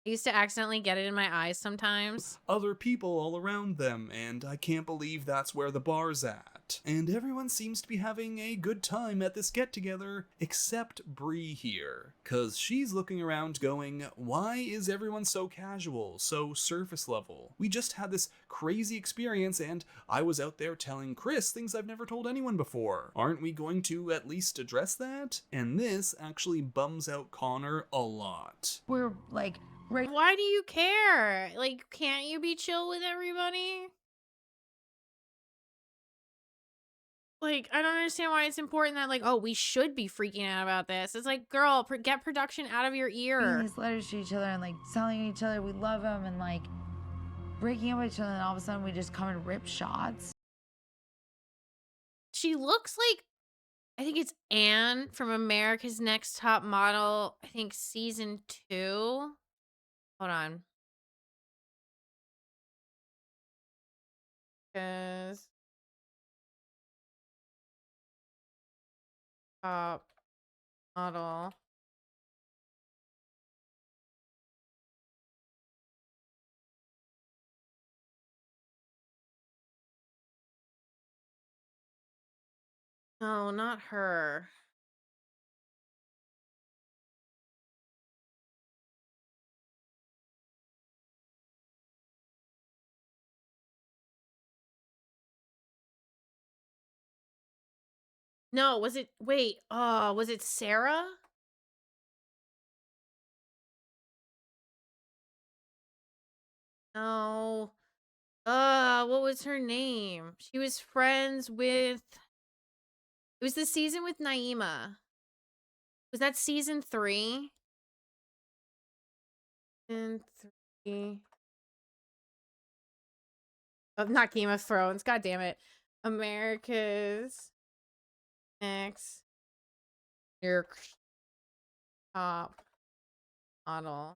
I used to accidentally get it in my eyes sometimes. other people all around them, and I can't believe that's where the bar's at. And everyone seems to be having a good time at this get-together, except Bree here. Cause she's looking around going, why is everyone so casual, so surface level? We just had this crazy experience, and I was out there telling Chris things I've never told anyone before. Aren't we going to at least address that? And this actually bums out Connor a lot. We're like, why do you care? Like, can't you be chill with everybody? Like, I don't understand why it's important that, like, oh, we should be freaking out about this. It's like, girl, get production out of your ear. These letters to each other and like telling each other we love them and like breaking up with each other, and all of a sudden we just come and rip shots. She looks like, I think it's Anne from America's Next Top Model, I think season 2. Hold on. Because top model. No, not her. No, was it, wait, was it Sarah? No. What was her name? She was friends with, it was the season with Naima. Was that season 3? Season 3. Oh, not Game of Thrones. God damn it. America's Next Top Model.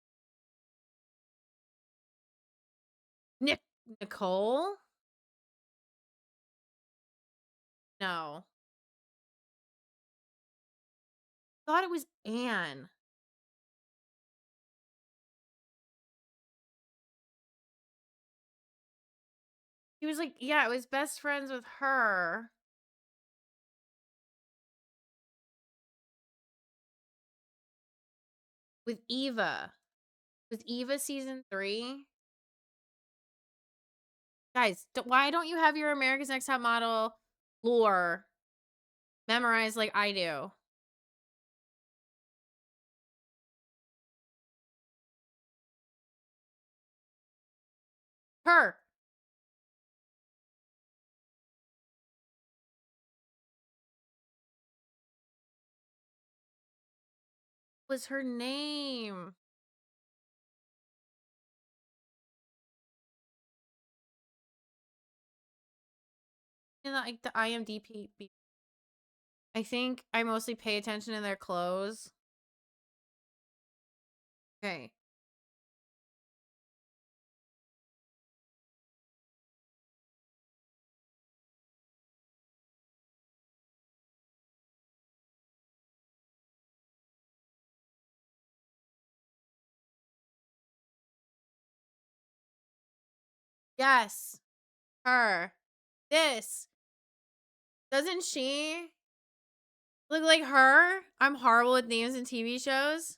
Nicole? No. I thought it was Anne. He was like, yeah, it was best friends with her. With Eva. Was Eva season 3? Guys, why don't you have your America's Next Top Model lore memorized like I do? Her. Was her name? Like the IMDb. I think I mostly pay attention to their clothes. Okay. Yes. Her. This. Doesn't she look like her? I'm horrible with names in TV shows.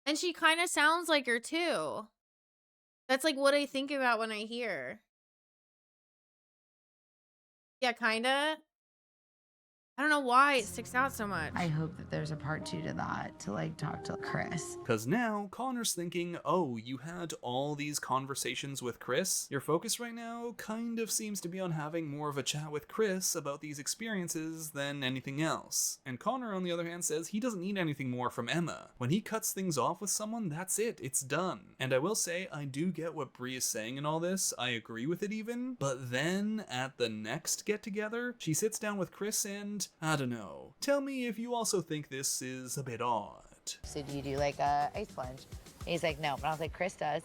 And she kind of sounds like her too. That's like what I think about when I hear. Yeah, kind of. I don't know why it sticks out so much. I hope that there's a part 2 to that, to like talk to Chris. Because now Connor's thinking, oh, you had all these conversations with Chris? Your focus right now kind of seems to be on having more of a chat with Chris about these experiences than anything else. And Connor, on the other hand, says he doesn't need anything more from Emma. When he cuts things off with someone, that's it, it's done. And I will say, I do get what Bree is saying in all this, I agree with it even, but then at the next get-together, she sits down with Chris and, I don't know, tell me if you also think this is a bit odd. So do you do like a ice plunge? And he's like, no, but I was like, Chris does.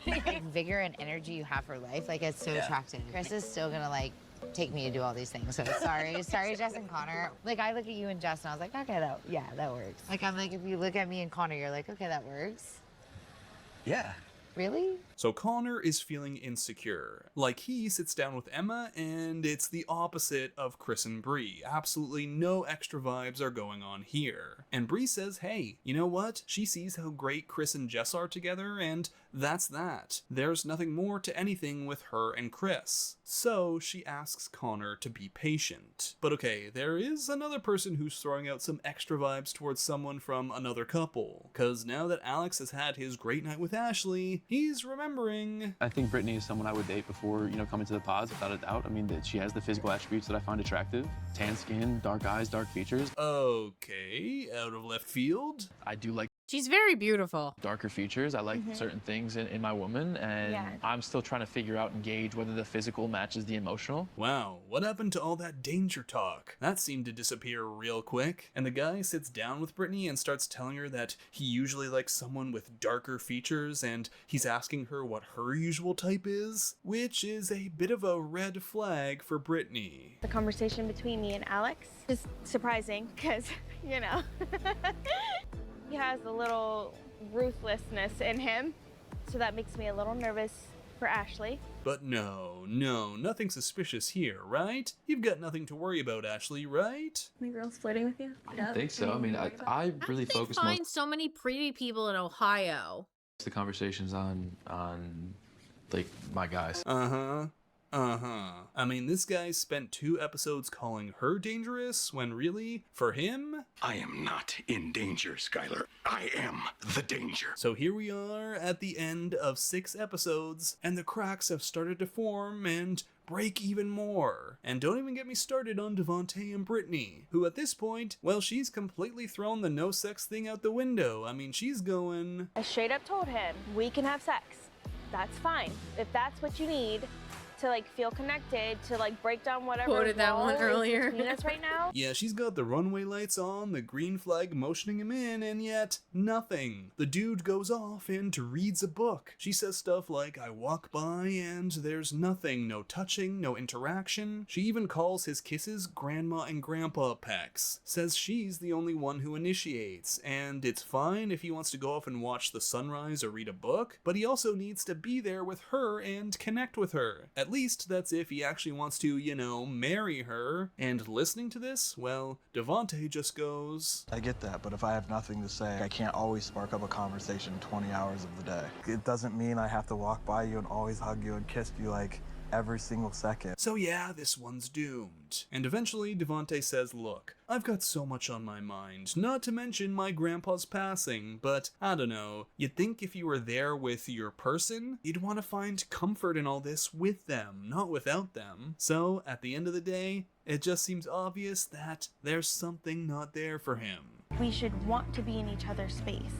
Like, vigor and energy you have for life, like it's so attractive. Chris is still gonna like take me to do all these things. So sorry, Jess and Connor. Like I look at you and Jess and I was like, okay, that works. Like I'm like, if you look at me and Connor, you're like, okay, that works. Yeah. Really? So Connor is feeling insecure. Like he sits down with Emma and it's the opposite of Chris and Bree. Absolutely no extra vibes are going on here. And Bree says, hey, you know what? She sees how great Chris and Jess are together and that's that. There's nothing more to anything with her and Chris. So she asks Connor to be patient. But okay, there is another person who's throwing out some extra vibes towards someone from another couple. Cause now that Alex has had his great night with Ashley, he's remembering. I think Brittany is someone I would date before, coming to the pods, without a doubt. I mean, that she has the physical attributes that I find attractive. Tan skin, dark eyes, dark features. Okay, out of left field. I do like She's very beautiful. darker features. I like certain things in my woman, and I'm still trying to figure out and gauge whether the physical matches the emotional. Wow, what happened to all that danger talk? That seemed to disappear real quick. And the guy sits down with Brittany and starts telling her that he usually likes someone with darker features, and he's asking her what her usual type is, which is a bit of a red flag for Brittany. The conversation between me and Alex is surprising because, he has a little ruthlessness in him, so that makes me a little nervous for Ashley. But no, nothing suspicious here, right? You've got nothing to worry about, Ashley, right? My girl's flirting with you? I don't think so. I mean, I really focus Find most so many pretty people in Ohio. the conversations on like my guys. I mean, this guy spent 2 episodes calling her dangerous when really, for him, I am not in danger, Skylar. I am the danger. So here we are at the end of 6 episodes, and the cracks have started to form and break even more. And don't even get me started on Devontae and Brittany, who at this point, well, she's completely thrown the no sex thing out the window. I mean, she's going... I straight up told him, we can have sex. That's fine. If that's what you need to feel connected, to break down whatever Quoted that one wall is earlier. between us right now. Yeah, she's got the runway lights on, the green flag motioning him in, and yet nothing. The dude goes off and reads a book. She says stuff like, I walk by and there's nothing, no touching, no interaction. She even calls his kisses grandma and grandpa pecks. Says she's the only one who initiates, and it's fine if he wants to go off and watch the sunrise or read a book, but he also needs to be there with her and connect with her. At least that's if he actually wants to, marry her. And listening to this, well, Devontae just goes, I get that, but if I have nothing to say, I can't always spark up a conversation 20 hours of the day. It doesn't mean I have to walk by you and always hug you and kiss you every single second. So yeah, this one's doomed. And eventually Devontae says, look, I've got so much on my mind, not to mention my grandpa's passing, but I don't know, you'd think if you were there with your person, you'd want to find comfort in all this with them, not without them. So at the end of the day, it just seems obvious that there's something not there for him. We should want to be in each other's space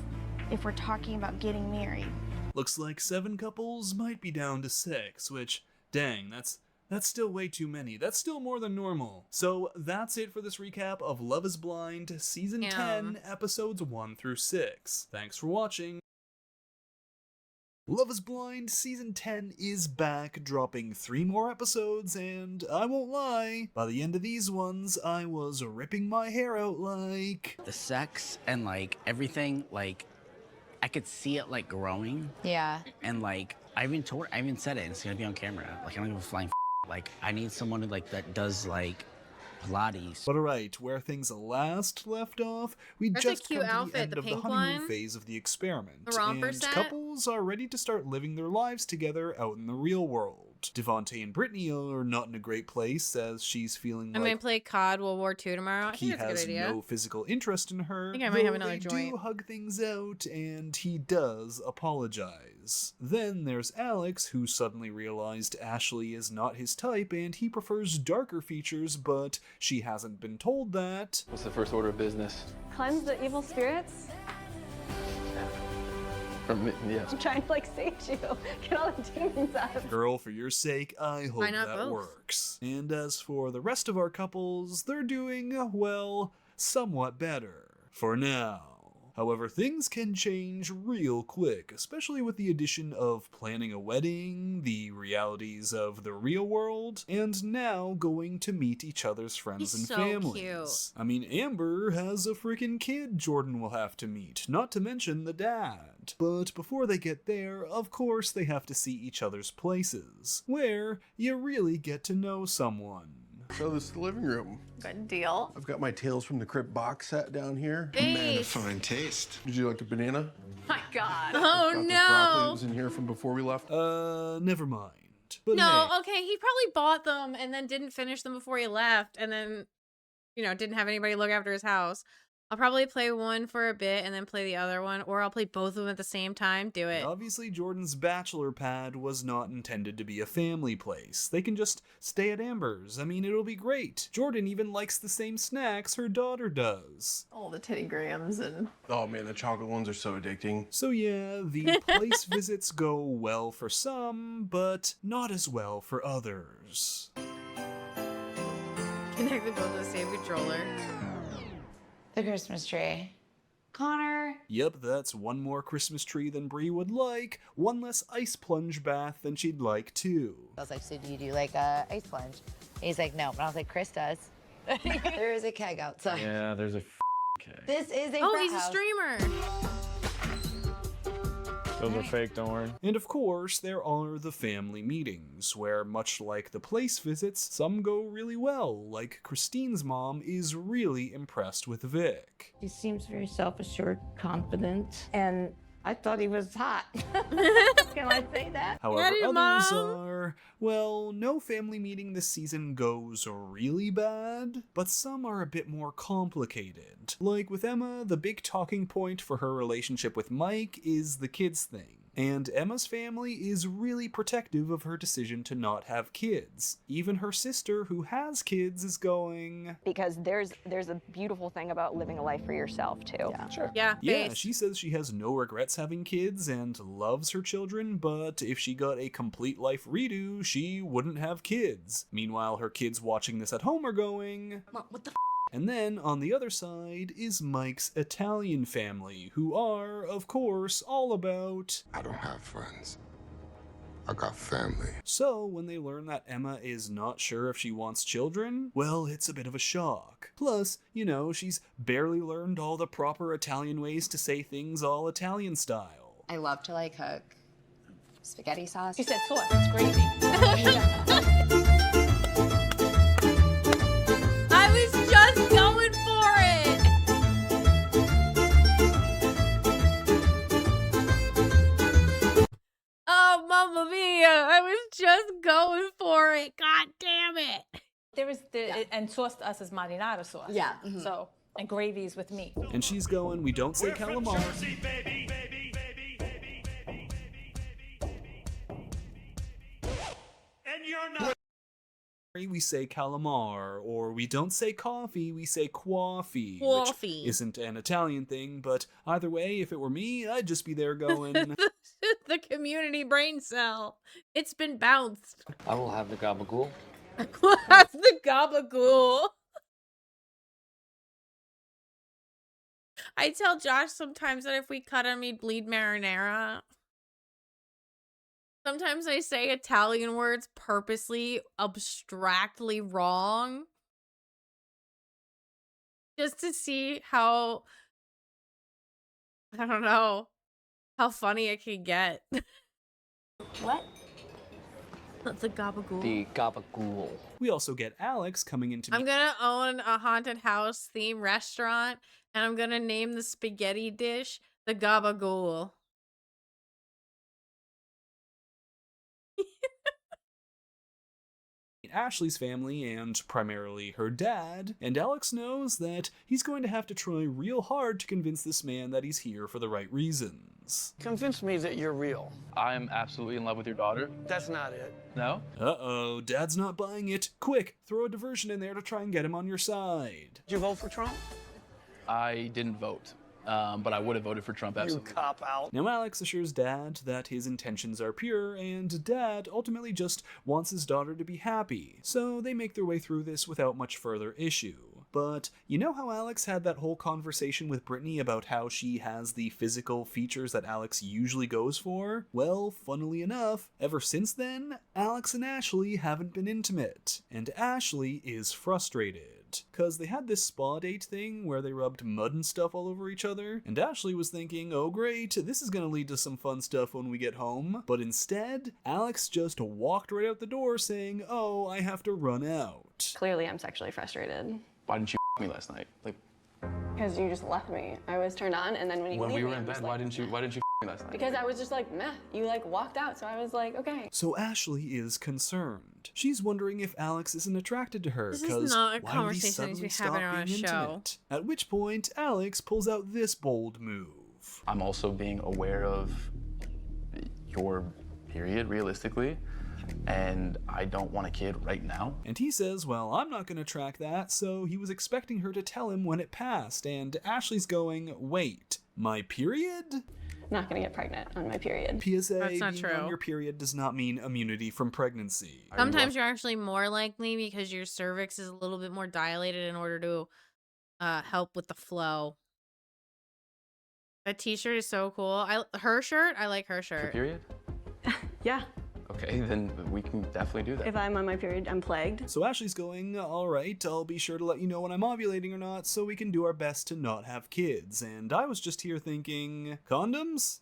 if we're talking about getting married. Looks like 7 couples might be down to 6, which, dang, that's still way too many. That's still more than normal. So that's it for this recap of Love is Blind, Season 10, Episodes 1 through 6. Thanks for watching. Love is Blind Season 10 is back, dropping 3 more episodes, and I won't lie, by the end of these ones, I was ripping my hair out like... The sex and everything, I could see it like growing. Yeah. And like I even said it, and it's gonna be on camera. Like I don't give a flying like I need someone who like that does like Pilates. But alright, where things last left off, we That's a just cute come to outfit, the end the of the pink honeymoon one. phase of the experiment, The romper and set. couples are ready to start living their lives together out in the real world. Devontae and Brittany are not in a great place as she's feeling I like might play COD World War II tomorrow. I he think that's a good has idea. no physical interest in her. I think I might have though another they joint. do hug things out, and he does apologize. Then there's Alex, who suddenly realized Ashley is not his type, and he prefers darker features, but she hasn't been told that. What's the first order of business? Cleanse the evil spirits. Yes. I'm trying to like save you. Get all the demons out. Girl, for your sake, I hope Why not that both? works. And as for the rest of our couples, they're doing, well, somewhat better. For now. However, things can change real quick, especially with the addition of planning a wedding, the realities of the real world, and now going to meet each other's friends He's and so families. cute. I mean, Amber has a freaking kid Jordan will have to meet, not to mention the dad. But before they get there, of course they have to see each other's places, where you really get to know someone. So this is the living room. Good deal. I've got my Tales from the Crypt box set down here. Man of fine taste. Did you like a banana? My God. Oh Got the broccoli that no. was in here from before we left. Never mind. But No, hey, okay, he probably bought them and then didn't finish them before he left and then, didn't have anybody look after his house. I'll probably play one for a bit and then play the other one, or I'll play both of them at the same time. Do it. obviously Jordan's bachelor pad was not intended to be a family place. They can just stay at Amber's. I mean, it'll be great. Jordan even likes the same snacks her daughter does. All the Teddy Grahams and Oh man, the chocolate ones are so addicting. So yeah, the place visits go well for some, but not as well for others. Connect them both to the same controller. The Christmas tree. Connor. Yep, that's one more Christmas tree than Brie would like, one less ice plunge bath than she'd like too. I was like, so do you do like a ice plunge? And he's like, no. But I was like, Chris does. There is a keg outside. Yeah, there's a keg. This is a Oh, frat he's a house. streamer. Those are fake, don't worry. And of course, there are the family meetings, where much like the place visits, some go really well, like Christine's mom is really impressed with Vic. He seems very self-assured, confident, and I thought he was hot. Can I say that? However, Daddy, others Mom. are, well, no family meeting this season goes really bad, but some are a bit more complicated. Like with Emma, the big talking point for her relationship with Mike is the kids thing. And Emma's family is really protective of her decision to not have kids. Even her sister, who has kids, is going, Because there's a beautiful thing about living a life for yourself too. Yeah. Sure. Yeah, yeah, face. she says she has no regrets having kids and loves her children, but if she got a complete life redo, she wouldn't have kids. Meanwhile, her kids watching this at home are going, What the and then on the other side is Mike's Italian family, who are, of course, all about, I don't have friends. I got family. So when they learn that Emma is not sure if she wants children, well, it's a bit of a shock. Plus, she's barely learned all the proper Italian ways to say things all Italian style. I love to like cook spaghetti sauce. She said sauce, it's gravy. I was just going for it. Oh, Mamma Mia. I was just going for it. God damn it. There is and sauce to us is marinara sauce. Yeah. So, and gravy is with meat. And she's going, we don't say calamari. We say calamar, or we don't say coffee, we say coffee. Coffee. Which isn't an Italian thing, but either way, if it were me, I'd just be there going, The community brain cell. It's been bounced. I will have the gabagool. That's the gabagool. I tell Josh sometimes that if we cut him, he'd bleed marinara. Sometimes I say Italian words purposely, abstractly wrong. Just to see how, I don't know, how funny it can get. What? The gabagool. The gabagool. We also get Alex coming into I'm gonna own a haunted house theme restaurant, and I'm gonna name the spaghetti dish the gabagool. Ashley's family and primarily her dad, and Alex knows that he's going to have to try real hard to convince this man that he's here for the right reasons. Convince me that you're real. I am absolutely in love with your daughter. That's not it. No? Uh-oh, Dad's not buying it. Quick, throw a diversion in there to try and get him on your side. Did you vote for Trump? I didn't vote, but I would have voted for Trump, absolutely. You cop out. Now Alex assures Dad that his intentions are pure, and Dad ultimately just wants his daughter to be happy, so they make their way through this without much further issue. But you know how Alex had that whole conversation with Brittany about how she has the physical features that Alex usually goes for? Well, funnily enough, ever since then, Alex and Ashley haven't been intimate, and Ashley is frustrated. Cause they had this spa date thing where they rubbed mud and stuff all over each other, and Ashley was thinking, oh great, this is gonna lead to some fun stuff when we get home. But instead, Alex just walked right out the door saying, oh, I have to run out. Clearly, I'm sexually frustrated. Why didn't you me last night? Like, Because you just left me. I was turned on, and then when you when leave we were me, in I'm just bed, like, why didn't you me last night? Because I was just like, meh. You like walked out, so I was like, okay. So Ashley is concerned. She's wondering if Alex isn't attracted to her. This is not a why conversation did he we suddenly have on stop a being show. intimate? At which point, Alex pulls out this bold move. I'm also being aware of your period, realistically, and I don't want a kid right now. And he says, well, I'm not going to track that, so he was expecting her to tell him when it passed, and Ashley's going, wait, my period? Not gonna get pregnant on my period. PSA, That's not being true. on your period does not mean immunity from pregnancy. Sometimes you're actually more likely because your cervix is a little bit more dilated in order to help with the flow. That t-shirt is so cool. Her shirt, I like her For shirt. period? Yeah. Okay, then we can definitely do that. If I'm on my period, I'm plagued. So Ashley's going, all right, I'll be sure to let you know when I'm ovulating or not so we can do our best to not have kids. And I was just here thinking, condoms?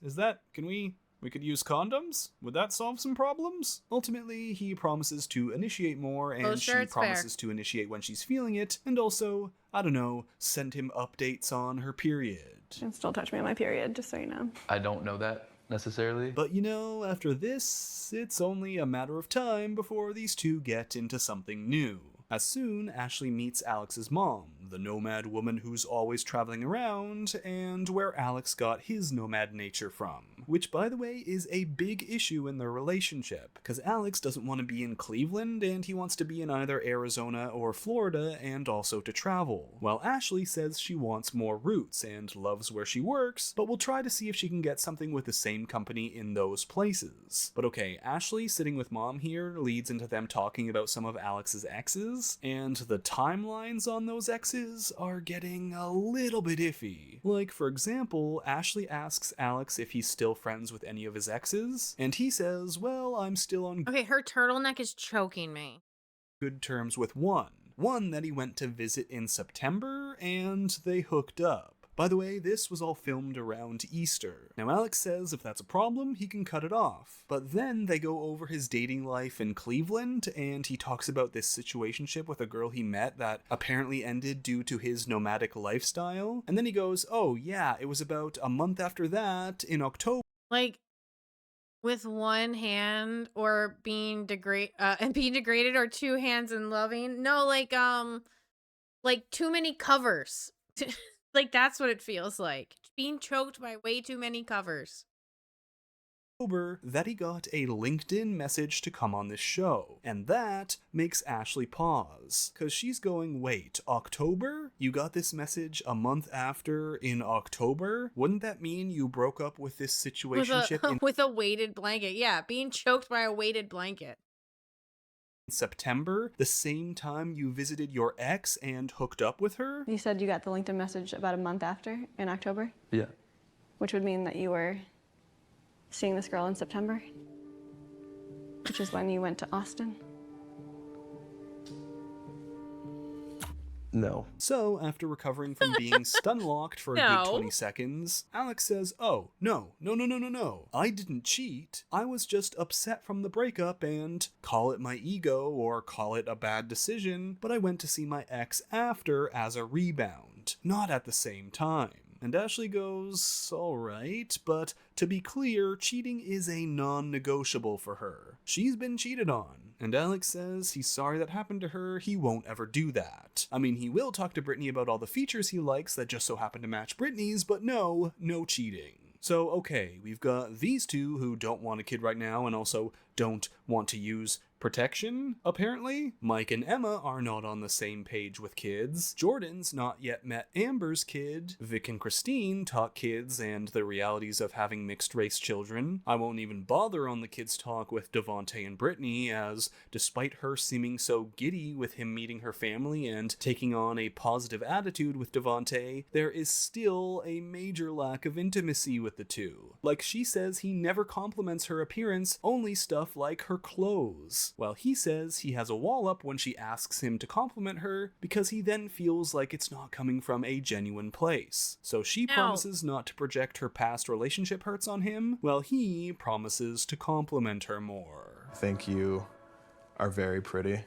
We could use condoms? Would that solve some problems? Ultimately, he promises to initiate more, and Well, she sure, it's fair. promises to initiate when she's feeling it, and also, I don't know, send him updates on her period. And still touch me on my period, just so you know. I don't know that necessarily. But you know, after this, it's only a matter of time before these two get into something new. As soon, Ashley meets Alex's mom, the nomad woman who's always traveling around, and where Alex got his nomad nature from. Which, by the way, is a big issue in their relationship, because Alex doesn't want to be in Cleveland, and he wants to be in either Arizona or Florida, and also to travel. While Ashley says she wants more roots and loves where she works, but will try to see if she can get something with the same company in those places. But okay, Ashley sitting with mom here leads into them talking about some of Alex's exes, and the timelines on those exes are getting a little bit iffy. Like, for example, Ashley asks Alex if he's still friends with any of his exes, and he says, well, I'm still on Okay, her turtleneck is choking me. good terms with one that he went to visit in September, and they hooked up. By the way, this was all filmed around Easter. Now Alex says if that's a problem, he can cut it off. But then they go over his dating life in Cleveland, and he talks about this situationship with a girl he met that apparently ended due to his nomadic lifestyle. And then he goes, oh yeah, it was about a month after that, in October. Like, with one hand or being degraded, or two hands and loving. No, like too many covers. Like, that's what it feels like. Being choked by way too many covers. That he got a LinkedIn message to come on this show, and that makes Ashley pause, cause she's going, wait, October? You got this message a month after in October? Wouldn't that mean you broke up with this situationship in With a weighted blanket. Yeah, being choked by a weighted blanket. September, the same time you visited your ex and hooked up with her? You said you got the LinkedIn message about a month after, in October? Yeah. Which would mean that you were seeing this girl in September? Which is when you went to Austin? No. So, after recovering from being stun-locked for a No. good 20 seconds, Alex says, oh, no. I didn't cheat. I was just upset from the breakup and call it my ego or call it a bad decision, but I went to see my ex after as a rebound, not at the same time. And Ashley goes, alright, but to be clear, cheating is a non-negotiable for her. She's been cheated on. And Alex says he's sorry that happened to her, he won't ever do that. I mean, he will talk to Brittany about all the features he likes that just so happen to match Brittany's, but no cheating. So, okay, we've got these two who don't want a kid right now and also don't want to use protection, apparently. Mike and Emma are not on the same page with kids. Jordan's not yet met Amber's kid. Vic and Christine talk kids and the realities of having mixed-race children. I won't even bother on the kids' talk with Devontae and Brittany, as despite her seeming so giddy with him meeting her family and taking on a positive attitude with Devontae, there is still a major lack of intimacy with the two. Like, she says he never compliments her appearance, only stuff like her clothes. While he says he has a wall up when she asks him to compliment her, because he then feels like it's not coming from a genuine place. So she promises not to project her past relationship hurts on him, while he promises to compliment her more. I think you are very pretty.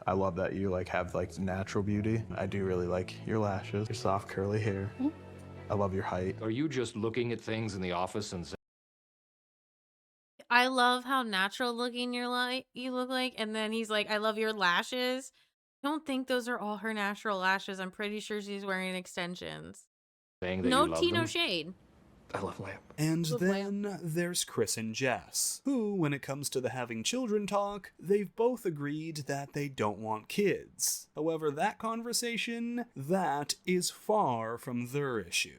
I love that you have natural beauty. I do really like your lashes, your soft curly hair. I love your height. Are you just looking at things in the office and saying, I love how natural looking you look like, and then he's like, I love your lashes. I don't think those are all her natural lashes. I'm pretty sure she's wearing extensions. that No you love tea, no them? shade. I love lamp. And then there's Chris and Jess, who, when it comes to the having children talk, they've both agreed that they don't want kids. However, that conversation, that is far from their issue.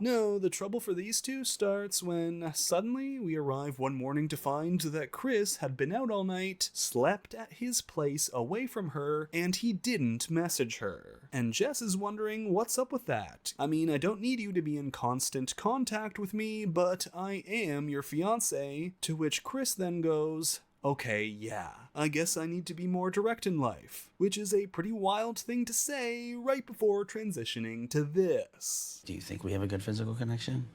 No, the trouble for these two starts when suddenly we arrive one morning to find that Chris had been out all night, slept at his place away from her, and he didn't message her. And Jess is wondering what's up with that. I mean, I don't need you to be in constant contact with me, but I am your fiancé, to which Chris then goes, okay, yeah, I guess I need to be more direct in life, which is a pretty wild thing to say right before transitioning to this. Do you think we have a good physical connection?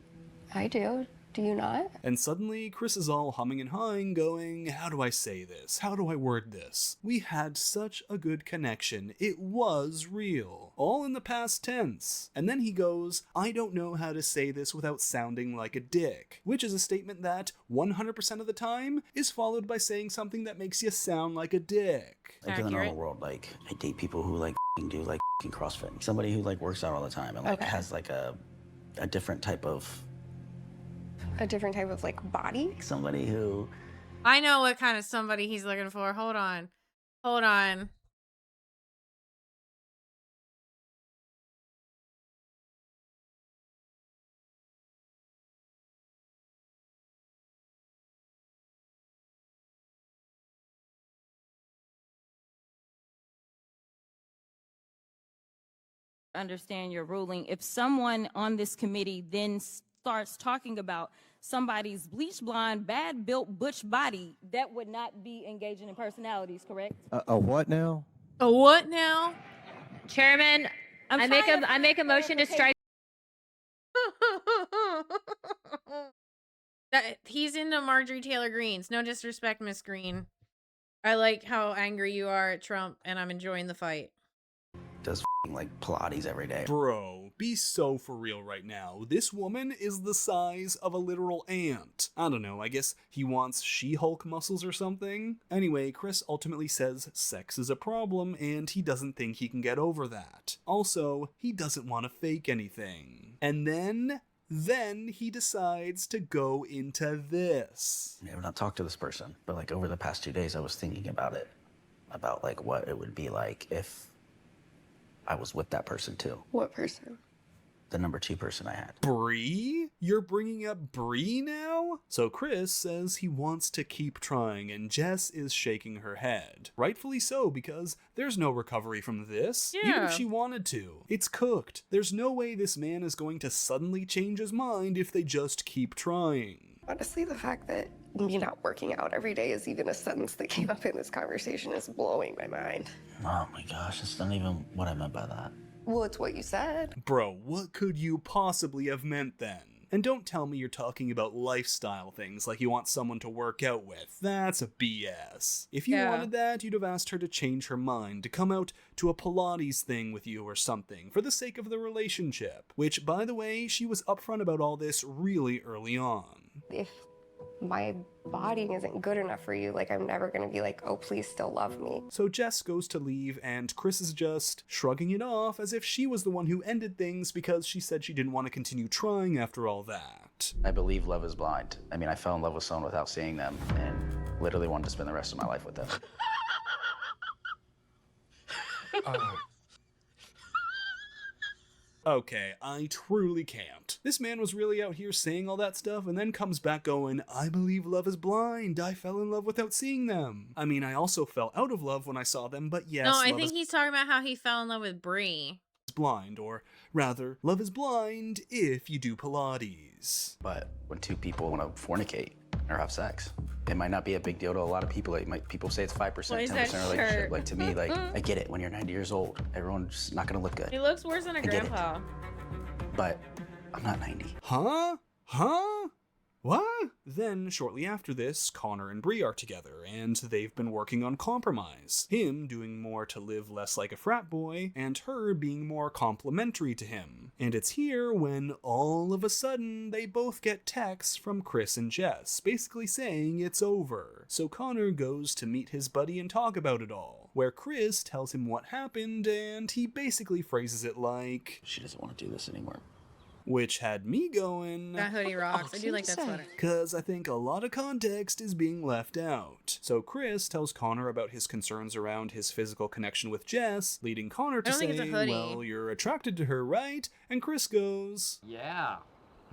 I do. Do you not? And suddenly, Chris is all humming and hawing, going, how do I say this? How do I word this? We had such a good connection. It was real. All in the past tense. And then he goes, I don't know how to say this without sounding like a dick. Which is a statement that, 100% of the time, is followed by saying something that makes you sound like a dick. Like in the normal world, I date people who do CrossFit. Somebody who works out all the time and has a different type of... A different type of body? Somebody who... I know what kind of somebody he's looking for. Hold on. Understand your ruling. If someone on this committee then starts talking about somebody's bleach blonde, bad built butch body, that would not be engaging in personalities, correct? A what now? A what now? Chairman, I make a motion to strike. He's into Marjorie Taylor Greene's. No disrespect, Miss Green. I like how angry you are at Trump, and I'm enjoying the fight. Does Pilates every day. Bro, be so for real right now. This woman is the size of a literal ant. I don't know, I guess he wants She-Hulk muscles or something? Anyway, Chris ultimately says sex is a problem and he doesn't think he can get over that. Also, he doesn't want to fake anything. And then he decides to go into this. I've not talked to this person, but over the past 2 days I was thinking about it. About what it would be like if I was with that person too. What person? The number 2 person I had. Bree? You're bringing up Bree now? So Chris says he wants to keep trying, and Jess is shaking her head. Rightfully so, because there's no recovery from this. Yeah. Even if she wanted to. It's cooked. There's no way this man is going to suddenly change his mind if they just keep trying. Honestly, the fact that me not working out every day is even a sentence that came up in this conversation is blowing my mind. Oh my gosh, that's not even what I meant by that. Well, it's what you said. Bro, what could you possibly have meant then? And don't tell me you're talking about lifestyle things like you want someone to work out with. That's a BS. If you wanted that, you'd have asked her to change her mind, to come out to a Pilates thing with you or something, for the sake of the relationship. Which, by the way, she was upfront about all this really early on. If my body isn't good enough for you, like, I'm never gonna be like, oh, please still love me. So Jess goes to leave, and Chris is just shrugging it off as if she was the one who ended things because she said she didn't want to continue trying after all that. I believe love is blind. I mean, I fell in love with someone without seeing them and literally wanted to spend the rest of my life with them. Okay, I truly can't. This man was really out here saying all that stuff and then comes back going, I believe love is blind. I fell in love without seeing them. I mean, I also fell out of love when I saw them, but yes, No, I love think is he's talking about how he fell in love with Brie. blind, or rather, love is blind if you do Pilates. But when two people want to fornicate or have sex, it might not be a big deal to a lot of people. People say it's 5%, 10% relationship. shirt? Like, to me, like, I get it. When you're 90 years old, everyone's just not gonna look good. He looks worse than a I get it. grandpa. But I'm not 90. Huh? Huh? What? Then, shortly after this, Connor and Bree are together, and they've been working on compromise. Him doing more to live less like a frat boy, and her being more complimentary to him. And it's here when, all of a sudden, they both get texts from Chris and Jess, basically saying it's over. So Connor goes to meet his buddy and talk about it all, where Chris tells him what happened, and he basically phrases it like, she doesn't want to do this anymore. Which had me going, That hoodie rocks. I do like that sweater. because I think a lot of context is being left out. So Chris tells Connor about his concerns around his physical connection with Jess, leading Connor to I don't think say, it's a hoodie. well, you're attracted to her, right? And Chris goes, Yeah.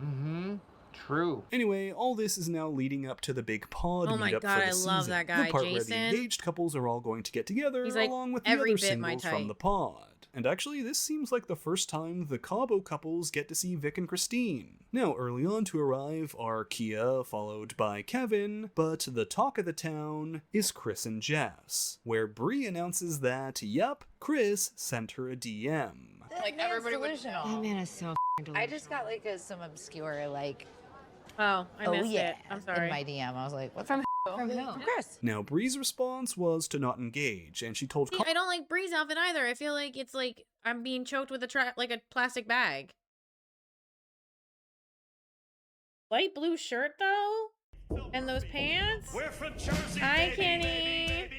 Mm-hmm. True. Anyway, all this is now leading up to the big pod Oh my meetup God, for the I love season. that guy, the part where the Jason. engaged couples are all going to get together, He's like along with the every other bit my singles from type. the pod. And actually, this seems like the first time the Cabo couples get to see Vic and Christine. Now, early on to arrive are Kia, followed by Kevin, but the talk of the town is Chris and Jess, where Bree announces that, yup, Chris sent her a DM. Like everybody delusional. That man is so delusional. I just got like some obscure like. Oh, I missed yeah, it. I'm sorry. In my DM, I was like, "What's from who? From who? Chris." Now, Bree's response was to not engage, and she told See, I don't like Bree's outfit either. I feel like it's like I'm being choked with a plastic bag. Light blue shirt though, and those pants. We're from Jersey. Hi, Kenny.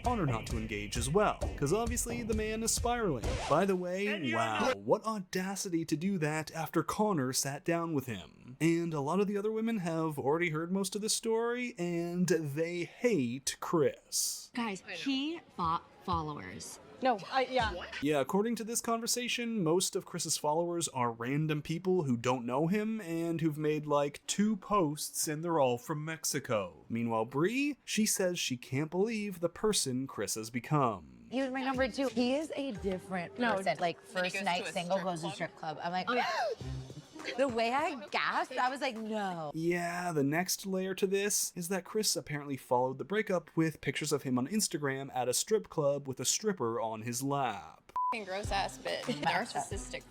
Connor not to engage as well, because obviously the man is spiraling. By the way, wow, what audacity to do that after Connor sat down with him. And a lot of the other women have already heard most of the story, and they hate Chris. Guys, he bought followers. No, yeah. Yeah, according to this conversation, most of Chris's followers are random people who don't know him and who've made like 2 posts and they're all from Mexico. Meanwhile, Bree, she says she can't believe the person Chris has become. He was my number 2. He is a different person. Like first night single goes to strip club. I'm like, oh, yeah. The way I gasped, I was like, no. Yeah, the next layer to this is that Chris apparently followed the breakup with pictures of him on Instagram at a strip club with a stripper on his lap. Gross ass bitch. Narcissistic.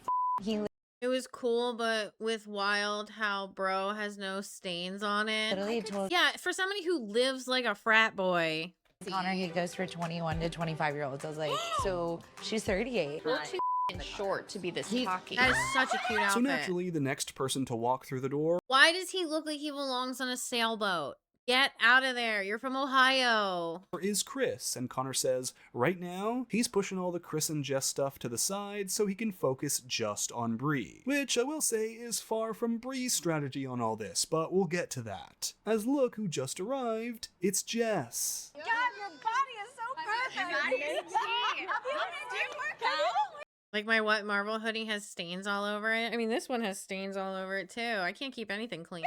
It was cool, but with Wild, how bro has no stains on it. Literally told- Yeah, for somebody who lives like a frat boy. Connor, he goes for 21 to 25-year-olds. I was like, so she's 38. You're too short to be this cocky. That is such a cute outfit. So naturally, the next person to walk through the door Why does he look like he belongs on a sailboat? Get out of there. You're from Ohio. is Chris, and Connor says right now he's pushing all the Chris and Jess stuff to the side so he can focus just on Bree, which I will say is far from Bree's strategy on all this, but we'll get to that. As look who just arrived, it's Jess. God, your body is so perfect. Like my What Marvel hoodie has stains all over it. I mean, this one has stains all over it too. I can't keep anything clean.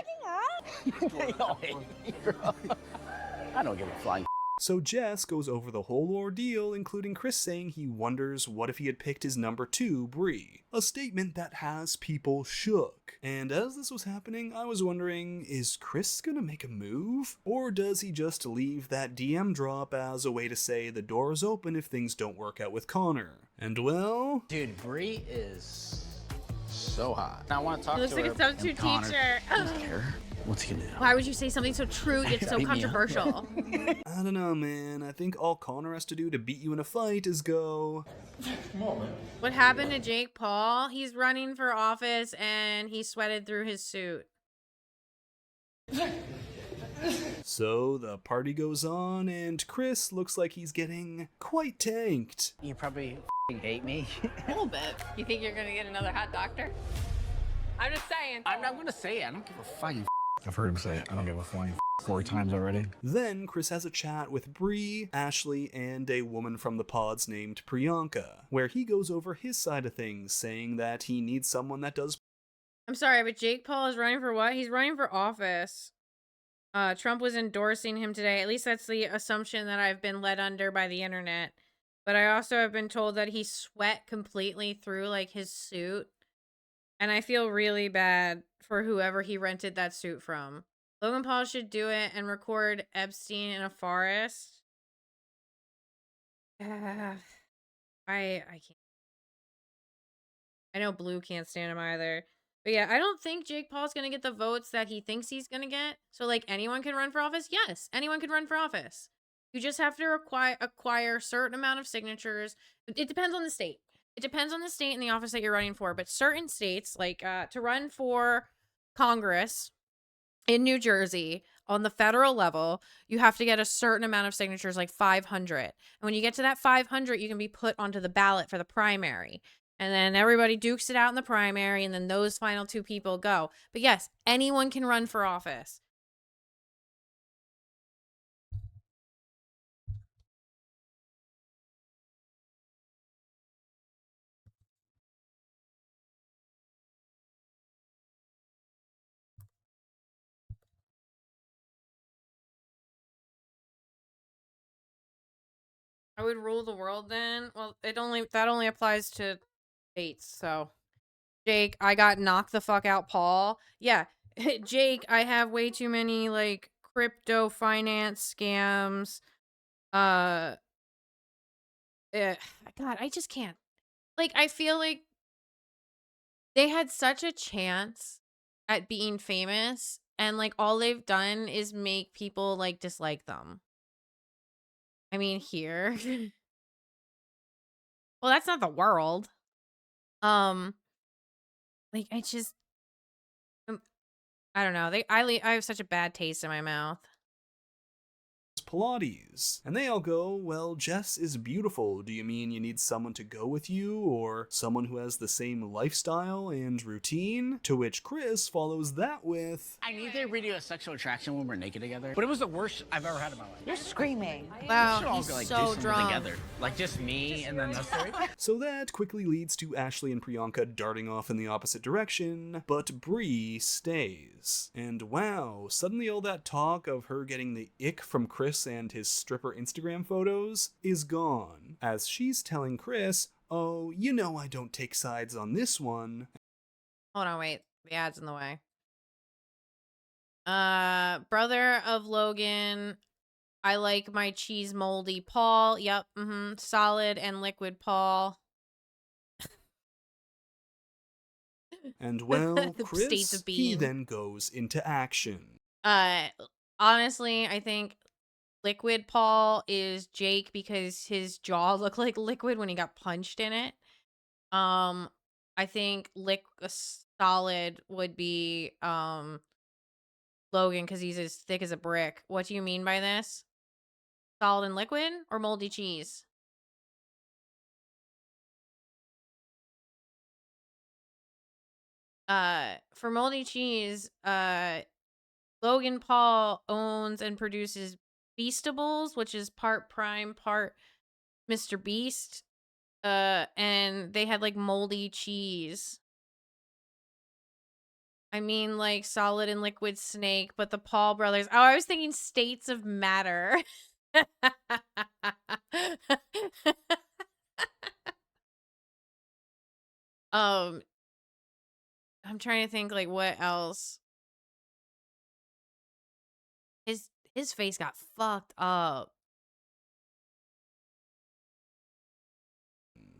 I don't give a flying So Jess goes over the whole ordeal, including Chris saying he wonders what if he had picked his number 2, Bree. A statement that has people shook. And as this was happening, I was wondering, is Chris gonna make a move? Or does he just leave that DM drop as a way to say the door is open if things don't work out with Connor? And well... Dude, Bree is so hot. I want to talk He looks to like her. a substitute teacher. What's he gonna do? Why would you say something so true yet so Beat me up. controversial? I don't know, man. I think all Connor has to do to beat you in a fight is go... What happened to Jake Paul? He's running for office and he sweated through his suit. So the party goes on, and Chris looks like he's getting quite tanked. You probably hate me. A little bit. You think you're gonna get another hot doctor? I'm just saying. I'm not gonna say it. I don't give a fucking. I've heard him say it. I don't give a flying 4 times already. Then Chris has a chat with Bree, Ashley, and a woman from the pods named Priyanka, where he goes over his side of things, saying that he needs someone that does... I'm sorry, but Jake Paul is running for what? He's running for office. Trump was endorsing him today. At least that's the assumption that I've been led under by the internet. But I also have been told that he sweat completely through, like, his suit. And I feel really bad for whoever he rented that suit from. Logan Paul should do it and record Epstein in a forest. I can't. I know Blue can't stand him either. But yeah, I don't think Jake Paul's going to get the votes that he thinks he's going to get. So, like, anyone can run for office? Yes, anyone can run for office. You just have to acquire a certain amount of signatures. It depends on the state. It depends on the state and the office that you're running for. But certain states, like to run for Congress in New Jersey on the federal level, you have to get a certain amount of signatures, like 500. And when you get to that 500, you can be put onto the ballot for the primary. And then everybody dukes it out in the primary, and then those final 2 people go. But yes, anyone can run for office. I would rule the world then. Well, that only applies to states, so Jake, I got knocked the fuck out, Paul. Yeah, Jake, I have way too many like crypto finance scams. God, I just can't. Like, I feel like they had such a chance at being famous, and like all they've done is make people like dislike them. I mean, here. Well, that's not the world. Like, I just, I don't know. I have such a bad taste in my mouth. Pilates. And they all go, well, Jess is beautiful. Do you mean you need someone to go with you, or someone who has the same lifestyle and routine? To which Chris follows that with, I need to read you a sexual attraction when we're naked together. But it was the worst I've ever had in my life. You're screaming. Wow, We should all he's go, like, so do something drunk. together. Like just me and then us 3. So that quickly leads to Ashley and Priyanka darting off in the opposite direction, but Bree stays. And wow, suddenly all that talk of her getting the ick from Chris and his stripper Instagram photos is gone, as she's telling Chris, oh, you know I don't take sides on this one. Hold on, wait. The ad's in the way. Brother of Logan. I like my cheese moldy Paul. Yep. Solid and liquid Paul. And well, The Chris, states of he being. then goes into action. Honestly, I think liquid Paul is Jake because his jaw looked like liquid when he got punched in it. I think solid would be Logan because he's as thick as a brick. What do you mean by this? Solid and liquid or moldy cheese? For moldy cheese, Logan Paul owns and produces Beastables, which is part Prime, part Mr. Beast. And they had like moldy cheese. I mean, like solid and liquid snake, but the Paul brothers. Oh, I was thinking States of Matter. I'm trying to think like what else. His face got fucked up.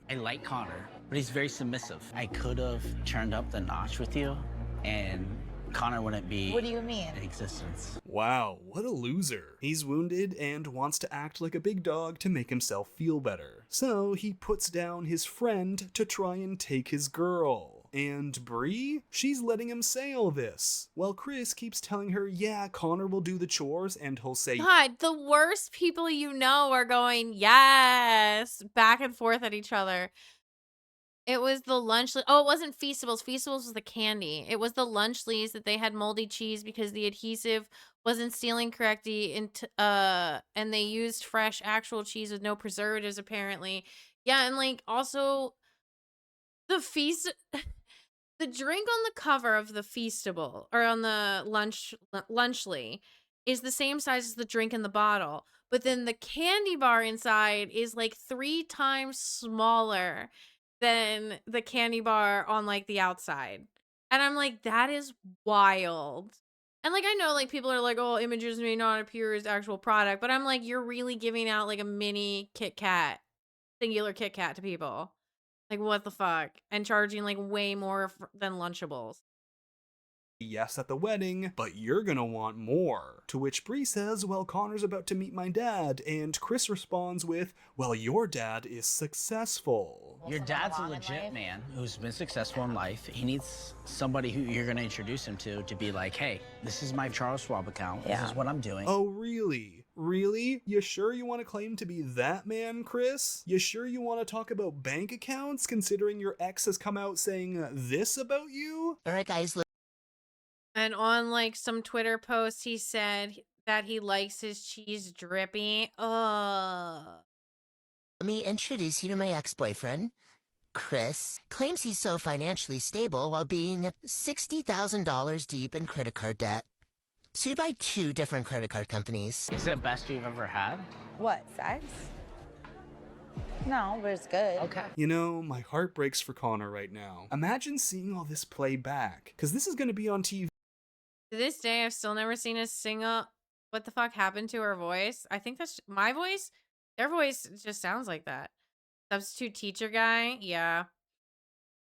I like Connor, but he's very submissive. I could have turned up the notch with you, and Connor wouldn't be What do you mean? in existence. Wow, what a loser. He's wounded and wants to act like a big dog to make himself feel better. So he puts down his friend to try and take his girl. And Bree? She's letting him say all this. While Chris keeps telling her, yeah, Connor will do the chores, and he'll say, God, the worst people you know are going, yes, back and forth at each other. It was the lunch. Oh, it wasn't Feastables. Feastables was the candy. It was the Lunchleys that they had moldy cheese because the adhesive wasn't sealing correctly, and they used fresh actual cheese with no preservatives apparently. Yeah, and like also the the drink on the cover of the Feastable or on the Lunchly is the same size as the drink in the bottle, but then the candy bar inside is like 3 times smaller than the candy bar on like the outside. And I'm like, that is wild. And like I know like people are like, oh, images may not appear as actual product, but I'm like, you're really giving out like a mini Kit Kat, singular Kit Kat to people. Like what the fuck? And charging like way more than Lunchables. yes at the wedding, but you're gonna want more. To which Bree says, well, Connor's about to meet my dad, and Chris responds with, well, your dad is successful. Your dad's a legit man who's been successful in life. He needs somebody who you're gonna introduce him to be like, hey, this is my Charles Schwab account. This is what I'm doing. Oh, really? Really? You sure you want to claim to be that man, Chris? You sure you want to talk about bank accounts, considering your ex has come out saying this about you? All right, guys, look. And on like some Twitter post, he said that he likes his cheese drippy. Ugh. Let me introduce you to my ex-boyfriend. Chris claims he's so financially stable while being $60,000 deep in credit card debt. Sued by 2 different credit card companies. Is it the best you've ever had? What, sex? No, but it's good. Okay. You know, my heart breaks for Connor right now. Imagine seeing all this play back, because this is going to be on TV. To this day, I've still never seen a single. What the fuck happened to her voice? I think that's my voice. Their voice just sounds like that. Substitute teacher guy. Yeah.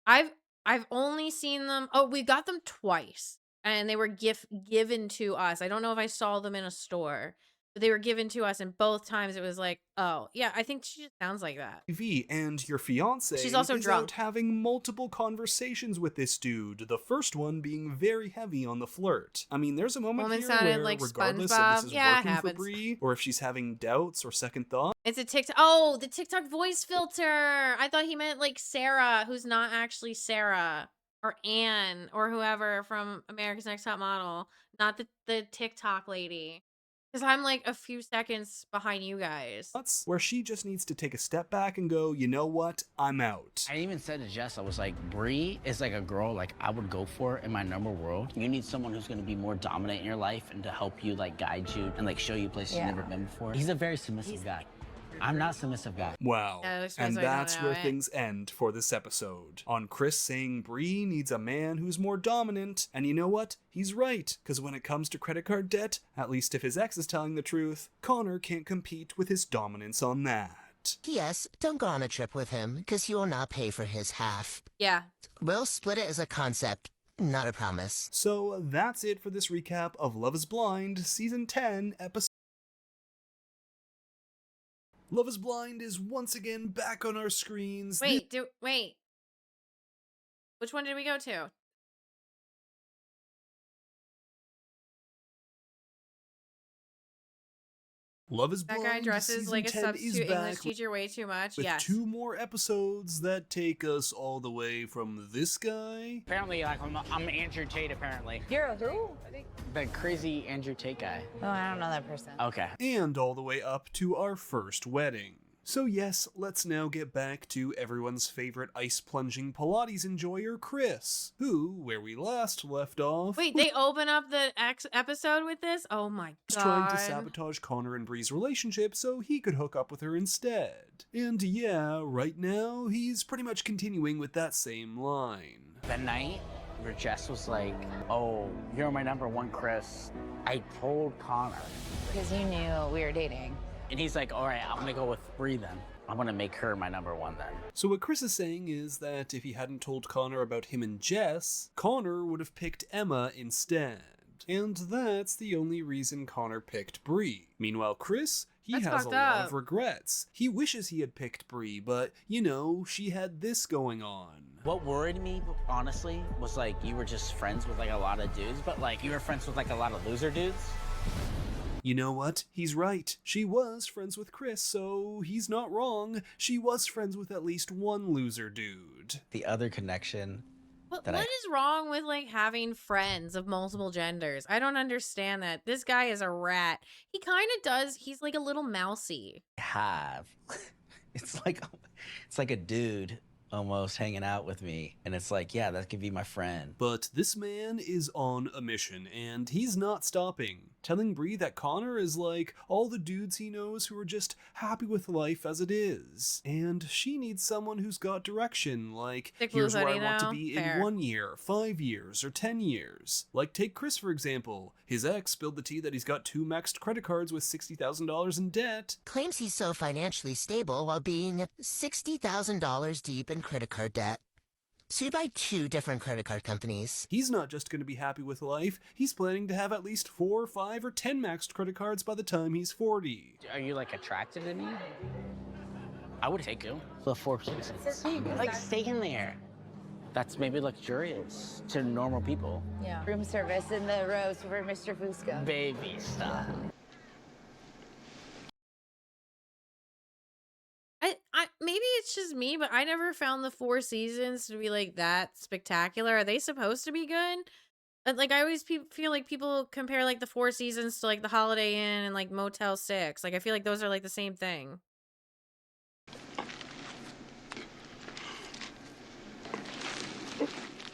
I've only seen them. Oh, we got them twice. And they were given to us. I don't know if I saw them in a store, but they were given to us, and both times it was like, oh, yeah, I think she just sounds like that. TV, and your fiance She's also is drunk. out having multiple conversations with this dude, the first one being very heavy on the flirt. I mean, there's a moment Woman here sounded where, like regardless SpongeBob. of this is Yeah, it working for happens. Bree, or if she's having doubts or second thought, It's a TikTok. Oh, the TikTok voice filter. I thought he meant like Sarah, who's not actually Sarah, or Anne, or whoever from America's Next Top Model, not the TikTok lady. Because I'm like a few seconds behind you guys. that's where she just needs to take a step back and go, you know what, I'm out. I even said to Jess, I was like, Bree is like a girl like I would go for in my normal world. You need someone who's gonna be more dominant in your life and to help you, like guide you and like show you places you've never been before. He's a very submissive guy. I'm not a submissive guy. Wow. Yeah, that And explains why I don't that's know where it. things end for this episode. On Chris saying Bree needs a man who's more dominant, and you know what? He's right, because when it comes to credit card debt, at least if his ex is telling the truth, Connor can't compete with his dominance on that. P.S. Don't go on a trip with him, because he will not pay for his half. Yeah. We'll split it as a concept, not a promise. So that's it for this recap of Love is Blind, Season 10, Episode... Love is Blind is once again back on our screens. Wait. Which one did we go to? Love is That Blind, guy dresses Season like a 10 is substitute back English teacher way too much. with Yes. 2 more episodes that take us all the way from this guy. Apparently, like I'm Andrew Tate. Apparently, You're a who? the crazy Andrew Tate guy. Oh, I don't know that person. Okay. And all the way up to our first wedding. So yes, let's now get back to everyone's favorite ice plunging Pilates enjoyer, Chris, who, where we last left off, Wait, they open up the episode with this? Oh my was god. trying to sabotage Connor and Bree's relationship so he could hook up with her instead. And yeah, right now, he's pretty much continuing with that same line. That night where Jess was like, oh, you're my number one, Chris, I told Connor. Because you knew we were dating. And he's like, all right, I'm gonna go with Bree then. I'm gonna make her my number one then. So what Chris is saying is that if he hadn't told Connor about him and Jess, Connor would have picked Emma instead. And that's the only reason Connor picked Bree. Meanwhile, Chris, he That's has a fucked lot up. of regrets. He wishes he had picked Bree, but, you know, she had this going on. What worried me, honestly, was like you were just friends with like a lot of dudes, but like you were friends with like a lot of loser dudes. You know what? He's right. She was friends with Chris, so he's not wrong. She was friends with at least one loser dude. The other connection. What is wrong with like having friends of multiple genders? I don't understand that. This guy is a rat. He kind of does. He's like a little mousy. Have. It's like a dude almost hanging out with me, and it's like, yeah, that could be my friend. But this man is on a mission, and he's not stopping, telling Bree that Connor is like all the dudes he knows who are just happy with life as it is. And she needs someone who's got direction, like, Thick blue here's where I hoodie, want to though. be Fair. in 1 year, 5 years, or 10 years. Like, take Chris, for example. His ex spilled the tea that he's got 2 maxed credit cards with $60,000 in debt. Claims he's so financially stable while being $60,000 deep in credit card debt. Sued by 2 different credit card companies. He's not just going to be happy with life, he's planning to have at least 4, 5, or 10 maxed credit cards by the time he's 40. Are you like attracted to me? I would take you. The 4 seasons. Like, stay in there. That's maybe luxurious to normal people. Yeah. Room service in the rose for Mr. Fusco. Baby stuff. Maybe it's just me, but I never found the 4 seasons to be like that spectacular. Are they supposed to be good? Like I always feel like people compare like the 4 seasons to like the Holiday Inn and like Motel 6. Like I feel like those are like the same thing.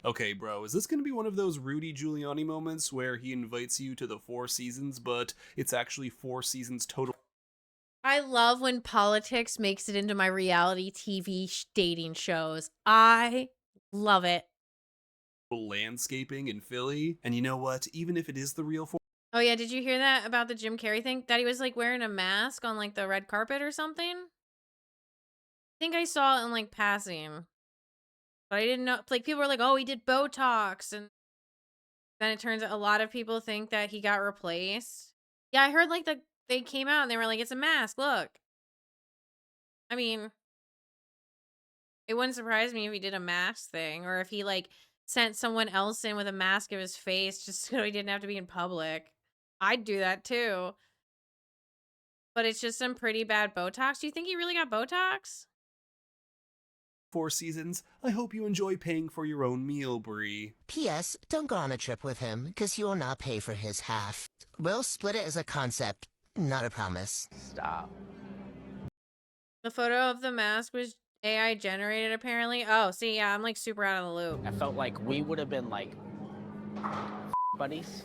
Okay, bro, is this gonna be one of those Rudy Giuliani moments where he invites you to the 4 seasons, but it's actually 4 seasons total? I love when politics makes it into my reality TV dating shows. I love it. Landscaping in Philly? And you know what? Even if it is the real 4 Oh yeah, did you hear that about the Jim Carrey thing? That he was like wearing a mask on like the red carpet or something? I think I saw it in like passing. But I didn't know, like people were like, oh, he did Botox. And then it turns out a lot of people think that he got replaced. Yeah, I heard like they came out and they were like, it's a mask, look. I mean, it wouldn't surprise me if he did a mask thing or if he like sent someone else in with a mask of his face just so he didn't have to be in public. I'd do that too. But it's just some pretty bad Botox. Do you think he really got Botox? 4 seasons. I hope you enjoy paying for your own meal, Bree. P.S. Don't go on a trip with him, because you will not pay for his half. We'll split it as a concept, not a promise. Stop. The photo of the mask was AI generated, apparently. Oh, see, yeah, I'm like super out of the loop. I felt like we would have been like buddies.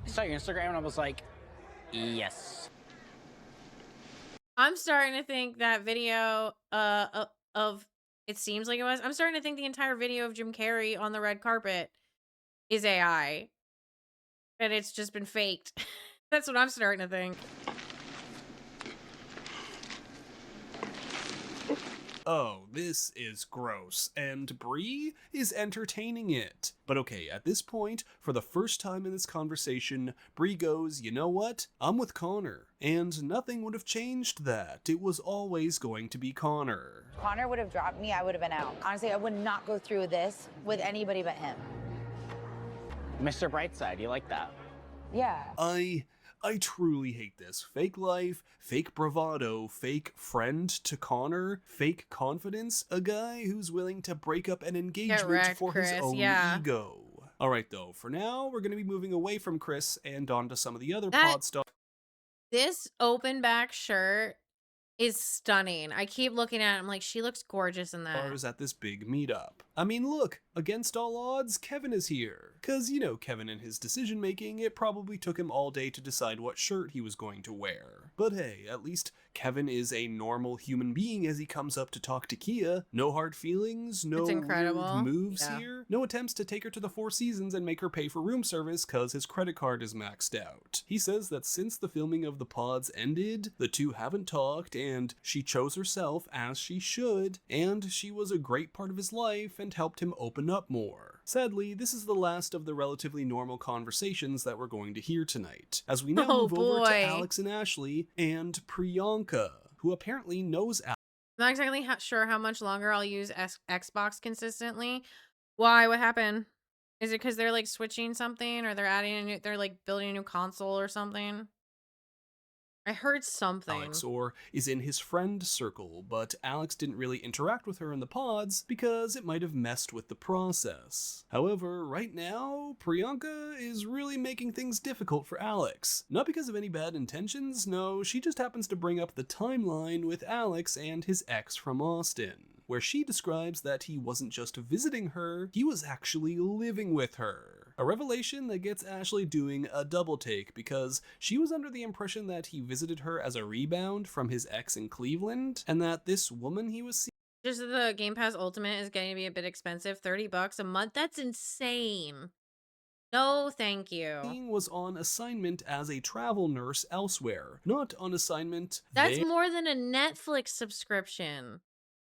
I saw your Instagram and I was like, yes. I'm starting to think that video of it seems like it was. I'm starting to think the entire video of Jim Carrey on the red carpet is AI. And it's just been faked. That's what I'm starting to think. Oh, this is gross, and Bree is entertaining it. But okay, at this point, for the first time in this conversation, Bree goes, you know what? I'm with Connor. And nothing would have changed that. It was always going to be Connor. Connor would have dropped me, I would have been out. Honestly, I would not go through this with anybody but him. Mr. Brightside, you like that? Yeah. I truly hate this. Fake life, fake bravado, fake friend to Connor, fake confidence, a guy who's willing to break up an engagement wrecked, for his Chris, own yeah. ego. Alright though, for now, we're gonna be moving away from Chris and onto some of the other That- pod stuff. This open back shirt is stunning. I keep looking at it. I'm like, she looks gorgeous in that. Stars at this big meetup. I mean, look, against all odds, Kevin is here. Cause you know Kevin and his decision making, it probably took him all day to decide what shirt he was going to wear. But hey, at least Kevin is a normal human being as he comes up to talk to Kia. No hard feelings, no It's incredible. weird moves Yeah. here. No attempts to take her to the Four Seasons and make her pay for room service cause his credit card is maxed out. He says that since the filming of the pods ended, the two haven't talked and she chose herself as she should, and she was a great part of his life and helped him open up more. Sadly, this is the last of the relatively normal conversations that we're going to hear tonight, as we now move over to Alex and Ashley and Priyanka, who apparently knows Alex. I'm not exactly sure how much longer I'll use Xbox consistently. Why? What happened? Is it because they're like switching something, or they're adding a new, they're like building a new console or something? I heard something. Alex, or is in his friend circle, but Alex didn't really interact with her in the pods because it might have messed with the process. However, right now, Priyanka is really making things difficult for Alex. Not because of any bad intentions, no, she just happens to bring up the timeline with Alex and his ex from Austin, where she describes that he wasn't just visiting her, he was actually living with her. A revelation that gets Ashley doing a double take because she was under the impression that he visited her as a rebound from his ex in Cleveland, and that this woman he was seeing Just the Game Pass Ultimate is getting to be a bit expensive. $30 a month? That's insane. No, thank you. was on assignment as a travel nurse elsewhere, not on assignment That's more than a Netflix subscription.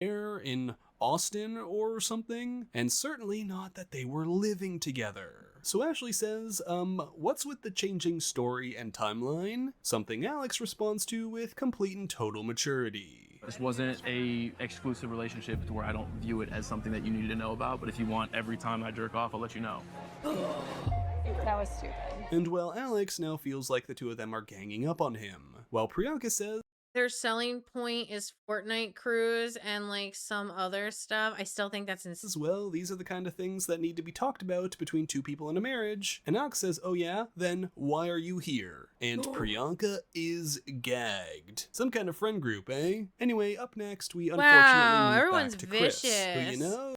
there in Austin or something, and certainly not that they were living together. So Ashley says, what's with the changing story and timeline? Something Alex responds to with complete and total maturity. This wasn't a exclusive relationship to where I don't view it as something that you need to know about, but if you want every time I jerk off, I'll let you know. That was stupid. And while Alex now feels like the two of them are ganging up on him, while Priyanka says Their selling point is Fortnite Cruise and like some other stuff. I still think that's insane. as well, these are the kind of things that need to be talked about between two people in a marriage. And Alex says, oh yeah, then why are you here? And Priyanka is gagged. Some kind of friend group, eh? Anyway, up next, we unfortunately Wow, move everyone's back to Chris, vicious. who you know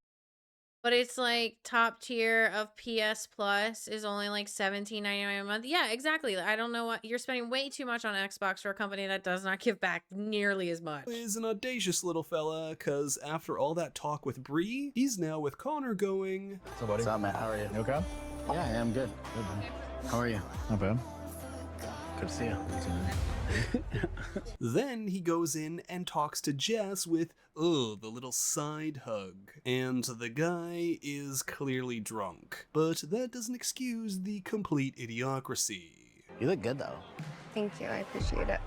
But it's like top tier of PS Plus is only like $17.99 a month. Yeah, exactly. I don't know what you're spending way too much on Xbox for a company that does not give back nearly as much. is an audacious little fella, cause after all that talk with Bree, he's now with Connor going, So, buddy? What's up, Matt? How are you? You okay? Yeah, I'm good. Good, man. How are you? Not bad. Good to see you. Then he goes in and talks to Jess with, the little side hug. And the guy is clearly drunk. But that doesn't excuse the complete idiocracy. You look good, though. Thank you. I appreciate it.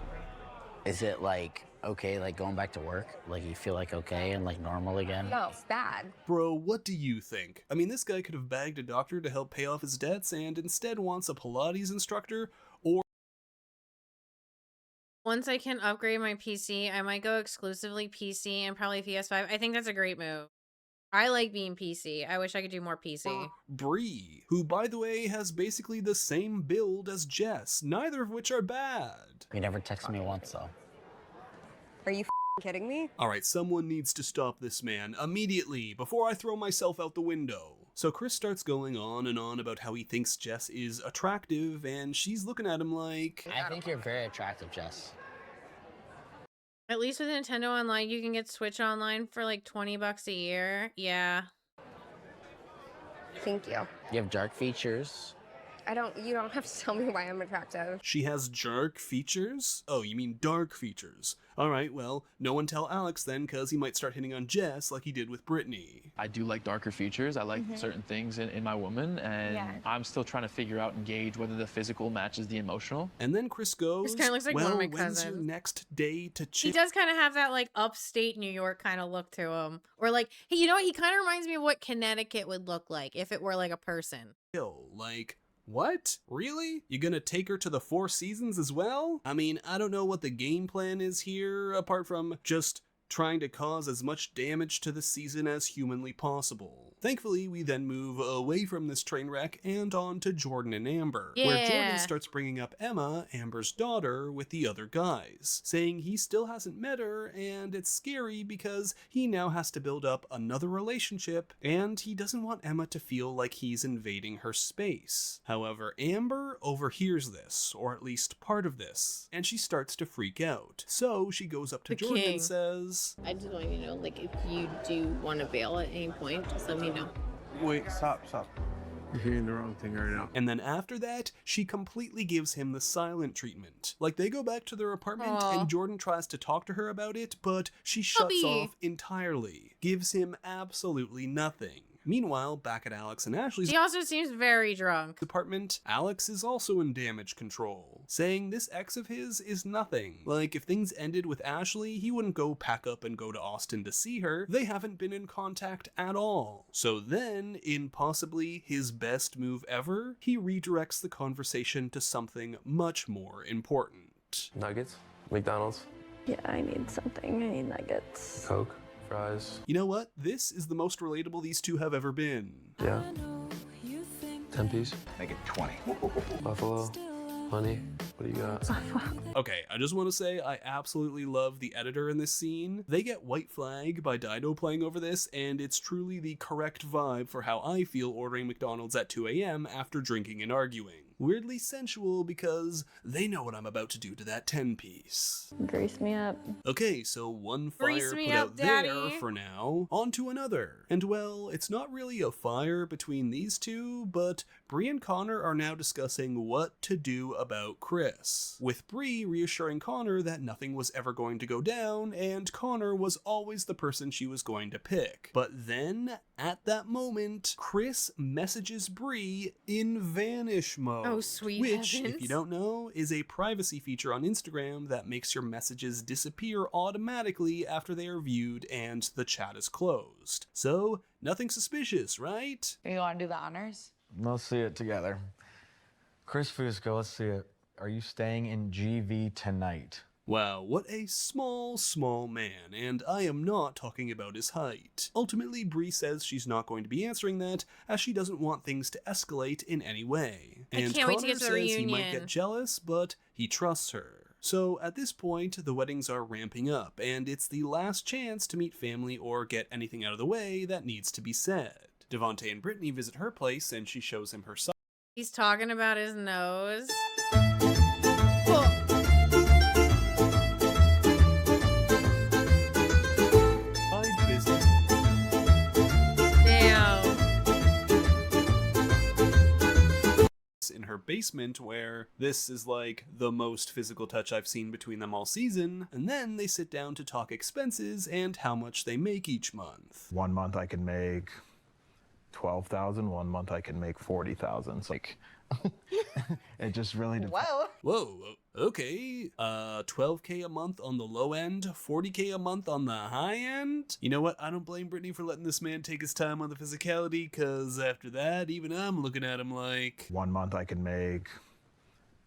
Is it like okay, like going back to work? Like you feel like okay and like normal again? No, it's bad. Bro, what do you think? I mean, this guy could have bagged a doctor to help pay off his debts and instead wants a Pilates instructor or Once I can upgrade my PC, I might go exclusively PC and probably PS5. I think that's a great move. I like being PC. I wish I could do more PC. Bree, who, by the way, has basically the same build as Jess, neither of which are bad. You never texted me once, though. Are you kidding me? Alright, someone needs to stop this man immediately before I throw myself out the window. So Chris starts going on and on about how he thinks Jess is attractive, and she's looking at him like, I think you're very attractive, Jess. At least with Nintendo Online, you can get Switch Online for like $20 a year. Yeah. Thank you. You have dark features. You don't have to tell me why I'm attractive. she has dark features? Oh, you mean dark features. Alright, well, no one tell Alex then, cause he might start hitting on Jess like he did with Brittany. I do like darker features. I like certain things in my woman, and I'm still trying to figure out and gauge whether the physical matches the emotional. And then Chris goes, This kinda looks like well, one of my when's your cousins. next day to chill? He does kind of have that like upstate New York kind of look to him. Or like, hey, you know what? He kind of reminds me of what Connecticut would look like if it were like a person. Like, what? Really? You gonna take her to the Four Seasons as well? I mean, I don't know what the game plan is here, apart from just trying to cause as much damage to the season as humanly possible. Thankfully, we then move away from this train wreck and on to Jordan and Amber, where Jordan Yeah. starts bringing up Emma, Amber's daughter, with the other guys, saying he still hasn't met her and it's scary because he now has to build up another relationship and he doesn't want Emma to feel like he's invading her space. However, Amber overhears this, or at least part of this, and she starts to freak out. So she goes up to The Jordan king. and says, I just want you to know, like, if you do want to bail at any point, just let me know. Wait, stop. You're hearing the wrong thing right now. and then after that, she completely gives him the silent treatment. Like, they go back to their apartment Aw. and Jordan tries to talk to her about it, but she shuts Hubby. off entirely, gives him absolutely nothing. Meanwhile, back at Alex and Ashley's He also seems very drunk. apartment, Alex is also in damage control, saying this ex of his is nothing. Like, if things ended with Ashley, he wouldn't go pack up and go to Austin to see her. They haven't been in contact at all. So then, in possibly his best move ever, he redirects the conversation to something much more important. Nuggets? McDonald's? Yeah, I need something. I need nuggets. Coke? Fries? You know what? This is the most relatable these two have ever been. Yeah. 10 piece? Make it 20. Buffalo? Honey? What do you got? Okay, I just want to say I absolutely love the editor in this scene. They get White Flag by Dido playing over this, and it's truly the correct vibe for how I feel ordering McDonald's at 2 a.m. after drinking and arguing. Weirdly sensual because they know what I'm about to do to that 10-piece. Grease me up. Okay, so one Grease fire me put up, out there Daddy. for now. On to another. And well, it's not really a fire between these two, but Bree and Connor are now discussing what to do about Chris. With Bree reassuring Connor that nothing was ever going to go down, and Connor was always the person she was going to pick. But then, at that moment, Chris messages Bree in vanish mode. Oh, sweet Which, heavens. if you don't know, is a privacy feature on Instagram that makes your messages disappear automatically after they are viewed and the chat is closed. So, nothing suspicious, right? You want to do the honors? Let's see it together. Chris Fusco, let's see it. Are you staying in GV tonight? Wow, what a small man, and I am not talking about his height. Ultimately, Bree says she's not going to be answering that, as she doesn't want things to escalate in any way. I And can't wait to Connor get to the says he might reunion. get jealous, but he trusts her. So at this point, the weddings are ramping up, and it's the last chance to meet family or get anything out of the way that needs to be said. Devontae and Brittany visit her place, and she shows him her side. He's talking about his nose. business. Damn. In her basement, where this is like the most physical touch I've seen between them all season, and then they sit down to talk expenses and how much they make each month. 1 month I can make 12,000. 1 month I can make 40,000. So like, it just really depends. Whoa, okay. 12K a month on the low end, 40K a month on the high end? You know what? I don't blame Brittany for letting this man take his time on the physicality, because after that, even I'm looking at him like... 1 month I can make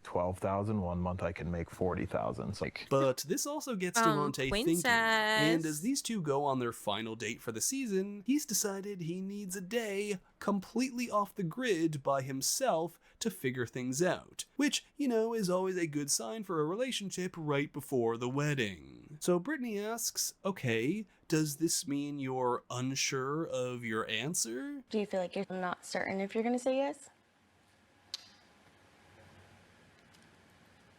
12,000. 1 month I can make 40,000. So like, But this also gets Devontae thinking, Princess. and as these two go on their final date for the season, he's decided he needs a day completely off the grid by himself to figure things out, which, you know, is always a good sign for a relationship right before the wedding. So Brittany asks, okay, does this mean you're unsure of your answer? Do you feel like you're not certain if you're gonna say yes?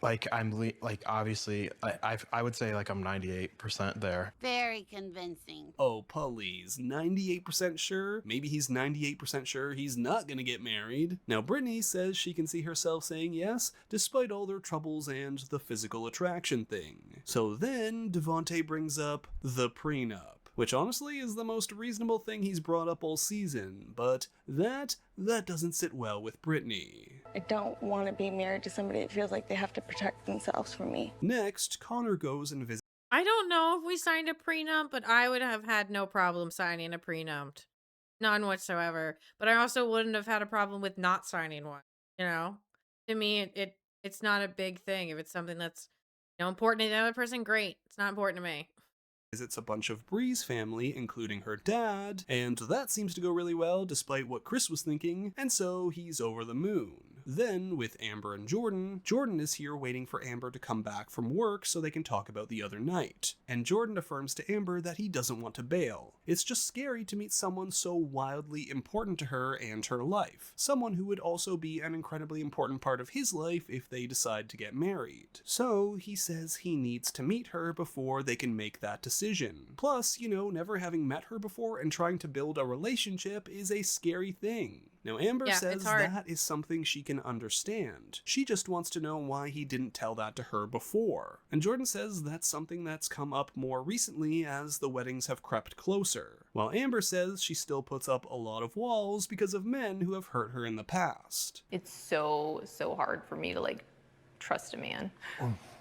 Like, obviously, I would say, like, I'm 98% there. Very convincing. Oh, please, 98% sure? Maybe he's 98% sure he's not gonna get married. Now, Brittany says she can see herself saying yes, despite all their troubles and the physical attraction thing. So then, Devontae brings up the prenup, which honestly is the most reasonable thing he's brought up all season, but that doesn't sit well with Brittany. I don't want to be married to somebody that feels like they have to protect themselves from me. Next, Connor goes and visits. I don't know if we signed a prenup, but I would have had no problem signing a prenup. None whatsoever. But I also wouldn't have had a problem with not signing one. You know? To me, it's not a big thing. If it's something that's, you know, important to the other person, great. It's not important to me. visits a bunch of Bree's family, including her dad, and that seems to go really well despite what Chris was thinking, and so he's over the moon. Then, with Amber and Jordan, Jordan is here waiting for Amber to come back from work so they can talk about the other night, and Jordan affirms to Amber that he doesn't want to bail. It's just scary to meet someone so wildly important to her and her life, someone who would also be an incredibly important part of his life if they decide to get married. So, he says he needs to meet her before they can make that decision. Plus, you know, never having met her before and trying to build a relationship is a scary thing. Now, Amber says that is something she can understand. She just wants to know why he didn't tell that to her before. And Jordan says that's something that's come up more recently as the weddings have crept closer. While Amber says she still puts up a lot of walls because of men who have hurt her in the past. It's so hard for me to like trust a man.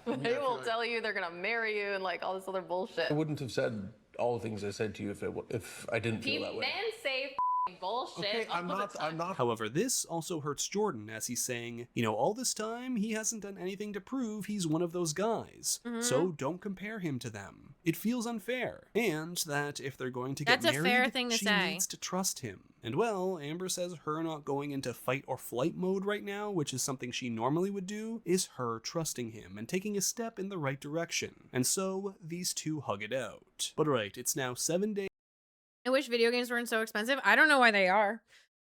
They will tell you they're gonna marry you and like all this other bullshit. I wouldn't have said all the things I said to you if I didn't feel that way. Men say bullshit. Okay, I'm not. However, this also hurts Jordan as he's saying, you know, all this time he hasn't done anything to prove he's one of those guys. So don't compare him to them. It feels unfair. And that if they're going to get married, a fair thing to she say. needs to trust him. And well, Amber says her not going into fight or flight mode right now, which is something she normally would do, is her trusting him and taking a step in the right direction. And so these two hug it out. But right, it's now 7 days. I wish video games weren't so expensive. I don't know why they are.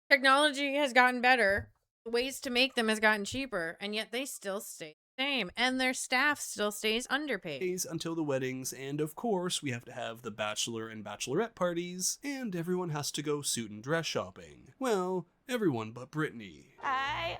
Technology has gotten better. The ways to make them has gotten cheaper, and yet they still stay the same. And their staff still stays underpaid. Until the weddings, and of course, we have to have the bachelor and bachelorette parties, and everyone has to go suit and dress shopping. Well, everyone but Brittany. I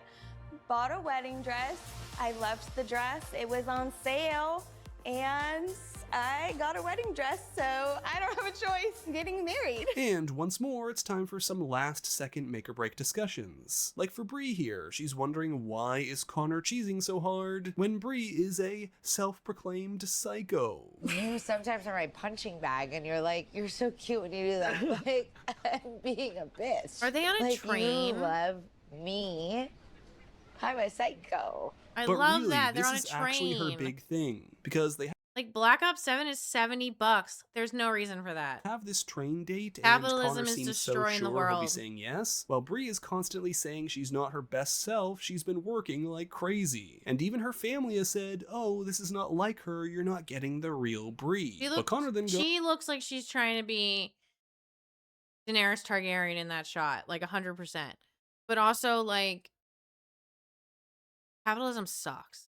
bought a wedding dress. I loved the dress. It was on sale, and I got a wedding dress, so I don't have a choice. I'm getting married. And once more, it's time for some last-second make-or-break discussions. Like for Bree here, she's wondering why is Connor cheesing so hard when Bree is a self-proclaimed psycho. You sometimes are my punching bag, and you're like, you're so cute when you do that. Like, I'm being a bitch. Are they on a train? You love me. I'm a psycho. I But love really, that. They're on a this is train. actually her big thing, because they Like Black Ops 7 is $70. There's no reason for that. have this train date, Capitalism and Connor is seems destroying so the sure he'll be world. saying yes, while Bree is constantly saying she's not her best self. She's been working like crazy, and even her family has said, "Oh, this is not like her. You're not getting the real Bree." But Connor then goes, She looks like she's trying to be Daenerys Targaryen in that shot, like 100%. But also, like, capitalism sucks.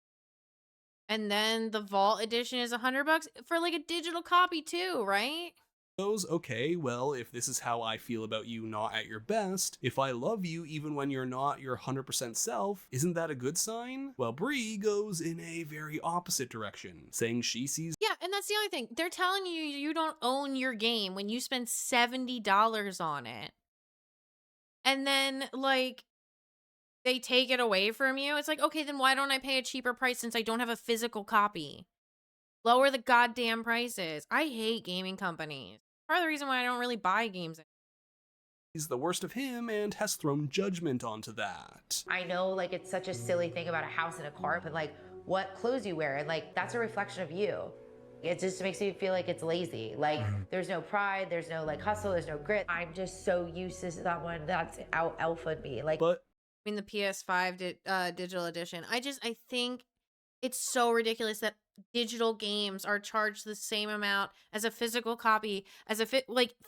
And then the Vault edition is $100 for like a digital copy too, right? "Okay, well, if this is how I feel about you not at your best, if I love you even when you're not your 100% self, isn't that a good sign?" Well, Bree goes in a very opposite direction, saying she sees Yeah, and that's the only thing. They're telling you you don't own your game when you spend $70 on it. And then, like, they take it away from you. It's like, okay, then why don't I pay a cheaper price since I don't have a physical copy? Lower the goddamn prices. I hate gaming companies. Part of the reason why I don't really buy games. he's the worst of him and has thrown judgment onto that. I know, like, it's such a silly thing about a house and a car, but like, what clothes you wear, and like, that's a reflection of you. It just makes me feel like it's lazy. Like, there's no pride, there's no like hustle, there's no grit. I'm just so used to someone that's out alpha me. Like, I mean, the PS5 digital edition. I think it's so ridiculous that digital games are charged the same amount as a physical copy.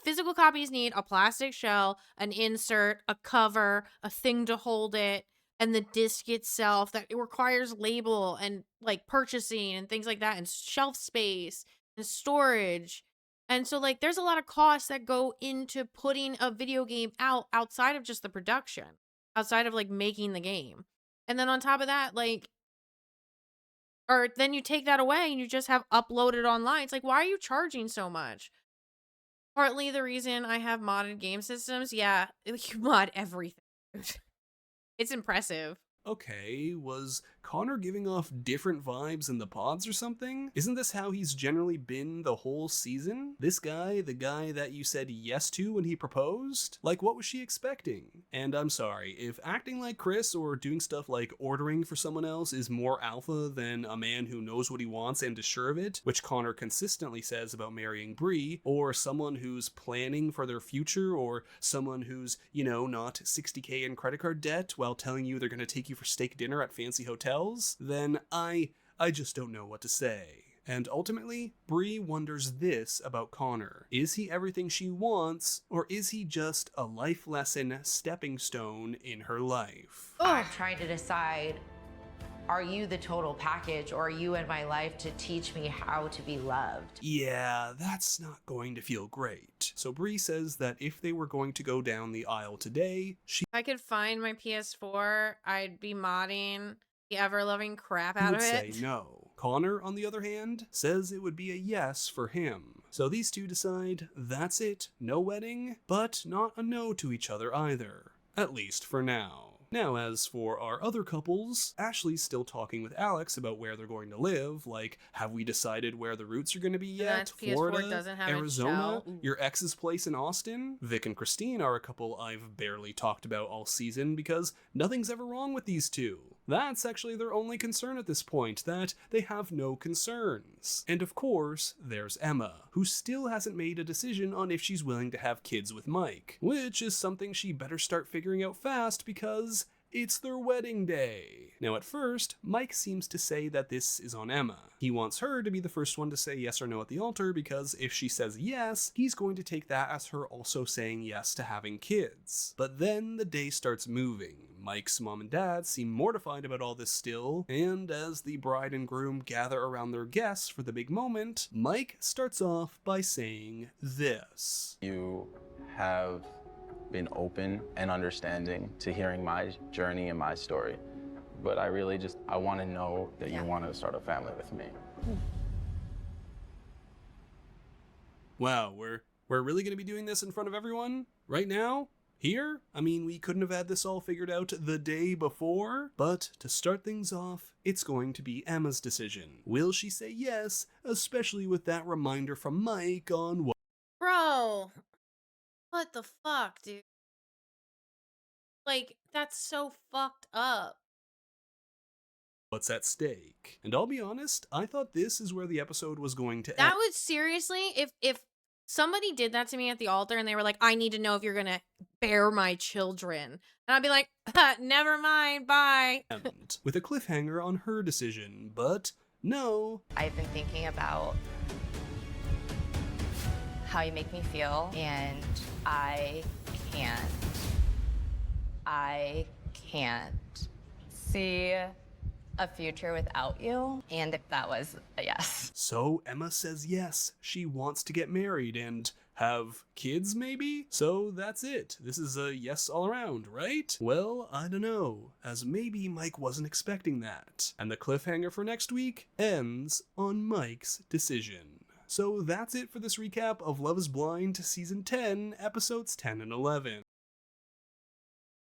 Physical copies need a plastic shell, an insert, a cover, a thing to hold it, and the disc itself that it requires label and like purchasing and things like that, and shelf space and storage. And so like there's a lot of costs that go into putting a video game out outside of just the production, outside of like making the game. And then on top of that, like, or then you take that away and you just have uploaded online. It's like, why are you charging so much? Partly the reason I have modded game systems. Yeah, you mod everything. It's impressive. Okay, was Connor giving off different vibes in the pods or something? Isn't this how he's generally been the whole season? This guy, the guy that you said yes to when he proposed? Like, what was she expecting? And I'm sorry, if acting like Chris or doing stuff like ordering for someone else is more alpha than a man who knows what he wants and is sure of it, which Connor consistently says about marrying Bree, or someone who's planning for their future, or someone who's, you know, not 60K in credit card debt while telling you they're going to take you for steak dinner at fancy hotels, then I just don't know what to say. And ultimately, Bree wonders this about Connor. Is he everything she wants, or is he just a life lesson stepping stone in her life? I'm trying to decide, are you the total package, or are you in my life to teach me how to be loved? Yeah, that's not going to feel great. So Bree says that if they were going to go down the aisle today, If I could find my PS4, I'd be modding the ever-loving crap out would of it. say no. Connor, on the other hand, says it would be a yes for him. So these two decide that's it, no wedding, but not a no to each other either. At least for now. Now, as for our other couples, Ashley's still talking with Alex about where they're going to live, like, have we decided where the roots are going to be yet? PS4 Florida, doesn't have its Arizona, shell. your ex's place in Austin? Vic and Christine are a couple I've barely talked about all season because nothing's ever wrong with these two. That's actually their only concern at this point, that they have no concerns. And of course, there's Emma, who still hasn't made a decision on if she's willing to have kids with Mike, which is something she better start figuring out fast because it's their wedding day. Now at first, Mike seems to say that this is on Emma. He wants her to be the first one to say yes or no at the altar because if she says yes, he's going to take that as her also saying yes to having kids. But then the day starts moving. Mike's mom and dad seem mortified about all this still, and as the bride and groom gather around their guests for the big moment, Mike starts off by saying this. You have been open and understanding to hearing my journey and my story. But I want to know that you want to start a family with me. Wow, we're really going to be doing this in front of everyone? Right now? Here? I mean, we couldn't have had this all figured out the day before, but to start things off, it's going to be Emma's decision. Will she say yes, especially with that reminder from Mike on what? Bro, what the fuck, dude? Like, that's so fucked up. What's at stake? And I'll be honest, I thought this is where the episode was going to end. That would seriously, if somebody did that to me at the altar and they were like, I need to know if you're gonna bear my children, and I'd be like, never mind, bye. With a cliffhanger on her decision, but no. I've been thinking about how you make me feel, and I can't see a future without you, and if that was a yes. So Emma says yes, she wants to get married and have kids maybe? So that's it. This is a yes all around, right? Well, I don't know, as maybe Mike wasn't expecting that. And the cliffhanger for next week ends on Mike's decision. So that's it for this recap of Love is Blind Season 10, Episodes 10 and 11.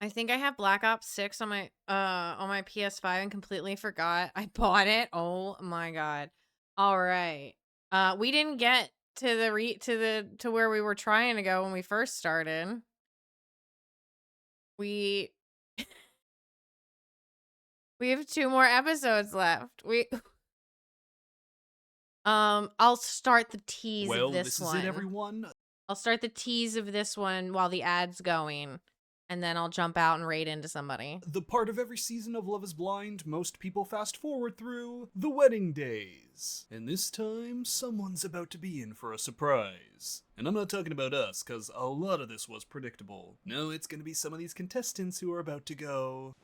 I think I have Black Ops 6 on my PS5 and completely forgot I bought it. Oh my god. All right. We didn't get to where we were trying to go when we first started. We have 2 more episodes left. I'll start the tease of this one. Well, this is it, everyone. I'll start the tease of this one while the ad's going, and then I'll jump out and raid into somebody. The part of every season of Love is Blind most people fast forward through, the wedding days. And this time, someone's about to be in for a surprise. And I'm not talking about us, because a lot of this was predictable. No, it's going to be some of these contestants who are about to go.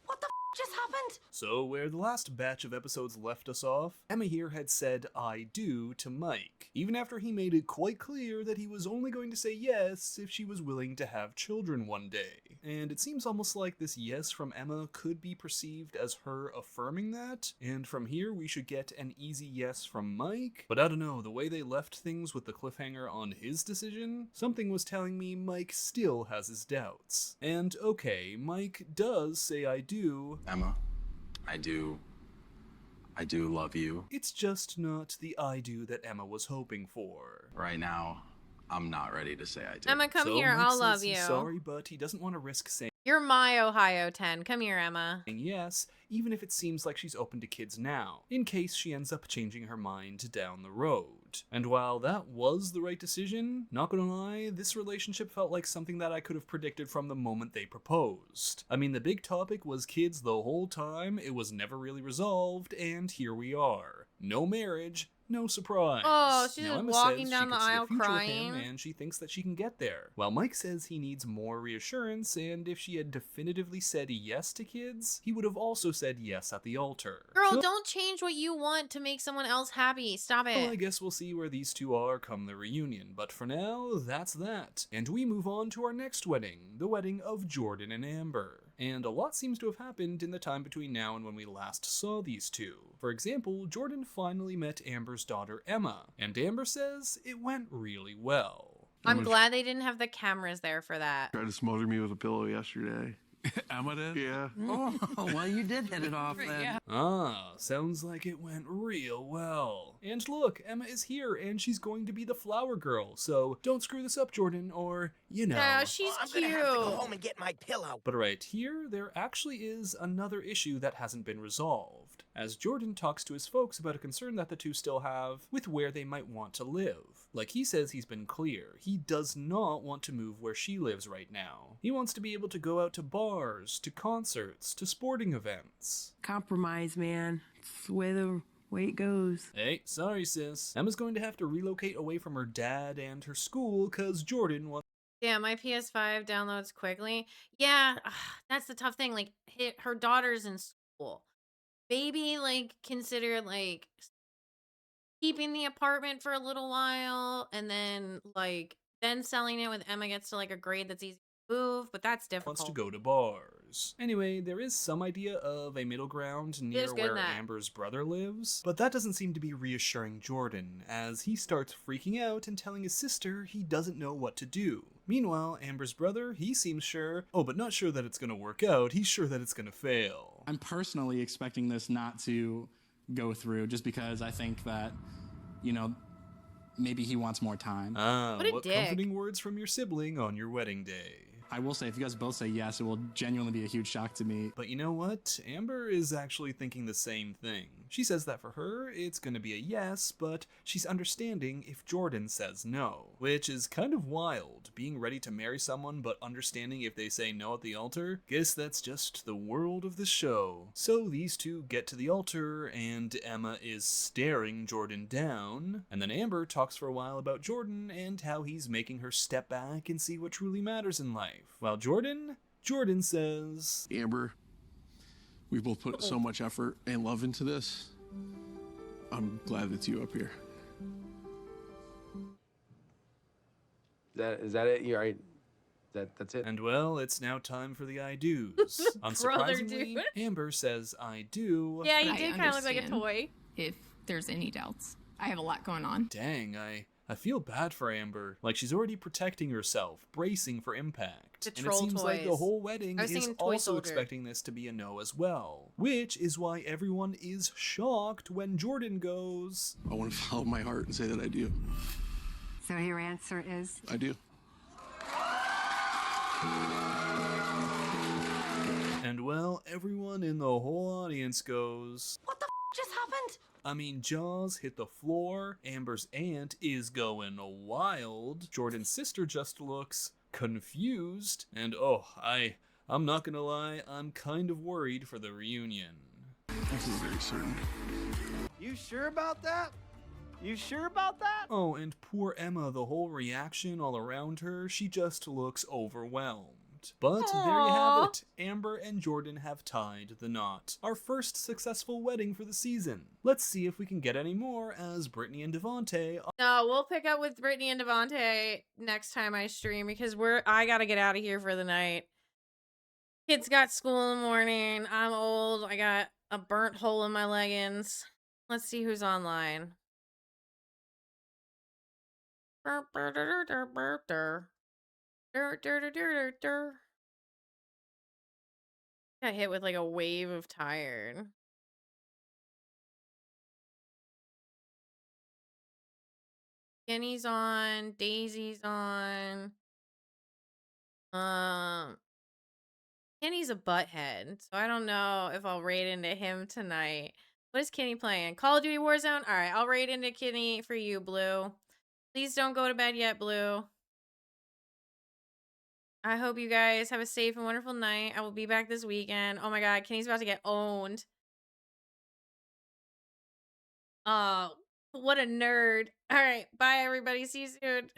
What the just happened? So, where the last batch of episodes left us off, Emma here had said I do to Mike, even after he made it quite clear that he was only going to say yes if she was willing to have children one day. And it seems almost like this yes from Emma could be perceived as her affirming that, and from here we should get an easy yes from Mike. But I don't know, the way they left things with the cliffhanger on his decision, something was telling me Mike still has his doubts. And okay, Mike does say I do. Emma, I do love you. It's just not the I do that Emma was hoping for. Right now, I'm not ready to say I do. Emma, come So here. Mike I'll says love he's you. sorry, but he doesn't want to risk saying You're my Ohio 10. Come here, Emma. yes, even if it seems like she's open to kids now, in case she ends up changing her mind down the road. And while that was the right decision, not gonna lie, this relationship felt like something that I could have predicted from the moment they proposed. I mean, the big topic was kids the whole time, it was never really resolved, and here we are. No marriage, no surprise. Oh, she's Now, just Emma walking says down she the could see a aisle future with crying. him, and she thinks that she can get there. While Mike says he needs more reassurance, and if she had definitively said yes to kids, he would have also said yes at the altar. Girl, So- don't change what you want to make someone else happy. Stop it. well, I guess we'll see where these two are come the reunion, but for now, that's that. And we move on to our next wedding, the wedding of Jordan and Amber. And a lot seems to have happened in the time between now and when we last saw these two. For example, Jordan finally met Amber's daughter Emma, and Amber says it went really well. I'm glad they didn't have the cameras there for that. Tried to smother me with a pillow yesterday. Emma did? Yeah. Oh, well, you did hit it off then. Ah, sounds like it went real well. And look, Emma is here, and she's going to be the flower girl, so don't screw this up, Jordan, or, you know. Yeah, she's cute. I'm gonna have to go home and get my pillow. But right here, there actually is another issue that hasn't been resolved, as Jordan talks to his folks about a concern that the two still have with where they might want to live. Like he says he's been clear, he does not want to move where she lives right now. He wants to be able to go out to bars, to concerts, to sporting events. Compromise, man. It's the way it goes. Hey, sorry sis. Emma's going to have to relocate away from her dad and her school cause Jordan wants Yeah, my PS5 downloads quickly. Yeah, that's the tough thing. Like, her daughter's in school. Maybe, like, consider, like, keeping the apartment for a little while and then, like, then selling it when Emma gets to, like, a grade that's easy to move, but that's difficult. wants to go to bars. Anyway, there is some idea of a middle ground near Feels good where in that. Amber's brother lives, but that doesn't seem to be reassuring Jordan, as he starts freaking out and telling his sister he doesn't know what to do. Meanwhile, Amber's brother, he seems sure, but not sure that it's gonna work out, he's sure that it's gonna fail. I'm personally expecting this not to go through just because I think that, you know, maybe he wants more time. Ah, What a what dick. comforting words from your sibling on your wedding day. I will say, if you guys both say yes, it will genuinely be a huge shock to me. But you know what? Amber is actually thinking the same thing. She says that for her, it's gonna be a yes, but she's understanding if Jordan says no. Which is kind of wild, being ready to marry someone but understanding if they say no at the altar. Guess that's just the world of the show. So these two get to the altar, and Emma is staring Jordan down. And then Amber talks for a while about Jordan and how he's making her step back and see what truly matters in life. While Jordan says, Amber, we've both put so much effort and love into this. I'm glad it's you up here. Is that it? You're right. That's it. And well, it's now time for the I do's. Unsurprisingly, dude. Amber says I do. Yeah, But you I did kind of look like a understand toy. If there's any doubts, I have a lot going on. Dang, I feel bad for Amber. Like she's already protecting herself, bracing for impact. The And it troll seems like the toys. whole wedding I was is thinking toy also soldier. expecting this to be a no as well. Which is why everyone is shocked when Jordan goes, I want to follow my heart and say that I do. So your answer is? I do. and well, everyone in the whole audience goes, What the just happened? I mean, Jaws hit the floor, Amber's aunt is going wild, Jordan's sister just looks confused, and I'm not gonna lie, I'm kind of worried for the reunion. This is very certain. You sure about that? You sure about that? Oh, and poor Emma, the whole reaction all around her, she just looks overwhelmed. But there you have it. Amber and Jordan have tied the knot. Our first successful wedding for the season. Let's see if we can get any more as Brittany and Devontae. No, we'll pick up with Brittany and Devontae next time I stream because I gotta get out of here for the night. Kids got school in the morning. I'm old. I got a burnt hole in my leggings. Let's see who's online. Got hit with like a wave of tired. Kenny's on, Daisy's on. Kenny's a butthead, so I don't know if I'll raid into him tonight. What is Kenny playing? Call of Duty Warzone? All right, I'll raid into Kenny for you, Blue. Please don't go to bed yet, Blue. I hope you guys have a safe and wonderful night. I will be back this weekend. Oh my god, Kenny's about to get owned. Oh, what a nerd. All right, bye everybody. See you soon.